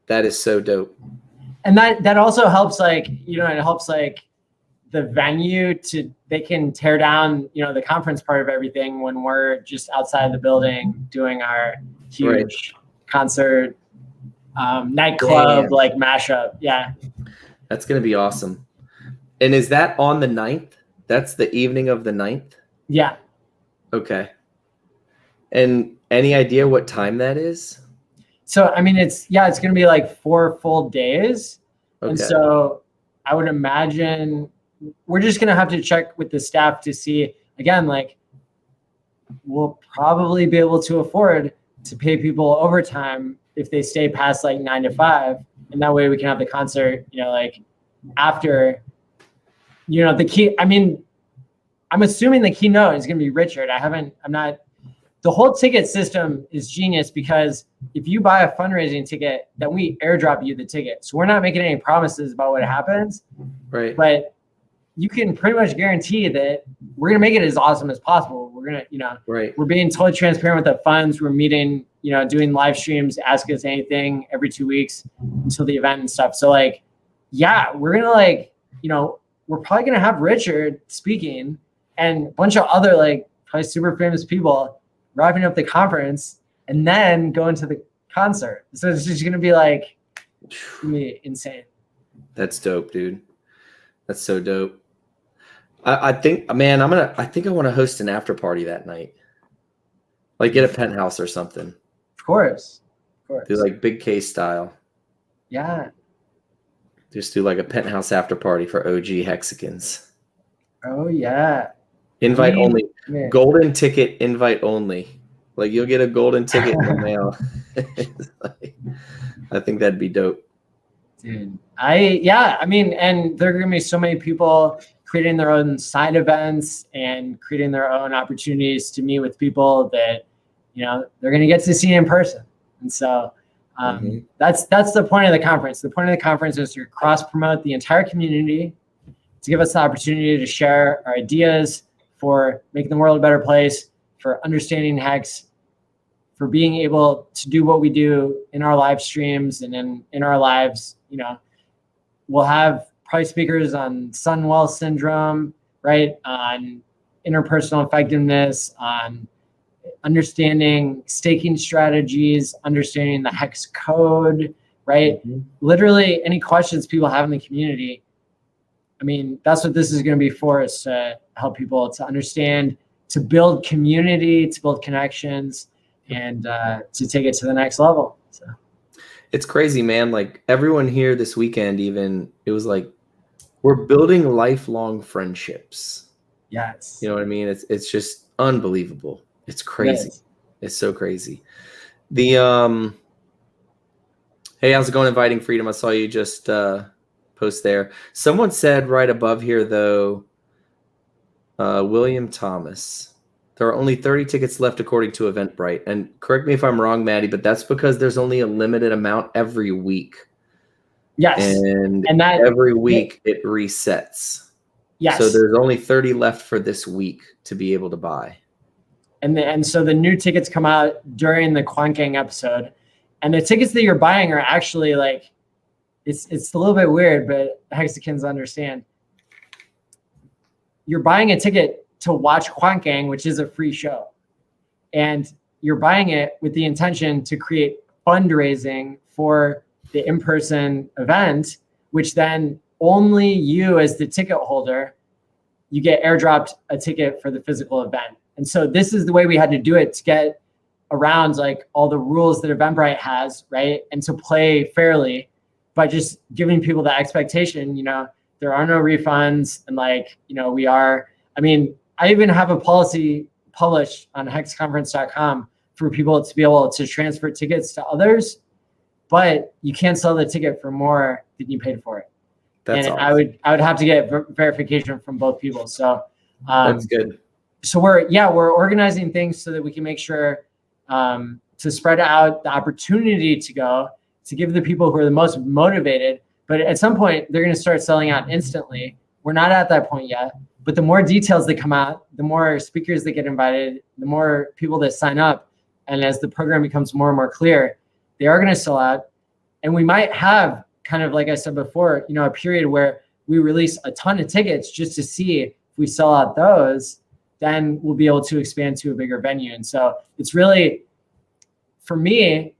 That is so dope. And that also helps, like, you know, it helps like the venue they can tear down, you know, the conference part of everything when we're just outside the building doing our huge concert, nightclub, like mashup. Yeah. That's going to be awesome. And is that on the 9th? That's the evening of the 9th? Yeah. Okay. And any idea what time that is? So, I mean, it's going to be like 4 full days. Okay. And so I would imagine we're just going to have to check with the staff to see again, like we'll probably be able to afford to pay people overtime if they stay past like 9 to 5. And that way we can have the concert, you know, like after, you know, the key, I mean, I'm assuming the keynote is going to be Richard. The whole ticket system is genius because if you buy a fundraising ticket, then we airdrop you the ticket. So we're not making any promises about what happens. Right. But you can pretty much guarantee that we're going to make it as awesome as possible. We're going to, you know, right. We're being totally transparent with the funds. We're meeting, you know, doing live streams, ask us anything every 2 weeks until the event and stuff. So like, yeah, we're going to like, you know, we're probably going to have Richard speaking and a bunch of other like probably super famous people wrapping up the conference and then going to the concert. So it's just going to be like, insane. That's dope, dude. That's so dope. I think, man, I think I want to host an after party that night. Like get a penthouse or something. Of course. Of course. Do like Big K style. Yeah. Just do like a penthouse after party for OG Hexagons. Oh yeah. Invite only. Yeah. Golden ticket invite only. Like you'll get a golden ticket in the mail. I think that'd be dope. Dude. I mean, and there are gonna be so many people creating their own side events and creating their own opportunities to meet with people that, you know, they're gonna get to see in person. And so that's the point of the conference. The point of the conference is to cross promote the entire community, to give us the opportunity to share our ideas for making the world a better place, for understanding Hex, for being able to do what we do in our live streams and in our lives. You know, we'll have probably speakers on Sunwell syndrome, right? On interpersonal effectiveness, on understanding staking strategies, understanding the Hex code, right? Literally any questions people have in the community. I mean, that's what this is going to be for, is to help people to understand, to build community, to build connections, and to take it to the next level. So it's crazy, man. Like everyone here this weekend, even, it was like, we're building lifelong friendships. Yes. You know what I mean? It's just unbelievable. It's crazy. Yes. It's so crazy. The hey, how's it going? Inviting Freedom. I saw you just post there. Someone said right above here though, William Thomas, there are only 30 tickets left according to Eventbrite. And correct me if I'm wrong, Maddie, but that's because there's only a limited amount every week. Yes. And that every week it resets. Yes. So there's only 30 left for this week to be able to buy. And so the new tickets come out during the Quant Gang episode. And the tickets that you're buying are actually like, it's a little bit weird, but Hexagons understand. You're buying a ticket to watch Quant Gang, which is a free show. And you're buying it with the intention to create fundraising for the in-person event, which then only you as the ticket holder, you get airdropped a ticket for the physical event. And so this is the way we had to do it to get around like all the rules that Eventbrite has, right? And to play fairly by just giving people the expectation, you know, there are no refunds and like, you know, I mean, I even have a policy published on hexconference.com for people to be able to transfer tickets to others, but you can't sell the ticket for more than you paid for it. That's and awesome. I would have to get verification from both people. So that's good. So we're organizing things so that we can make sure to spread out the opportunity to go, to give the people who are the most motivated. But at some point, they're going to start selling out instantly. We're not at that point yet. But the more details that come out, the more speakers that get invited, the more people that sign up. And as the program becomes more and more clear, they are going to sell out. And we might have, kind of like I said before, you know, a period where we release a ton of tickets just to see if we sell out those, then we'll be able to expand to a bigger venue. And so it's really, for me,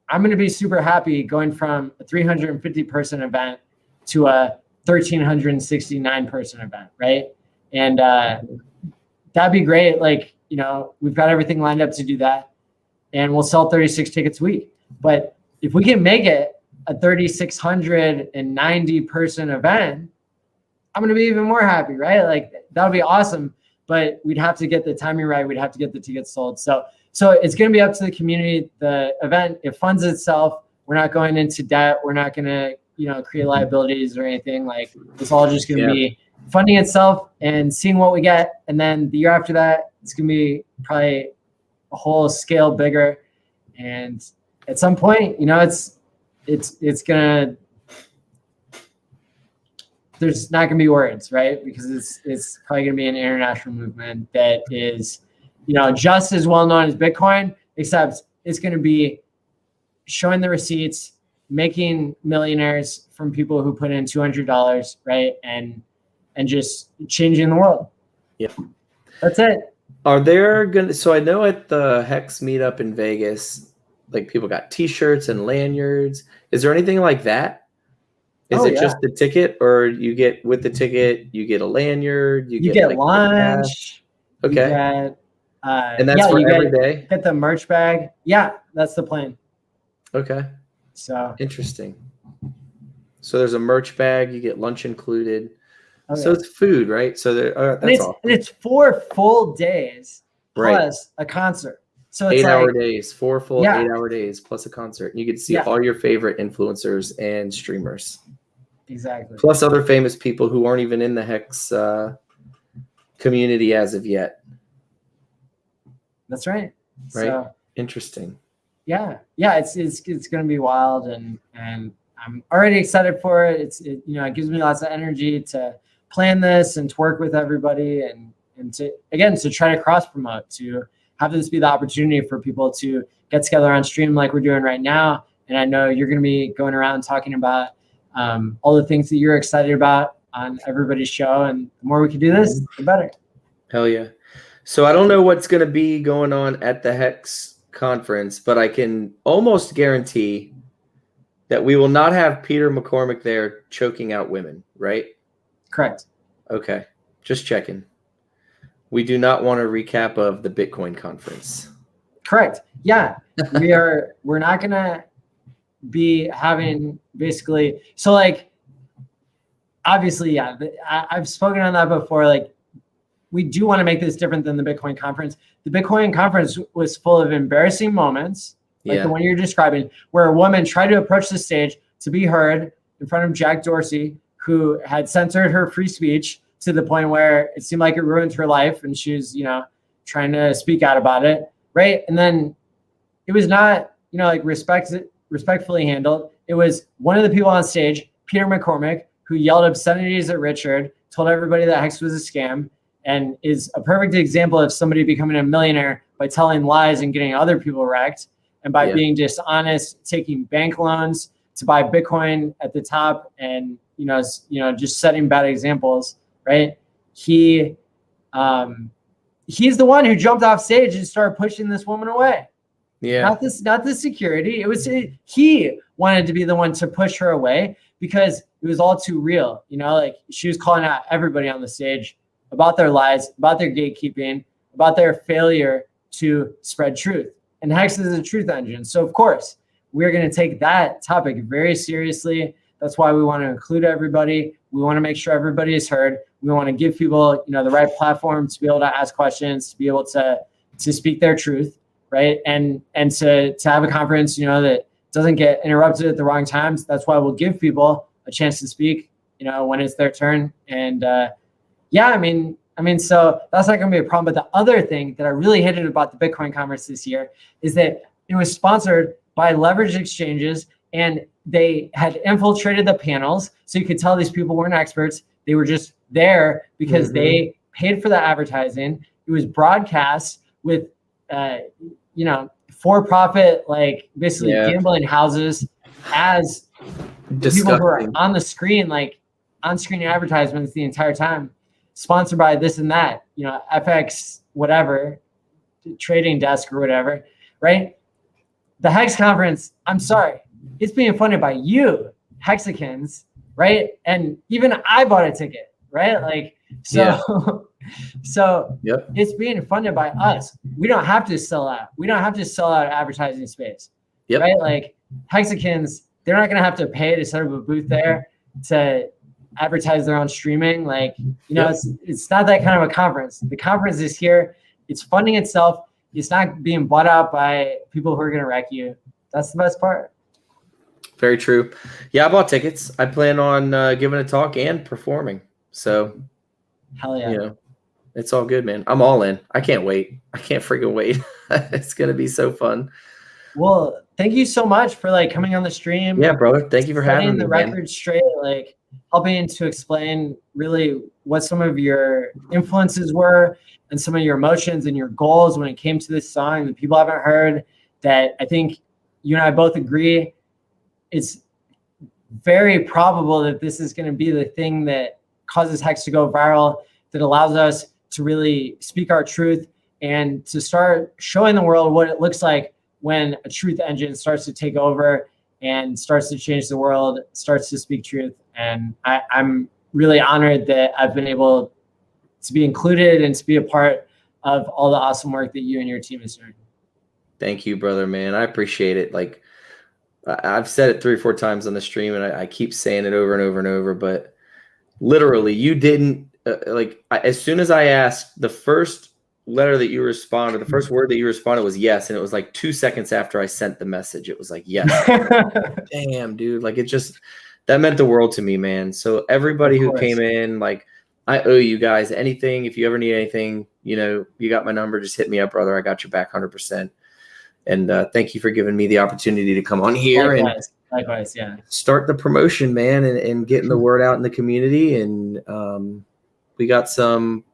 I'm going to be super happy going from a 350 person event to a 1,369 person event, right? And that'd be great. Like, you know, we've got everything lined up to do that, and we'll sell 36 tickets a week. But if we can make it a 3,690 person event, I'm going to be even more happy, right? Like that would be awesome. but we'd have to get the timing right. We'd have to get the tickets sold. So it's going to be up to the community. The event, it funds itself. We're not going into debt. We're not going to, create liabilities or anything. Like, it's all just going to be funding itself and seeing what we get. And then the year after that, it's going to be probably a whole scale bigger. And at some point, it's going to, there's not going to be words, right? Because it's probably going to be an international movement that is, just as well known as Bitcoin, except it's going to be showing the receipts, making millionaires from people who put in $200, right? And just changing the world. Yeah. That's it. Are there gonna, so I know at the HEX meetup in Vegas, like people got t-shirts and lanyards. Is there anything like that? Is it just the ticket, or you get with the ticket, you get a lanyard, you get like lunch. Okay. You get, and that's for every day? Get the merch bag. Yeah, that's the plan. Okay. So interesting. So there's a merch bag, you get lunch included. Okay. So it's food, right? So that's awesome. And it's 4 full days plus a concert. So it's 8-hour days, 4 full 8-hour days plus a concert. And you get to see Yeah. all your favorite influencers and streamers. Exactly. Plus other famous people who aren't even in the HEX community as of yet. That's right. Right. So, interesting. yeah, it's going to be wild, and I'm already excited for it. It gives me lots of energy to plan this and to work with everybody and to try to cross promote, to have this be the opportunity for people to get together on stream like we're doing right now. And I know you're going to be going around talking about all the things that you're excited about on everybody's show, and the more we can do this, the better. Hell yeah. So I don't know what's going to be going on at the HEX conference, but I can almost guarantee that we will not have Peter McCormick there choking out women, right? Correct. Okay. Just checking. We do not want a recap of the Bitcoin conference. Correct. Yeah. We're not going to be having basically, so like, obviously, yeah, I've spoken on that before. Like, we do want to make this different than the Bitcoin conference. The Bitcoin conference was full of embarrassing moments, like the one you're describing, where a woman tried to approach the stage to be heard in front of Jack Dorsey, who had censored her free speech to the point where it seemed like it ruined her life, and she was, trying to speak out about it, right? And then it was not, like respectfully handled. It was one of the people on stage, Peter McCormick, who yelled obscenities at Richard, told everybody that HEX was a scam, and is a perfect example of somebody becoming a millionaire by telling lies and getting other people wrecked, and by being dishonest, taking bank loans to buy Bitcoin at the top, and just setting bad examples, right? He's the one who jumped off stage and started pushing this woman away. Yeah. Not the security. It was he wanted to be the one to push her away because it was all too real. Like, she was calling out everybody on the stage about their lies, about their gatekeeping, about their failure to spread truth. And HEX is a truth engine. So of course, we're going to take that topic very seriously. That's why we want to include everybody. We want to make sure everybody is heard. We want to give people, the right platform to be able to ask questions, to be able to speak their truth, right? And to have a conference, that doesn't get interrupted at the wrong times. That's why we'll give people a chance to speak, when it's their turn. And so that's not going to be a problem. But the other thing that I really hated about the Bitcoin conference this year is that it was sponsored by leveraged exchanges, and they had infiltrated the panels. So you could tell these people weren't experts. They were just there because they paid for the advertising. It was broadcast with, for-profit, like basically gambling houses as people who are on the screen, like on-screen advertisements the entire time, sponsored by this and that, FX, whatever, trading desk or whatever, right? The HEX conference, I'm sorry, it's being funded by you, Hexicans, right? And even I bought a ticket, right? Like, so, it's being funded by us. We don't have to sell out. We don't have to sell out advertising space, right? Like, Hexicans, they're not going to have to pay to set up a booth there to advertise their own streaming. Like, you know, it's not that kind of a conference. The conference is here. It's funding itself. It's not being bought out by people who are going to wreck you. That's the best part. Very true. Yeah, I bought tickets. I plan on giving a talk and performing. So, hell yeah. You know, it's all good, man. I'm all in. I can't wait. I can't freaking wait. It's going to be so fun. Well, thank you so much for like coming on the stream. Yeah, brother. Thank you for having me, the man. record straight, like helping to explain really what some of your influences were and some of your emotions and your goals when it came to this song that people haven't heard, that I think you and I both agree it's very probable that this is going to be the thing that causes Hex to go viral, that allows us to really speak our truth and to start showing the world what it looks like when a truth engine starts to take over and starts to change the world, starts to speak truth. And I'm really honored that I've been able to be included and to be a part of all the awesome work that you and your team is doing. Thank you, brother, man. I appreciate it. Like, I've said it 3 or 4 times on the stream, and I keep saying it over and over and over, but literally you didn't, as soon as I asked, the first letter that you responded, the first word that you responded was yes. And it was like 2 seconds after I sent the message, it was like, yes. Damn, dude. Like, it just, that meant the world to me, man. So everybody who came in, like, I owe you guys anything. If you ever need anything, you know, you got my number, just hit me up, brother. I got your back 100%. And thank you for giving me the opportunity to come on here Likewise, yeah. Start the promotion, man, and getting the word out in the community. And we got some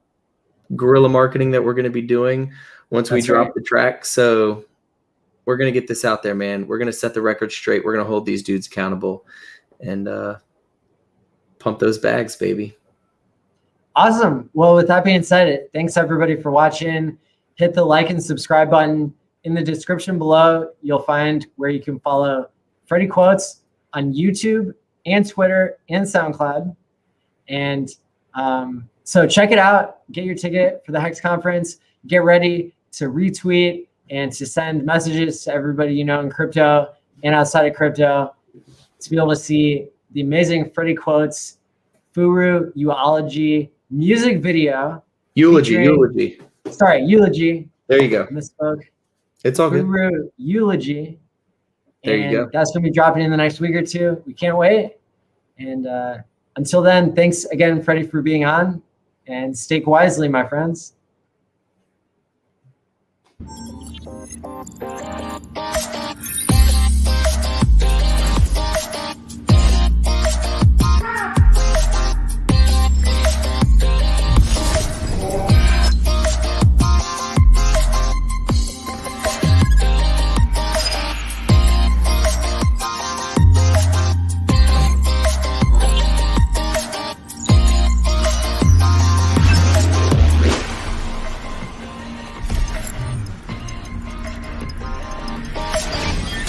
guerrilla marketing that we're going to be doing once we drop the track. So we're going to get this out there, man. We're going to set the record straight. We're going to hold these dudes accountable and pump those bags, baby. Awesome. Well, with that being said, thanks everybody for watching. Hit the like and subscribe button. In the description below, you'll find where you can follow FreddieQuotes on YouTube and Twitter and SoundCloud. And so check it out. Get your ticket for the Hex conference. Get ready to retweet and to send messages to everybody you know in crypto and outside of crypto to be able to see the amazing FreddieQuotes Furu Eulogy music video. Eulogy. Sorry, Eulogy. There you go. Misspoke. It's all good. Furu Eulogy. There you go. That's going to be dropping in the next week or two. We can't wait. And until then, thanks again, Freddie, for being on. And stake wisely, my friends.